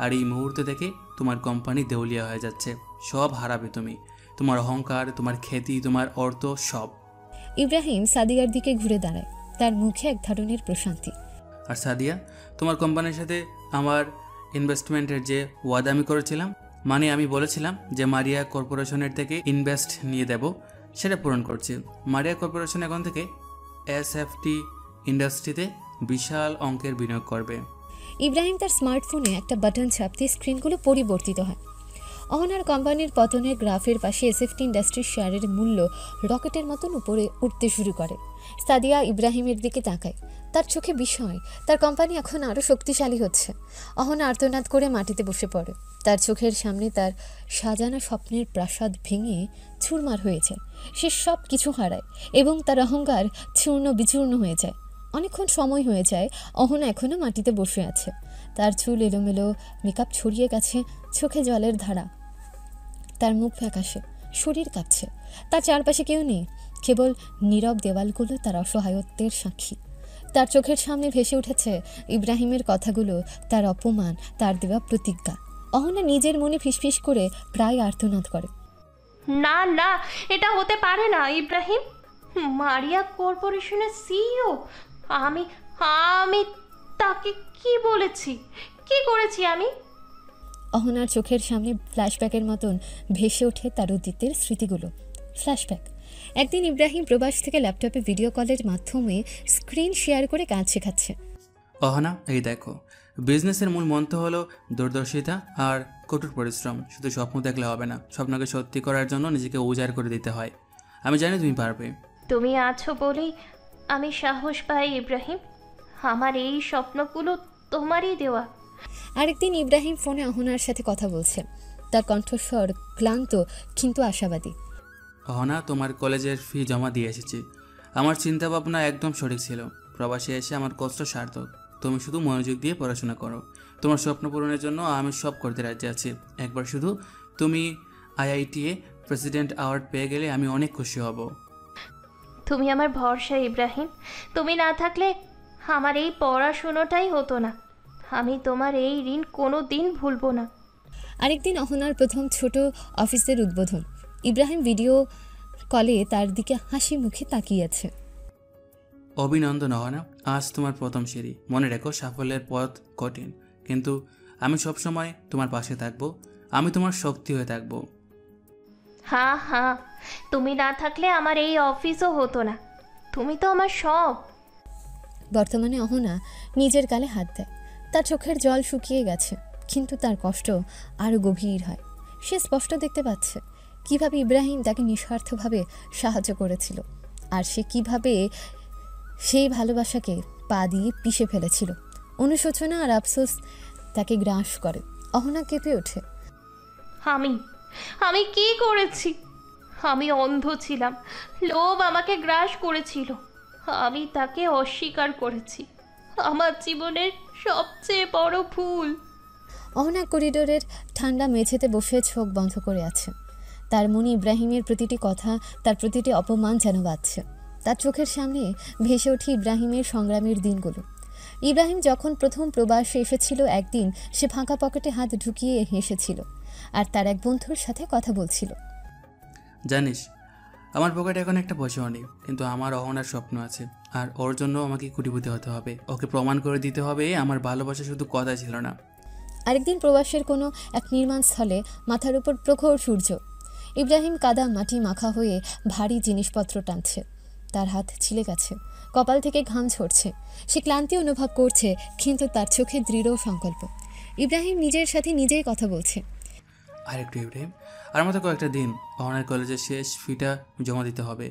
আর এই মুহূর্তে থেকে তোমার কোম্পানি দেউলিয়া হয়ে যাচ্ছে। সব হারাবে তুমি, তোমার অহংকার, তোমার খ্যাতি, তোমার অর্থ, সব। ইব্রাহিম সাদিয়ার দিকে ঘুরে দাঁড়ায়, তার মুখে এক ধরনের প্রশান্তি। আর সাদিয়া, তোমার কোম্পানির সাথে আমার ইনভেস্টমেন্টের যে ওয়াদা আমি করেছিলাম, মানে আমি বলেছিলাম যে মারিয়া কর্পোরেশনের থেকে ইনভেস্ট নিয়ে দেব, সেটা পূরণ করছি। মারিয়া কর্পোরেশন এখন থেকে এসএফটি ইন্ডাস্ট্রিতে বিশাল অঙ্কের বিনিয়োগ করবে। ইব্রাহিম তার স্মার্টফোনে একটা বাটন চাপতে স্ক্রিনগুলো পরিবর্তিত হয়। অহনার কোম্পানির পতনের গ্রাফের পাশে এসএফটি ইন্ডাস্ট্রির শেয়ারের মূল্য রকেটের মতন উপরে উঠতে শুরু করে। সাদিয়া ইব্রাহিমের দিকে তাকায়, তার চোখে বিস্ময়। তার কোম্পানি এখন আরও শক্তিশালী হচ্ছে। অহনা আর্তনাদ করে মাটিতে বসে পড়ে। তার চোখের সামনে তার সাজানো স্বপ্নের প্রাসাদ ভেঙে চুরমার হয়ে যায়। সে সব কিছু হারায় এবং তার অহংকার চূর্ণ বিচূর্ণ হয়ে যায়। অনেকক্ষণ সময় হয়ে যায়, অহনা এখনও মাটিতে বসে আছে। তার চুল এলোমেলো, মেকআপ ছড়িয়ে গেছে, চোখে জলের ধারা। তার মুখ ফ্যাকাশে, শরীর কাঁপছে। তার চারপাশে কেউ নেই, কেবল নীরব দেওয়ালগুলো তার অসহায়ত্বের সাক্ষী। তার চোখের সামনে ভেসে উঠেছে ইব্রাহিমের কথাগুলো, তার অপমান, তার দেওয়া প্রতিজ্ঞা। অহনা নিজের মনে ফিসফিস করে প্রায় আর্তনাদ করে। না না, এটা হতে পারে না ইব্রাহিম। মারিয়া কর্পোরেশনের সিইও। আমি আমি তাকে কি বলেছি, কি করেছি আমি? অহনার চোখের সামনে ফ্ল্যাশব্যাকের মতন ভেসে ওঠে তার অতীতের স্মৃতিগুলো। ফ্ল্যাশব্যাক। একদিন ইব্রাহিম প্রবাস থেকে ল্যাপটপে ভিডিও কলের মাধ্যমে স্ক্রিন শেয়ার করে কাজ শেখাচ্ছে। অহনা, এই দেখো, বিজনেসের মূল মন্ত্র হলো দূরদর্শিতা আর কঠোর পরিশ্রম। শুধু স্বপ্ন দেখলে হবে না, স্বপ্নকে সত্যি করার জন্য নিজেকে উজাড় করে দিতে হয়। আমি জানি তুমি পারবে। তুমি আছো বলেই আমি সাহস পাই ইব্রাহিম। আমার এই স্বপ্নগুলো তোমারই দেওয়া। আরেকদিন ইব্রাহিম ফোনে অহনার সাথে কথা বলছে। তার কণ্ঠস্বর ক্লান্ত কিন্তু আশাবাদী। অহনা, তোমার কলেজের ফি জমা দিয়ে এসেছি। আমার চিন্তা ভাবনা একদম সঠিক ছিল। প্রবাসে এসে আমার কষ্ট সার্থক। তুমি শুধু মনোযোগ দিয়ে পড়াশোনা করো। তোমার স্বপ্ন পূরণের জন্য আমি সব করতে রাজি আছি। একবার শুধু তুমি আইআইটিএ প্রেসিডেন্ট অ্যাওয়ার্ড পেয়ে গেলে আমি অনেক খুশি হব। তুমি আমার ভরসা ইব্রাহিম। তুমি না থাকলে আমার এই পড়াশুনোটাই হতো না। আমি তোমার এই ঋণ কোনো দিন ভুলবো না। আরেকদিন অহনার প্রথম ছোট অফিসের উদ্বোধন। ইব্রাহিম ভিডিও কলে তার দিকে হাসি মুখে তাকিয়ে আছে। অভিনন্দন অহনা, আজ তোমার প্রথম সিঁড়ি। মনে রেখো, সাফল্যের পথ কঠিন, কিন্তু আমি সবসময় তোমার পাশে থাকবো। আমি তোমার শক্তি হয়ে থাকবো। হ্যাঁ হ্যাঁ, তুমি না থাকলে আমার এই অফিসও হতো না। তুমি তো আমার সব। বর্তমানে অহনা নিজের গালে হাত দেয়। তার চোখের জল শুকিয়ে গেছে, কিন্তু তার কষ্ট আরও গভীর হয়। সে স্পষ্ট দেখতে পাচ্ছে কিভাবে ইব্রাহিম তাকে নিঃস্বার্থভাবে সাহায্য করেছিল, আর সে কিভাবে সেই ভালোবাসাকে পা দিয়ে পিষে ফেলেছিল। অনুশোচনা আর আফসোস তাকে গ্রাস করে। অহনা কেঁপে ওঠে। আমি কি করেছি? আমি অন্ধ ছিলাম, লোভ আমাকে গ্রাস করেছিল। আমি তাকে অস্বীকার করেছি। আমার জীবনের সবচেয়ে বড় ভুল। অহনা করিডোরের ঠান্ডা মেঝেতে বসে চোখ বন্ধ করে আছে। তার মনে ইব্রাহিমের প্রতিটি কথা, তার প্রতিটি অপমান যেন বাজছে। তার চোখের সামনে ভেসে ওঠে ইব্রাহিমের সংগ্রামের দিনগুলো। ইব্রাহিম যখন প্রথম প্রবাসে এসেছিল, একদিন সে ফাঁকা পকেটে হাত ঢুকিয়ে হেসেছিল আর তার এক বন্ধুর সাথে কথা বলছিল। জানিস, আমার পকেটে এখন একটা পয়সাও নেই, কিন্তু আমার অহনার স্বপ্ন আছে, আর ওর জন্য আমাকে কোটিপতি হতে হবে। ওকে প্রমাণ করে দিতে হবে আমার ভালোবাসা শুধু কথা ছিল না। আরেকদিন প্রবাসের কোনো এক নির্মাণ স্থলে মাথার উপর প্রখর সূর্য। ইব্রাহিম কাদা মাটি মাখা হয়ে ভারী জিনিসপত্র টানছে। তার হাত ছিলে গেছে, কপাল থেকে ঘাম ঝরছে। সে ক্লান্তি অনুভব করছে, কিন্তু তার চোখে দৃঢ় সংকল্প। ইব্রাহিম নিজের সাথে নিজেই কথা বলছে। আরেকটু ইব্রাহিম, আর মতো কয়েকটা দিন। অহনার কলেজের শেষ ফিটা জমা দিতে হবে।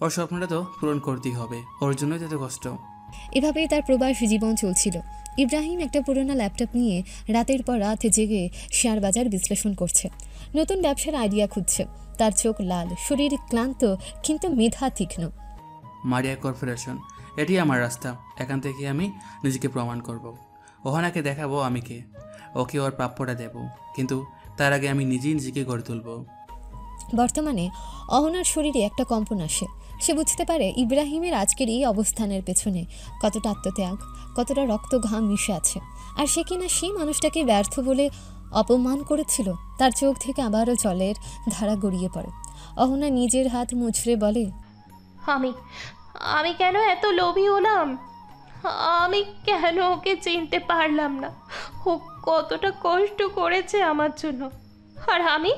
ওর স্বপ্নটা তো পূরণ করতেই হবে, ওর জন্যই তো এত কষ্ট। এভাবেই তার প্রবাস জীবন চলছিল। ইব্রাহিম একটা পুরোনো ল্যাপটপ নিয়ে রাতের পর রাত জেগে শেয়ার বাজার বিশ্লেষণ করছে, নতুন ব্যবসার আইডিয়া খুঁজছে। তার চোখ লাল, শরীর ক্লান্ত, কিন্তু মেধা তীক্ষ্ণ। মারিয়া কর্পোরেশন, এটি আমার রাস্তা। এখান থেকে আমি নিজেকে প্রমাণ করব। ওহানাকে দেখাবো আমি কে, ওকে ওর প্রাপ্যটা দেব, কিন্তু তার আগে আমি নিজেই নিজেকে গড়ে তুলব। বর্তমানে অহনার শরীরে একটা কম্পন আসে। সে বুঝতে পারে ইব্রাহিমের আজকের এই অবস্থানের পেছনে কতটা আত্মত্যাগ, কতটা রক্ত ঘাম মিশে আছে। আর সে কিনা সেই মানুষটাকে ব্যর্থ বলে অপমান করেছিল। তার চোখ থেকে আবারও জলের ধারা গড়িয়ে পড়ে। অহনা নিজের হাত মুচড়ে বলে, আমি কেন এত লোভী হলাম? আমি কেন ওকে চিনতে পারলাম না? ও কতটা কষ্ট করেছে আমার জন্য। আর আমি?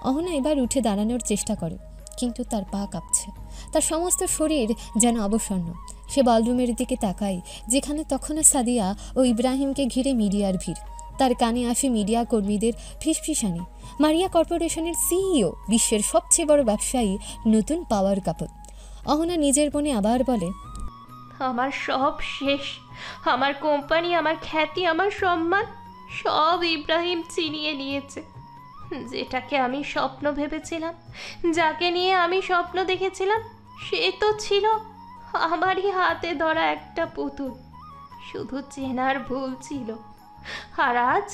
অহনা এবার উঠে দাঁড়ানোর চেষ্টা করে, কিন্তু তার পা কাঁপছে। তার সমস্ত শরীর যেন অবসন্ন। সে বলরুমের দিকে তাকায়, যেখানে তখনও সাদিয়া ও ইব্রাহিমকে ঘিরে মিডিয়ার ভিড়। তার কানে আসে মিডিয়া কর্মীদের ফিসফিসানি। মারিয়া কর্পোরেশনের সিইও, বিশ্বের সবচেয়ে বড় ব্যবসায়ী, নতুন পাওয়ার কাপল। অহনা নিজের মনে আবার বলে, আমার সব শেষ। আমার কোম্পানি, আমার খ্যাতি, আমার সম্মান সব ইব্রাহিম ছিনিয়ে নিয়েছে। যেটাকে আমি স্বপ্ন ভেবেছিলাম, যাকে নিয়ে আমি স্বপ্ন দেখেছিলাম, সে তো ছিল আমারই হাতে ধরা একটা পুতুল। শুধু চেনার ভুল ছিল, আর আজ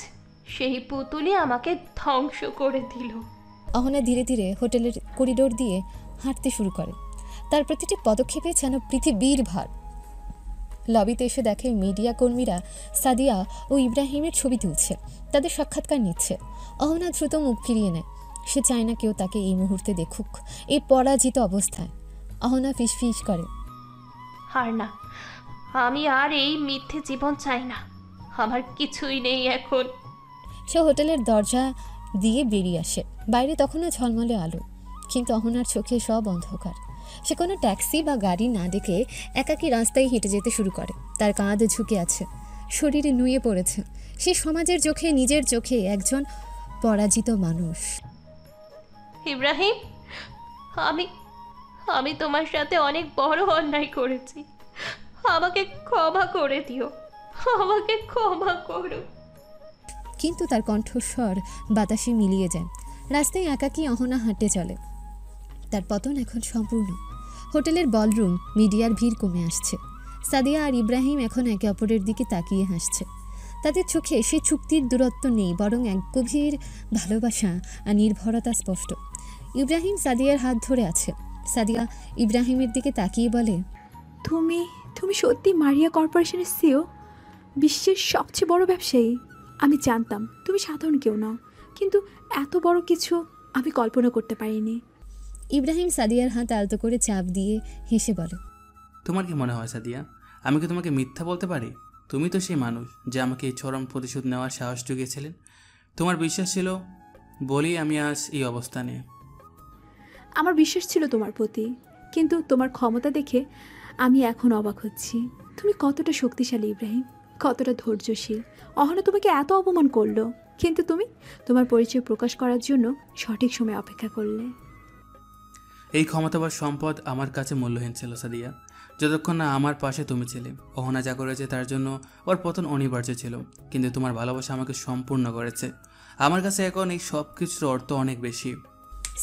সেই পুতুলই আমাকে ধ্বংস করে দিল। অহনা ধীরে ধীরে হোটেলের করিডোর দিয়ে হাঁটতে শুরু করে। তার প্রতিটি পদক্ষেপে যেন পৃথিবীর ভার। লবিতে এসে দেখে মিডিয়া কর্মীরা সাদিয়া ও ইব্রাহিমের ছবি তুলছে, তাদের সাক্ষাৎকার নিচ্ছে। অহনা দ্রুত মুখ ফিরিয়ে নেয়। সে চায় না কেউ তাকে এই মুহূর্তে দেখুক এই পরাজিত অবস্থায়। অহনা ফিসফিস করে, আর না, আমি আর এই মিথ্যে জীবন চাই না। আমার কিছুই নেই এখন। সে হোটেলের দরজা দিয়ে বেরিয়ে আসে। বাইরে তখনও ঝলমলে আলো, কিন্তু অহনার চোখে সব অন্ধকার। সে কোনো ট্যাক্সি বা গাড়ি না দেখে একাকী রাস্তায় হেঁটে যেতে শুরু করে। তার কাঁধ ঝুঁকে আছে, শরীরে নুয়ে পড়েছে। সে সমাজের চোখে, নিজের চোখে একজন পরাজিত মানুষ। ইব্রাহিম, আমি আমি তোমার সাথে অনেক বড় অন্যায় করেছি। আমাকে ক্ষমা করে দিও, আমাকে ক্ষমা করো। কিন্তু তার কণ্ঠস্বর বাতাসে মিলিয়ে যায়। রাস্তায় একাকী অহনা হাঁটে চলে। তার পতন এখন সম্পূর্ণ। হোটেলের বলরুম, মিডিয়ার ভিড় কমে আসছে। সাদিয়া আর ইব্রাহিম এখন একে অপরের দিকে তাকিয়ে হাসছে। তাদের চোখে সে চুক্তির দূরত্ব নেই, বরং এক গভীর ভালোবাসা আর নির্ভরতা স্পষ্ট। ইব্রাহিম সাদিয়ার হাত ধরে আছে। সাদিয়া ইব্রাহিমের দিকে তাকিয়ে বলে, তুমি তুমি সত্যি মারিয়া কর্পোরেশনের সিও, বিশ্বের সবচেয়ে বড় ব্যবসায়ী। আমি জানতাম তুমি সাধারণ কেউ নও, কিন্তু এত বড় কিছু আমি কল্পনা করতে পারিনি। ইব্রাহিম সাদিয়ার হাত আলতো করে চাপ দিয়ে হেসে বলে, তোমার কি মনে হয় সাদিয়া, আমি কি তোমাকে মিথ্যা বলতে পারি? তুমি তো সেই মানুষ যে আমাকে এই চরম প্রতিশোধ নেওয়ার সাহস জুগিয়েছিলেন। তোমার বিশ্বাস ছিল বলেই আমি আজ এই অবস্থানে। আমার বিশ্বাস ছিল তোমার প্রতি, কিন্তু তোমার ক্ষমতা দেখে আমি এখন অবাক হচ্ছি। তুমি কতটা শক্তিশালী ইব্রাহিম, কতটা ধৈর্যশীল। অহনা তোমাকে এত অপমান করলো, কিন্তু তুমি তোমার পরিচয় প্রকাশ করার জন্য সঠিক সময় অপেক্ষা করলে। এই ক্ষমতা বা সম্পদ আমার কাছে মূল্যহীন ছিল সাদিয়া, যতক্ষণ না আমার পাশে তুমি ছিলে। অহনা যা করেছে তার জন্য ওর পতন অনিবার্য ছিল, কিন্তু তোমার ভালোবাসা আমাকে সম্পূর্ণ করেছে। আমার কাছে এখন এই সব কিছুর অর্থ অনেক বেশি।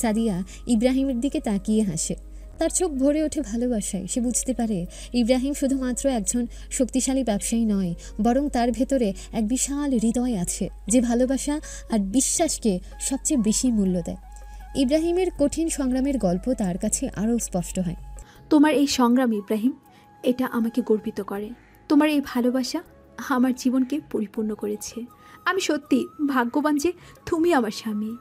সাদিয়া ইব্রাহিমের দিকে তাকিয়ে হাসে। তার চোখ ভরে ওঠে ভালোবাসায়। সে বুঝতে পারে ইব্রাহিম শুধুমাত্র একজন শক্তিশালী ব্যবসায়ী নয়, বরং তার ভেতরে এক বিশাল হৃদয় আছে যে ভালোবাসা আর বিশ্বাসকে সবচেয়ে বেশি মূল্য দেয়। ইব্রাহিমের কঠিন সংগ্রামের গল্প তার কাছে আরও স্পষ্ট হয়। তোমার এই সংগ্রাম ইব্রাহিম, এটা আমাকে গর্বিত করে। তোমার এই ভালোবাসা আমার জীবনকে পরিপূর্ণ করেছে। আমি সত্যি ভাগ্যবান যে তুমি আমার স্বামী।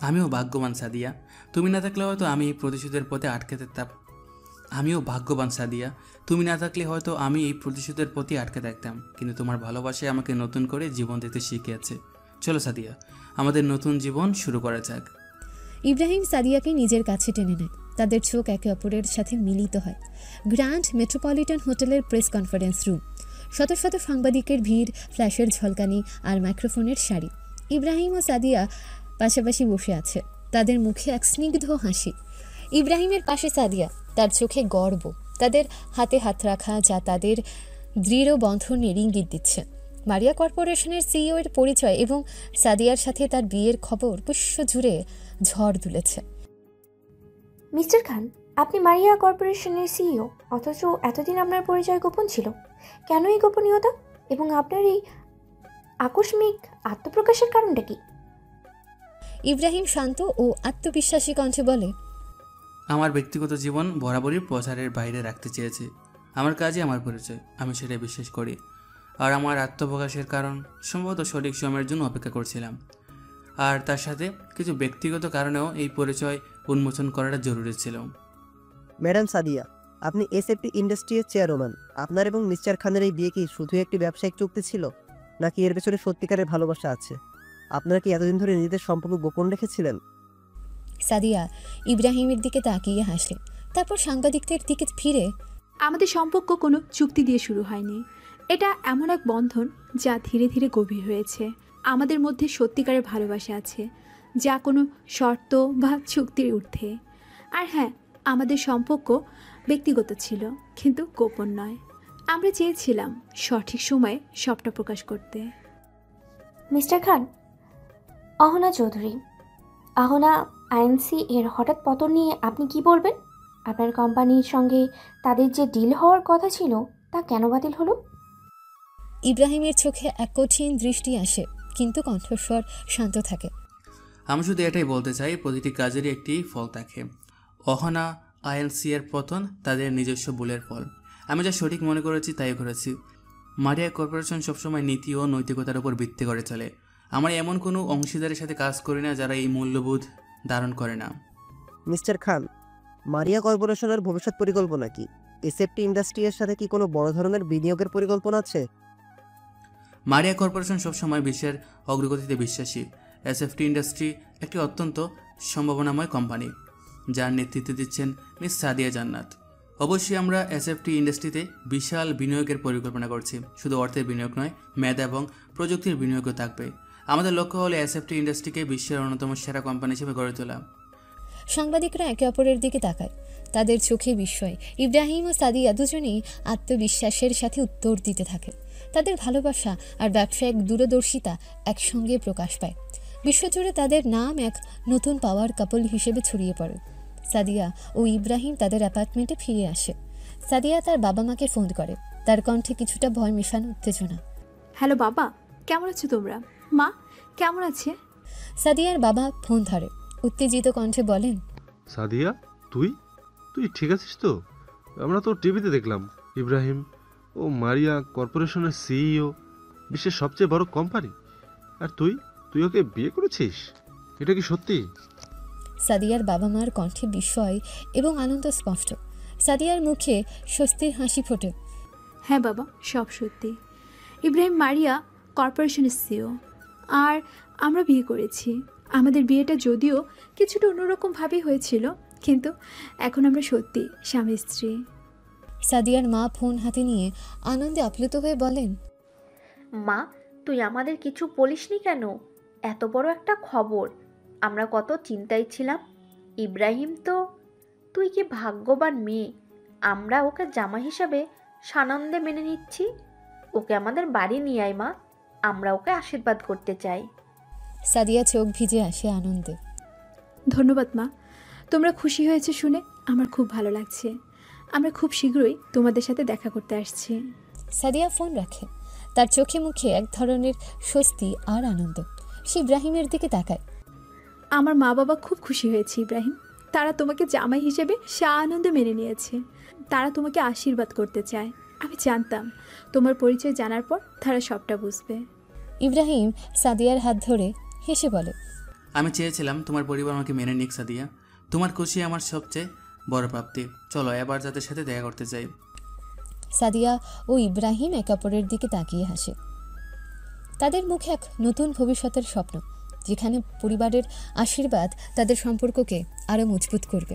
আমিও ভাগ্যবান সাদিয়া, তুমি না থাকলে হয়তো আমি এই প্রতিশোধের পথে আটকে থাকতাম। আমিও ভাগ্যবান সাদিয়া, তুমি না থাকলে হয়তো আমি এই প্রতিশোধের পথে আটকে থাকতাম, কিন্তু তোমার ভালোবাসায় আমাকে নতুন করে জীবন দিতে শিখিয়েছে। চলো সাদিয়া, আমাদের নতুন জীবন শুরু করা যাক। ইব্রাহিম সাদিয়াকে নিজের কাছে টেনে নেয়। তাদের চোখ একে অপরের সাথে মিলিত হয়। গ্র্যান্ড মেট্রোপলিটন হোটেলের প্রেস কনফারেন্স রুম, শত শত সাংবাদিকের ভিড়, ফ্ল্যাশের ঝলকানি আর মাইক্রোফোনের সারি। ইব্রাহিম ও সাদিয়া পাশাপাশি বসে আছে, তাদের মুখে এক স্নিগ্ধ হাসি। ইব্রাহিমের পাশে সাদিয়া, তার চোখে গর্ব। তাদের হাতে হাত রাখা, যা তাদের দৃঢ় বন্ধনের ইঙ্গিত দিচ্ছে। মারিয়া কর্পোরেশনের সিইও এর পরিচয় এবং সাদিয়ার সাথে তার বিয়ের খবর বিশ্ব জুড়ে ঝড় তুলেছে। মিস্টার খান, আপনি মারিয়া কর্পোরেশনের সিইও, অথচ এতদিন আপনার পরিচয় গোপন ছিল। কেন এই গোপনীয়তা, এবং আপনার এই আকস্মিক আত্মপ্রকাশের কারণটা কি? ইব্রাহিম শান্ত ও আত্মবিশ্বাসী কণ্ঠে বলে, আমার ব্যক্তিগত জীবন বরাবরই প্রচারের বাইরে রাখতে চেয়েছি। আমার কাজই আমার পরিচয়, আমি সেটাই বিশ্বাস করি। আর আমার আত্মপ্রকাশের কারণ সম্ভবত সঠিক সময়ের জন্য অপেক্ষা করছিলাম। আর তার সাথে কিছু ব্যক্তিগত কারণেও এই পরিচয় উন্মোচন করাটা জরুরি ছিল। ম্যাডাম সাদিয়া, আপনি এসএফটি ইন্ডাস্ট্রির চেয়ারম্যান। আপনার এবং মিস্টার খানের এই বিয়ে কি শুধু একটি ব্যবসায়িক চুক্তি ছিল, নাকি এর পেছনে সত্যিকারের ভালোবাসা আছে? আপনারা কি এতদিন ধরে নিজেদের সম্পর্ক গোপন রেখেছিলেন? সাদিয়া ইব্রাহিমের দিকে তাকিয়ে হাসলে, তারপর সাংবাদিকদের দিকে ফিরে, আমাদের সম্পর্ক কোনো চুক্তি দিয়ে শুরু হয়নি। এটা এমন এক বন্ধন যা ধীরে ধীরে গভীর হয়েছে। আমাদের মধ্যে সত্যিকারের ভালোবাসা আছে, যা কোনো শর্ত বা চুক্তির ঊর্ধ্বে। আর হ্যাঁ, আমাদের সম্পর্ক ব্যক্তিগত ছিল, কিন্তু গোপন নয়। আমরা চেয়েছিলাম সঠিক সময়ে সবটা প্রকাশ করতে। মিস্টার খান, অহনা চৌধুরী, অহনা আইএনসি এর হঠাৎ পতন নিয়ে আপনি কি বলবেন? আপনার কোম্পানির সঙ্গে তাদের যে ডিল হওয়ার কথা ছিল তা কেন বাতিল হলো? ইব্রাহিমের চোখে এক কঠিন দৃষ্টি আসে, কিন্তু কণ্ঠস্বর শান্ত থাকে। আমি শুধু এটাই বলতে চাই, প্রতিটি কাজেরই একটি ফল থাকে। অহনা আইএনসি এর পতন তাদের নিজস্ব ভুলের ফল। আমি যা সঠিক মনে করেছি তাই করেছি। মারিয়া কর্পোরেশন সবসময় নীতি ও নৈতিকতার উপর ভিত্তি করে চলে। আমরা এমন কোনো অংশীদারের সাথে কাজ করি না যারা এই মূল্যবোধ ধারণ করে না। মিস্টার খান, মারিয়া কর্পোরেশনের ভবিষ্যৎ পরিকল্পনা কি? এসএফটি ইন্ডাস্ট্রি এর সাথে কি কোনো বড় ধরনের বিনিয়োগের পরিকল্পনা আছে? মারিয়া কর্পোরেশন সবসময় বিশ্বের অগ্রগতিতে বিশ্বাসী। এসএফটি ইন্ডাস্ট্রি একটি অত্যন্ত সম্ভাবনাময় কোম্পানি, যার নেতৃত্ব দিচ্ছেন মিস সাদিয়া জান্নাত। অবশ্যই আমরা এসএফটি ইন্ডাস্ট্রিতে বিশাল বিনিয়োগের পরিকল্পনা করছি। শুধু অর্থের বিনিয়োগ নয়, মেধা এবং প্রযুক্তির বিনিয়োগও থাকবে। আমাদের লক্ষ্য হলো এসএফটি ইন্ডাস্ট্রিকে বিশ্বের অন্যতম সেরা কোম্পানি হিসেবে গড়ে তোলা। সাংবাদিকরা একে অপরের দিকে তাকায়, তাদের চোখে বিস্ময়। ইব্রাহিম ও সাদিয়া দুজনেই আত্মবিশ্বাসের সাথে উত্তর দিতে থাকে। তাদের ভালোবাসা আর ব্যবসায়িক দূরদর্শিতা একসঙ্গে প্রকাশ পায়। বিশ্বজুড়ে তাদের নাম এক নতুন পাওয়ার কাপল হিসেবে ছড়িয়ে পড়ে। সাদিয়া ও ইব্রাহিম তাদের অ্যাপার্টমেন্টে ফিরে আসে। সাদিয়া তার বাবা মাকে ফোন করে, তার কণ্ঠে কিছুটা ভয় মেশানো উত্তেজনা। হ্যালো বাবা, কেমন আছো তোমরা? মা কেমন আছে? সাদিয়ার বাবা ফোন ধরে, উত্তেজিত কণ্ঠে বলেন, সাদিয়া, তুই তুই ঠিক আছিস তো? আমরা তো টিভিতে দেখলাম ইব্রাহিম ও মারিয়া কর্পোরেশনের সিইও, বিশ্বের সবচেয়ে বড় কোম্পানি, আর তুই তুই ওকে বিয়ে করেছিস? এটা কি সত্যি? সাদিয়ার বাবা মার কণ্ঠে বিস্ময় এবং আনন্দ স্পষ্ট। সাদিয়ার মুখে স্বস্তির হাসি ফোটে। হ্যাঁ বাবা, সব সত্যি। ইব্রাহিম মারিয়া কর্পোরেশনের সিইও, আর আমরা বিয়ে করেছি। আমাদের বিয়েটা যদিও কিছুটা অন্যরকমভাবেই হয়েছিল, কিন্তু এখন আমরা সত্যি স্বামী স্ত্রী। সাদিয়ার মা ফোন হাতে নিয়ে আনন্দে আপ্লুত হয়ে বলেন, মা, তুই আমাদের কিছু বলিসনি কেন? এত বড় একটা খবর, আমরা কত চিন্তায় ছিলাম। ইব্রাহিম তো, তুই কি ভাগ্যবান মেয়ে। আমরা ওকে জামা হিসাবে সানন্দে মেনে নিচ্ছি। ওকে আমাদের বাড়ি নিয়ে আয় মা, আমরা ওকে আশীর্বাদ করতে চাই। সাদিয়া চোখ ভিজে আসে আনন্দে। ধন্যবাদ মা, তোমরা খুশি হয়েছে শুনে আমার খুব ভালো লাগছে। আমরা খুব শীঘ্রই তোমাদের সাথে দেখা করতে আসছি। সাদিয়া ফোন রাখে, তার চোখে মুখে এক ধরনের স্বস্তি আর আনন্দ। সে ইব্রাহিমের দিকে তাকায়। আমার মা বাবা খুব খুশি হয়েছে ইব্রাহিম। তারা তোমাকে জামাই হিসেবে আনন্দে মেনে নিয়েছে। তারা তোমাকে আশীর্বাদ করতে চায়। আমি জানতাম তোমার পরিচয় জানার পর তারা সবটা বুঝবে। ইব্রাহিম সাদিয়ার হাত ধরে হেসে বলে, আমি চেয়েছিলাম তোমার পরিবার আমাকে মেনে নিক সাদিয়া। তোমার খুশি আমার সবচেয়ে বড় প্রাপ্তি। চলো এবার যাদের সাথে দেখা করতে চাই। সাদিয়া ও ইব্রাহিম একে অপরের দিকে তাকিয়ে হাসে। তাদের মুখে এক নতুন ভবিষ্যতের স্বপ্ন, যেখানে পরিবারের আশীর্বাদ তাদের সম্পর্ককে আরও মজবুত করবে।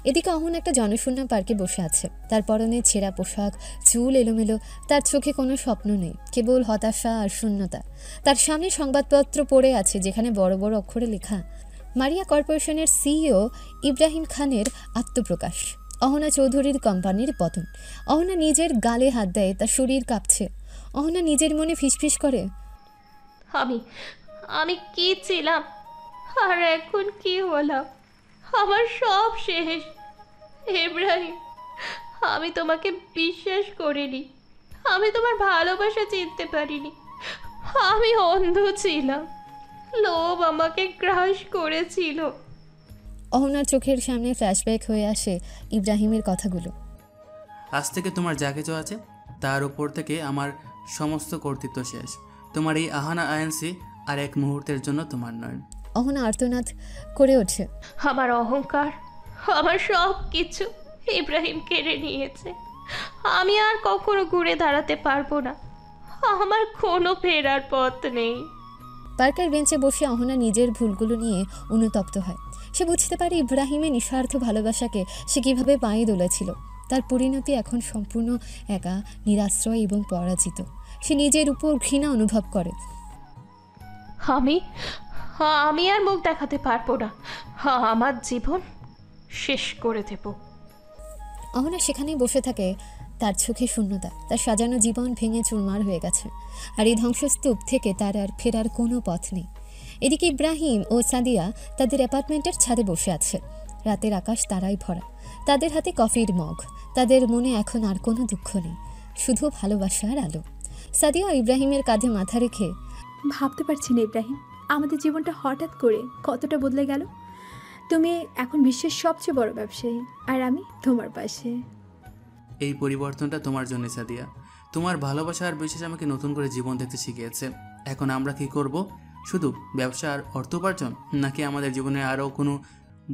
এদিকে অহন একটা জনশূন্য পার্কে বসে আছে। তার পরনে ছেঁড়া পোশাক, চুল এলোমেলো, তার চোখে কোনো স্বপ্ন নেই, কেবল হতাশা আর শূন্যতা। তার সামনে সংবাদপত্র পড়ে আছে, যেখানে বড় বড় অক্ষরে লেখা, মারিয়া কর্পোরেশনের সিইও ইব্রাহিম খানের আত্মপ্রকাশ, অহনা চৌধুরীর কোম্পানির পতন। অহনা নিজের গালে হাত দেয়, তার শরীর কাঁপছে। অহনা নিজের মনে ফিসফিস করে, আমি কি ছিলাম আর এখন কি হলাম? আমার সব শেষ। ইব্রাহিম, আমি তোমাকে বিশ্বাস করিনি, আমি তোমার ভালোবাসা চিনতে পারিনি। আমি অন্ধ ছিলাম, লোভ আমাকে গ্রাস করেছিল। অহনার চোখের সামনে ফ্ল্যাশব্যাক হয়ে আসে ইব্রাহিমের কথাগুলো। আজ থেকে তোমার যা কিছু আছে তার উপর থেকে আমার সমস্ত কর্তৃত্ব শেষ। তোমার এই আহানা আইএনসি আর এক মুহূর্তের জন্য তোমার নয়। অহনা আর্তনাদ করে ওঠে, আমার অহংকার, আমার সব কিছু ইব্রাহিম কেড়ে নিয়েছে। আমি আর কখনো ঘুরে দাঁড়াতে পারবো না। আমার কোনো ফেরার পথ নেই। পার্কের বেঞ্চে বসে অহনা নিজের ভুলগুলো নিয়ে অনুতপ্ত হয়। সে বুঝতে পারে ইব্রাহিমের নিঃস্বার্থ ভালোবাসাকে সে কীভাবে পায়ে তুলেছিল। তার পরিণতি এখন সম্পূর্ণ একা, নিরাশ্রয় এবং পরাজিত। সে নিজের উপর ঘৃণা অনুভব করে। আমি আমি আর মুখ দেখাতে পারবো না, আমার জীবন শেষ করে দেব। অহনা সেখানেই বসে থাকে, তার চোখে শূন্যতা, তার সাজানো জীবন ভেঙে চুরমার হয়ে গেছে, আর এই ধ্বংসস্তূপ থেকে তার আর ফেরার কোনো পথ নেই। এদিকে ইব্রাহিম ও সাদিয়া তাদের অ্যাপার্টমেন্টের ছাদে বসে আছে। রাতের আকাশ তারাই ভরা, তাদের হাতে কফির মগ, তাদের মনে এখন আর কোনো দুঃখ নেই, শুধু ভালোবাসার আলো। সাদিয়া ইব্রাহিমের কাঁধে মাথা রেখে, ভাবতে পারছি না ইব্রাহিম, আমাদের জীবনটা হঠাৎ করে কতটা বদলে গেল। তুমি এখন বিশ্বের সবচেয়ে বড় ব্যবসায়ী, আর আমি তোমার পাশে। এই পরিবর্তনটা তোমার জন্য সাদিয়া। তোমার ভালোবাসা আর বিশ্বাস আমাকে নতুন করে জীবন দেখতে শিখিয়েছে। এখন আমরা কি করব? শুধু ব্যবসা আর অর্থ উপার্জন, নাকি আমাদের জীবনে আরও কোনো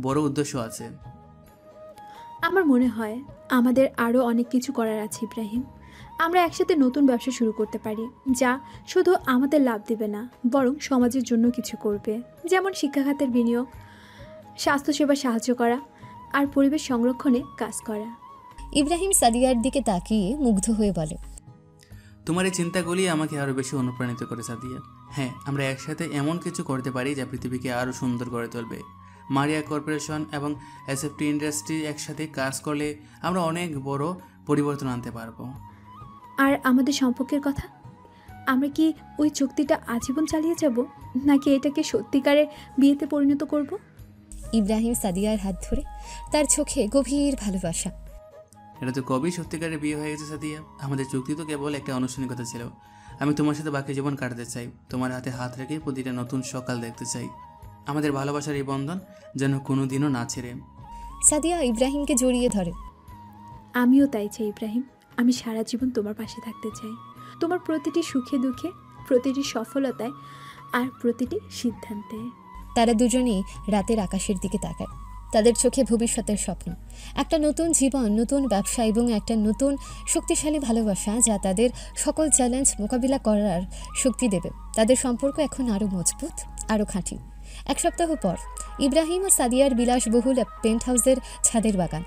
বড় উদ্দেশ্য আছে? আমার মনে হয় আমাদের আরও অনেক কিছু করার আছে ইব্রাহিম। আমরা একসাথে নতুন ব্যবসা শুরু করতে পারি, যা শুধু আমাদের লাভ দেবে না, বরং সমাজের জন্য কিছু করবে। যেমন শিক্ষা খাতের বিনিয়োগ, স্বাস্থ্যসেবা সাহায্য করা, আর পরিবেশ সংরক্ষণে কাজ করা। ইব্রাহিম সাদিয়ার দিকে তাকিয়ে মুগ্ধ হয়ে বলে, তোমার এই চিন্তাগুলি আমাকে আরও বেশি অনুপ্রাণিত করে সাদিয়া। হ্যাঁ, আমরা একসাথে এমন কিছু করতে পারি যা পৃথিবীকে আরও সুন্দর করে তুলবে। মারিয়া কর্পোরেশন এবং এসএফটি ইন্ডাস্ট্রি একসাথে কাজ করলে আমরা অনেক বড় পরিবর্তন আনতে পারবো। আর আমাদের সম্পর্কের কথা, আমরা কি ওই চুক্তিটা আজীবন চালিয়ে যাব, নাকি এটাকে সত্যিকারে বিয়েতে পরিণত করব? ইব্রাহিম সাদিয়ার হাত ধরে, তার চোখে গভীর ভালোবাসা। এটা তো কবেই সত্যিকারে বিয়ে হয়ে গেছে সাদিয়া। আমাদের চুক্তি তো কেবল একটা আনুষ্ঠানিকতা ছিল। আমি তোমার সাথে বাকি জীবন কাটাতে চাই, তোমার হাতে হাত রেখে প্রতিটা নতুন সকাল দেখতে চাই। আমাদের ভালোবাসার এই বন্ধন যেন কোনোদিনও না ছেড়ে। সাদিয়া ইব্রাহিমকে জড়িয়ে ধরে। আমিও তাই চাই ইব্রাহিম, আমি সারা জীবন তোমার পাশে থাকতে চাই, তোমার প্রতিটি সুখে দুঃখে, প্রতিটি সফলতায়, আর প্রতিটি সিদ্ধান্তে। তারা দুজনেই রাতের আকাশের দিকে তাকায়, তাদের চোখে ভবিষ্যতের স্বপ্ন, একটা নতুন জীবন, নতুন ব্যবসা এবং একটা নতুন শক্তিশালী ভালোবাসা যা তাদের সকল চ্যালেঞ্জ মোকাবিলা করার শক্তি দেবে। তাদের সম্পর্ক এখন আরও মজবুত, আরও খাঁটি। এক সপ্তাহ পর ইব্রাহিম ও সাদিয়ার বিলাসবহুল পেন্ট হাউসের ছাদের বাগান,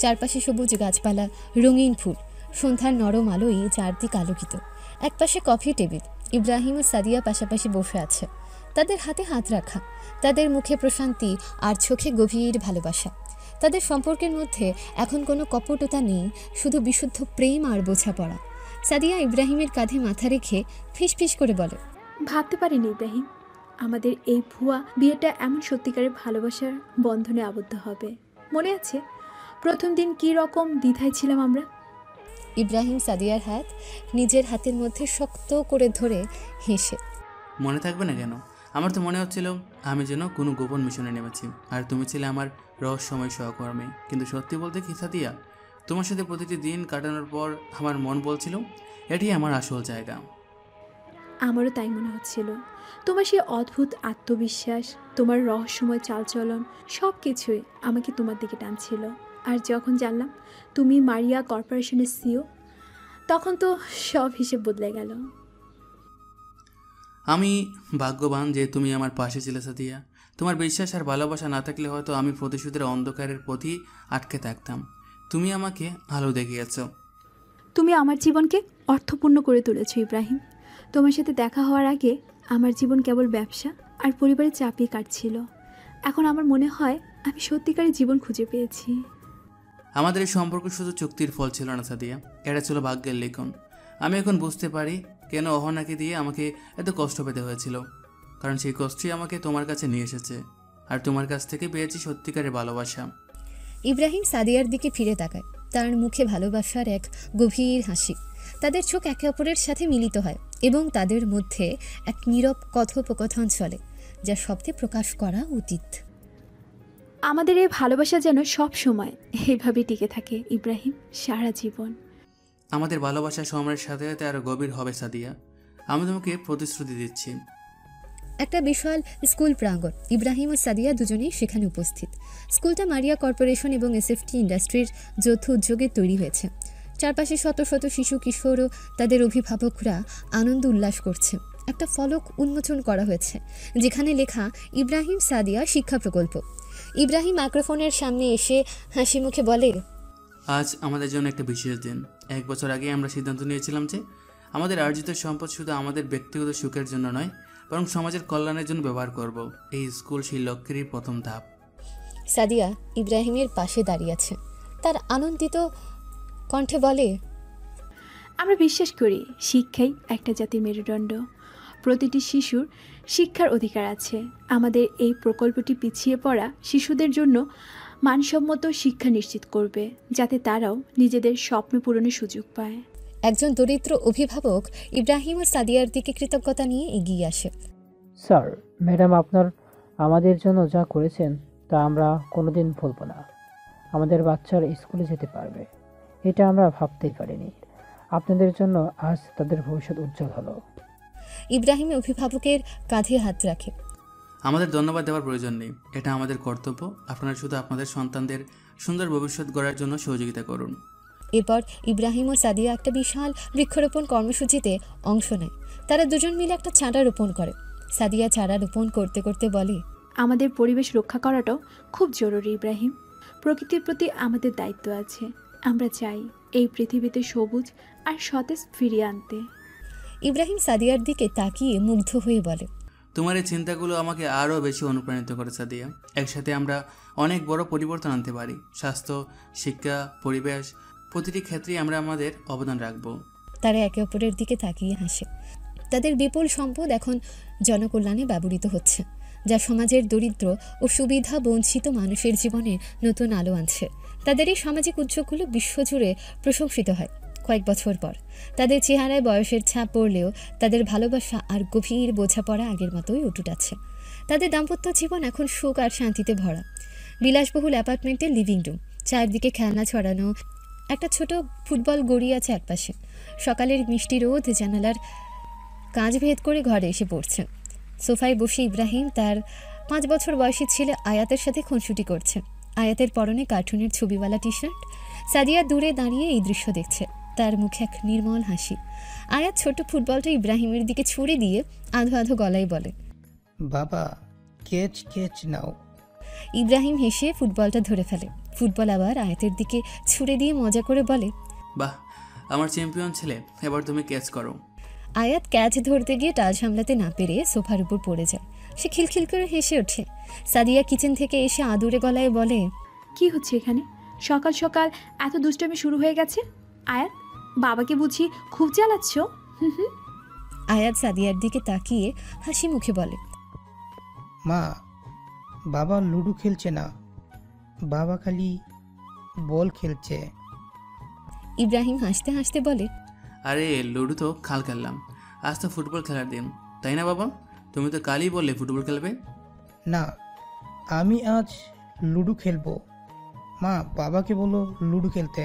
চারপাশে সবুজ গাছপালা, রঙিন ফুল, সন্ধ্যার নরম আলোয় চারদিক আলোকিত। একপাশে কফি টেবিল, ইব্রাহিম ও সাদিয়া পাশাপাশি বসে আছে, তাদের হাতে হাত রাখা, তাদের মুখে প্রশান্তি আর চোখে গভীর ভালোবাসা। তাদের সম্পর্কের মধ্যে এখন কোনো কপটতা নেই, শুধু বিশুদ্ধ প্রেম আর বোঝাপড়া। সাদিয়া ইব্রাহিমের কাঁধে মাথা রেখে ফিসফিস করে বলে, ভাবতে পারিনি ইব্রাহিম, আমাদের এই ভুয়া বিয়েটা এমন সত্যিকারের ভালোবাসার বন্ধনে আবদ্ধ হবে। মনে আছে প্রথম দিন কী রকম দ্বিধায় ছিলাম আমরা? ইব্রাহিম সাদিয়ার হাত নিজের হাতের মধ্যে শক্ত করে ধরে হেসে, মনে থাকবে না কেন? আমার তো মনে হচ্ছিল আমি যেন কোনো গোপন মিশনে নেমেছি, আর তুমি ছিলে আমার রহস্যময় সহকর্মী। কিন্তু সত্যি বলতে কি সাদিয়া, তোমার সাথে প্রতিটি দিন কাটানোর পর আমার মন বলছিল এটি আমার আসল জায়গা। আমারও তাই মনে হচ্ছিল। তোমার সেই অদ্ভুত আত্মবিশ্বাস, তোমার রহস্যময় চালচলন, সব কিছুই আমাকে তোমার দিকে টানছিল। আর যখন জানলাম তুমি মারিয়া কর্পোরেশনের সিইও, তখন তো সব হিসেব বদলে গেল। আমি ভাগ্যবান যে তুমি আমার পাশে ছিলে সাদিয়া। তোমার বিশ্বাস আর ভালোবাসা না থাকলে হয়তো আমি প্রতিশোধের অন্ধকারের পথই আটকে থাকতাম। তুমি আমাকে আলো দেখিয়েছ। তুমি আমার জীবনকে অর্থপূর্ণ করে তুলেছ ইব্রাহিম। তোমার সাথে দেখা হওয়ার আগে আমার জীবন কেবল ব্যবসা আর পরিবারের চাপই কাটছিল। এখন আমার মনে হয় আমি সত্যিকারের জীবন খুঁজে পেয়েছি। আমাদের এই সম্পর্ক শুধু চুক্তির ফল ছিল না সাদিয়া, এটা ছিল ভাগ্যের লিখন। আমি এখন বুঝতে পারি কেন অহনাকে দিয়ে আমাকে এত কষ্ট পেতে হয়েছিল, কারণ সেই কষ্টই আমাকে তোমার কাছে নিয়ে এসেছে, আর তোমার কাছ থেকে পেয়েছি সত্যিকারের ভালোবাসা। ইব্রাহিম সাদিয়ার দিকে ফিরে তাকায়, তার মুখে ভালোবাসার এক গভীর হাসি। তাদের চোখ একে অপরের সাথে মিলিত হয় এবং তাদের মধ্যে এক নীরব কথোপকথন চলে, যা শব্দে প্রকাশ করা উচিত। আমাদের এই ভালোবাসা যেন সব সময় এইভাবে টিকে থাকে ইব্রাহিম, সারা জীবন। আমাদের ভালোবাসা সময়ের সাথে সাথে আরও গভীর হবে সাদিয়া, আমি তোমাকে প্রতিশ্রুতি দিচ্ছি। একটা বিশাল স্কুল প্রাঙ্গণ, ইব্রাহিম ও সাদিয়া দুজনেই সেখানে উপস্থিত। স্কুলটা মারিয়া কর্পোরেশন এবং এসএফটি ইন্ডাস্ট্রির যৌথ উদ্যোগে তৈরি হয়েছে। চারপাশে শত শত শিশু কিশোর ও তাদের অভিভাবকরা আনন্দ উল্লাস করছে। একটা ফলক উন্মোচন করা হয়েছে যেখানে লেখা ইব্রাহিম সাদিয়া শিক্ষা প্রকল্প। ইব্রাহিম মাইক্রোফোনের সামনে এসে হাসি মুখে বলে, আজ আমাদের জন্য একটা বিশেষ দিন। 1 বছর আগে আমরা সিদ্ধান্ত নিয়েছিলাম যে আমাদের অর্জিত সম্পদ শুধু আমাদের ব্যক্তিগত সুখের জন্য নয়, বরং সমাজের কল্যাণের জন্য ব্যবহার করব। এই স্কুল সেই লক্ষ্যেরই প্রথম ধাপ। সাদিয়া ইব্রাহিমের পাশে দাঁড়িয়ে আছে, তার আনন্দিত কণ্ঠে বলে, আমরা বিশ্বাস করি শিক্ষাই একটা জাতির মেরুদণ্ড। প্রতিটি শিশুর শিক্ষার অধিকার আছে। আমাদের এই প্রকল্পটি পিছিয়ে পড়া শিশুদের জন্য মানসম্মত শিক্ষা নিশ্চিত করবে, যাতে তারাও নিজেদের স্বপ্ন পূরণের সুযোগ পায়। একজন দরিদ্র অভিভাবক ইব্রাহিম ও সাদিয়ার দিকে কৃতজ্ঞতা নিয়ে এগিয়ে আসে। স্যার, ম্যাডাম আপনার আমাদের জন্য যা করেছেন তা আমরা কোনোদিন ভুলব না। আমাদের বাচ্চারা স্কুলে যেতে পারবে, এটা আমরা ভাবতেই পারিনি। আপনাদের জন্য আজ তাদের ভবিষ্যৎ উজ্জ্বল হলো। ইব্রাহিম অভিভাবকের কাঁধে হাত রাখে। আমাদের ধন্যবাদ দেওয়ার প্রয়োজন নেই, এটা আমাদের কর্তব্য। আপনারা শুধু আপনাদের সন্তানদের সুন্দর ভবিষ্যৎ গড়ার জন্য সহযোগিতা করুন। এরপর ইব্রাহিম ও সাদিয়া একটা বিশাল বৃক্ষরোপণ কর্মসূচিতে অংশ নেয়। তারা দুজন মিলে একটা চারা রোপণ করে। সাদিয়া চারা রোপণ করতে করতে বলে, আমাদের পরিবেশ রক্ষা করাটাও খুব জরুরি ইব্রাহিম। প্রকৃতির প্রতি আমাদের দায়িত্ব আছে। আমরা চাই এই পৃথিবীতে সবুজ আর সতেজ ফিরিয়ে আনতে। ইব্রাহিম সাদিয়ার দিকে তাকিয়ে মুগ্ধ হয়ে বলে, তোমার এই চিন্তাগুলো আমাকে আরও বেশি অনুপ্রাণিত করে সাদিয়া। একসাথে আমরা অনেক বড় পরিবর্তন আনতে পারি। স্বাস্থ্য, শিক্ষা, পরিবেশ, প্রতিটি ক্ষেত্রেই আমরা আমাদের অবদান রাখব। তারা একে অপরের দিকে তাকিয়ে হাসে। তাদের বিপুল সম্পদ এখন জনকল্যাণে ব্যবহৃত হচ্ছে, যা সমাজের দরিদ্র ও সুবিধা বঞ্চিত মানুষের জীবনে নতুন আলো আনছে। তাদের এই সামাজিক উদ্যোগগুলো বিশ্বজুড়ে প্রশংসিত হয়। কয়েক বছর পর তাদের চেহারায় বয়সের ছাপ পড়লেও তাদের ভালোবাসা আর গভীর বোঝাপড়া আগের মতোই অটুট আছে। তাদের দাম্পত্য জীবন এখন সুখ আর শান্তিতে ভরা। বিলাসবহুল অ্যাপার্টমেন্টের লিভিং রুম, চারদিকে খেলনা ছড়ানো, একটা ছোট ফুটবল গড়ি আছে একপাশে। সকালের মিষ্টি রোদ জানালার কাঁচ ভেদ করে ঘরে এসে পড়ছে। সোফায় বসে ইব্রাহিম তার 5 বছর বয়সী ছেলে আয়াতের সাথে খুনসুটি করছে। আয়াতের পরনে কার্টুনের ছবিওয়ালা টি শার্ট। সাদিয়া দূরে দাঁড়িয়ে এই দৃশ্য দেখছে, তার মুখে এক নির্মল হাসি। আয়াত ছোট ফুটবলটা ইব্রাহিমের দিকে ছুড়ে দিয়ে আধো আধো গলায় বলে, বাবা কেচ কেচ নাও। ইব্রাহিম হেসে ফুটবলটা ধরে ফেলে। ফুটবল আবার আয়াতের দিকে ছুড়ে দিয়ে মজা করে বলে, বাহ, আমার চ্যাম্পিয়ন ছেলে, এবার তুমি ক্যাচ করো। আয়াত ক্যাচ ধরতে গিয়ে টাল সামলাতে না পেরে সোফার উপর পড়ে যায়। সে খিলখিল করে হেসে ওঠে। সাদিয়া কিচেন থেকে এসে আদুরে গলায় বলে, কি হচ্ছে এখানে? সকাল সকাল এত দুষ্টামি শুরু হয়ে গেছে। আয়াত, বাবাকে বুঝি খুব জ্বালাচ্ছ? আয়াত সাদিয়ার দিকে তাকিয়ে হাসি মুখে বলে, মা, বাবা লুডো খেলছে না, বাবা খালি বল খেলছে। ইব্রাহিম হাসতে হাসতে বলে, আরে লুডো তো কাল খেললাম, আজ তো ফুটবল খেলার দিন, তাই না বাবা? তুমি তো কালই বললে ফুটবল খেলবে। না, আমি আজ লুডো খেলবো। মা, বাবাকে বলো লুডো খেলতে।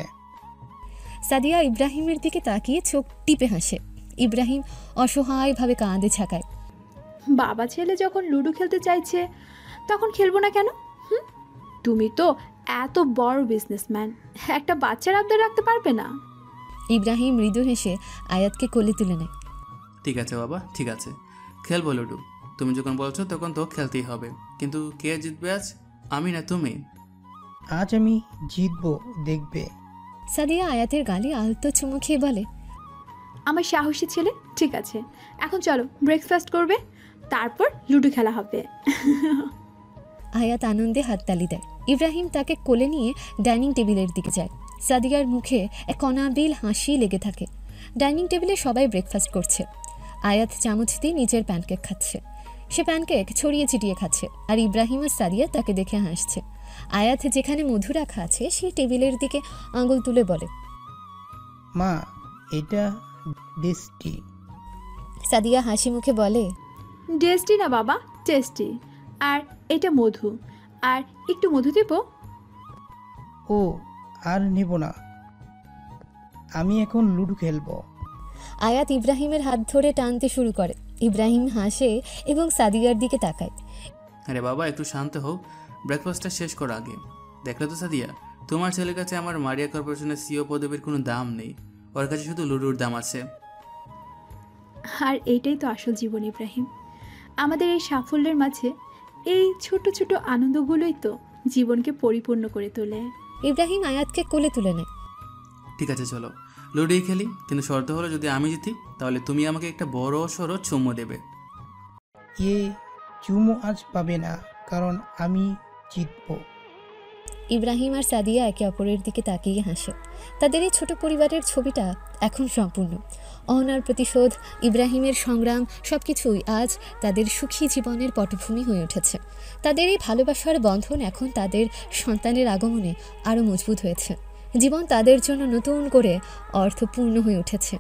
সাদিয়া ইব্রাহিমের দিকে তাকিয়ে চোখ টিপে হাসে। ইব্রাহিম অসহায়ভাবে কাঁদে ছাকায়। বাবা ছেলে যখন লুডো খেলতে চাইছে তখন খেলবো না কেন? তুমি তো এত বড় বিজনেসম্যান, একটা বাচ্চার আবদার রাখতে পারবে না? ইব্রাহিম মৃদু হেসে আয়াতকে কোলে তুলে নেয়। ঠিক আছে বাবা, ঠিক আছে, খেলবো লুডো। তুমি যখন বলছো তখন তো খেলতেই হবে, কিন্তু কে জিতবে আজ, আমি না তুমি? আজ আমি জিতবো, দেখবে। সাদিয়া আয়াতের গালে আলতো চুমু খেয়ে বলে, আমার সাহসী ছেলে। ঠিক আছে, এখন চলো ব্রেকফাস্ট করবে, তারপর লুডো খেলা হবে। আয়াত আনন্দে হাততালি দেয়। ইব্রাহিম তাকে কোলে নিয়ে ডাইনিং টেবিলের দিকে যায়। সাদিয়ার মুখে এক অনাবিল হাসি লেগে থাকে। ডাইনিং টেবিলে সবাই ব্রেকফাস্ট করছে। আয়াত চামচ দিয়ে নিজের প্যানকেক খাচ্ছে। সে প্যানকেক ছড়িয়ে ছিটিয়ে খাচ্ছে, আর ইব্রাহিম আর সাদিয়া তাকে দেখে হাসছে। আয়াত যেখানে মধু রাখা আছে সেই টেবিলের দিকে আঙুল তুলে বলে, মা, এটা টেস্টি। সাদিয়া হাসি মুখে বলে, টেস্টি না বাবা, টেস্টি। আর এটা মধু, আর একটু মধু দেব? ও, আর নেব না, আমি এখন লুডো খেলবো। আয়াত ইব্রাহিমের হাত ধরে টানতে শুরু করে। ইব্রাহিম হাসে এবং সাদিয়ার দিকে তাকায়। আরে বাবা, একটু শান্ত হও, ব্রেকফাস্টটা শেষ করো আগে। দেখলে তো সাদিয়া, তোমার ছেলের কাছে আমার মারিয়া কর্পোরেশনের সিও পদবীর কোনো দাম নেই, ওর কাছে শুধু লুডুর দাম আছে। আর এইটাই তো আসল জীবন ইব্রাহিম। আমাদের এই সাফল্যের মাঝে এই ছোট ছোট আনন্দগুলোই তো জীবনকে পরিপূর্ণ করে তোলে। ইব্রাহিম আয়াতকে কোলে তুলে নেয়। ঠিক আছে চলো, লুডোই খেলি, কিন্তু শর্ত হলো যদি আমি জিতি তাহলে তুমি আমাকে একটা বড় সড়ো চুম্বো দেবে। চুমো আজ পাবে না, কারণ আমি জিতবো। ইব্রাহিম আর সাদিয়া একে অপরের দিকে তাকিয়ে হাসে। তাদের এই ছোট পরিবারের ছবিটা এখন সম্পূর্ণ। অহনার প্রতিশোধ, ইব্রাহিমের সংগ্রাম, সব কিছুই আজ তাদের সুখী জীবনের পটভূমি হয়ে উঠেছে। তাদের এই ভালোবাসার বন্ধন এখন তাদের সন্তানের আগমনে আরও মজবুত হয়েছে। জীবন তাদের জন্য নতুন করে অর্থপূর্ণ হয়ে উঠেছে।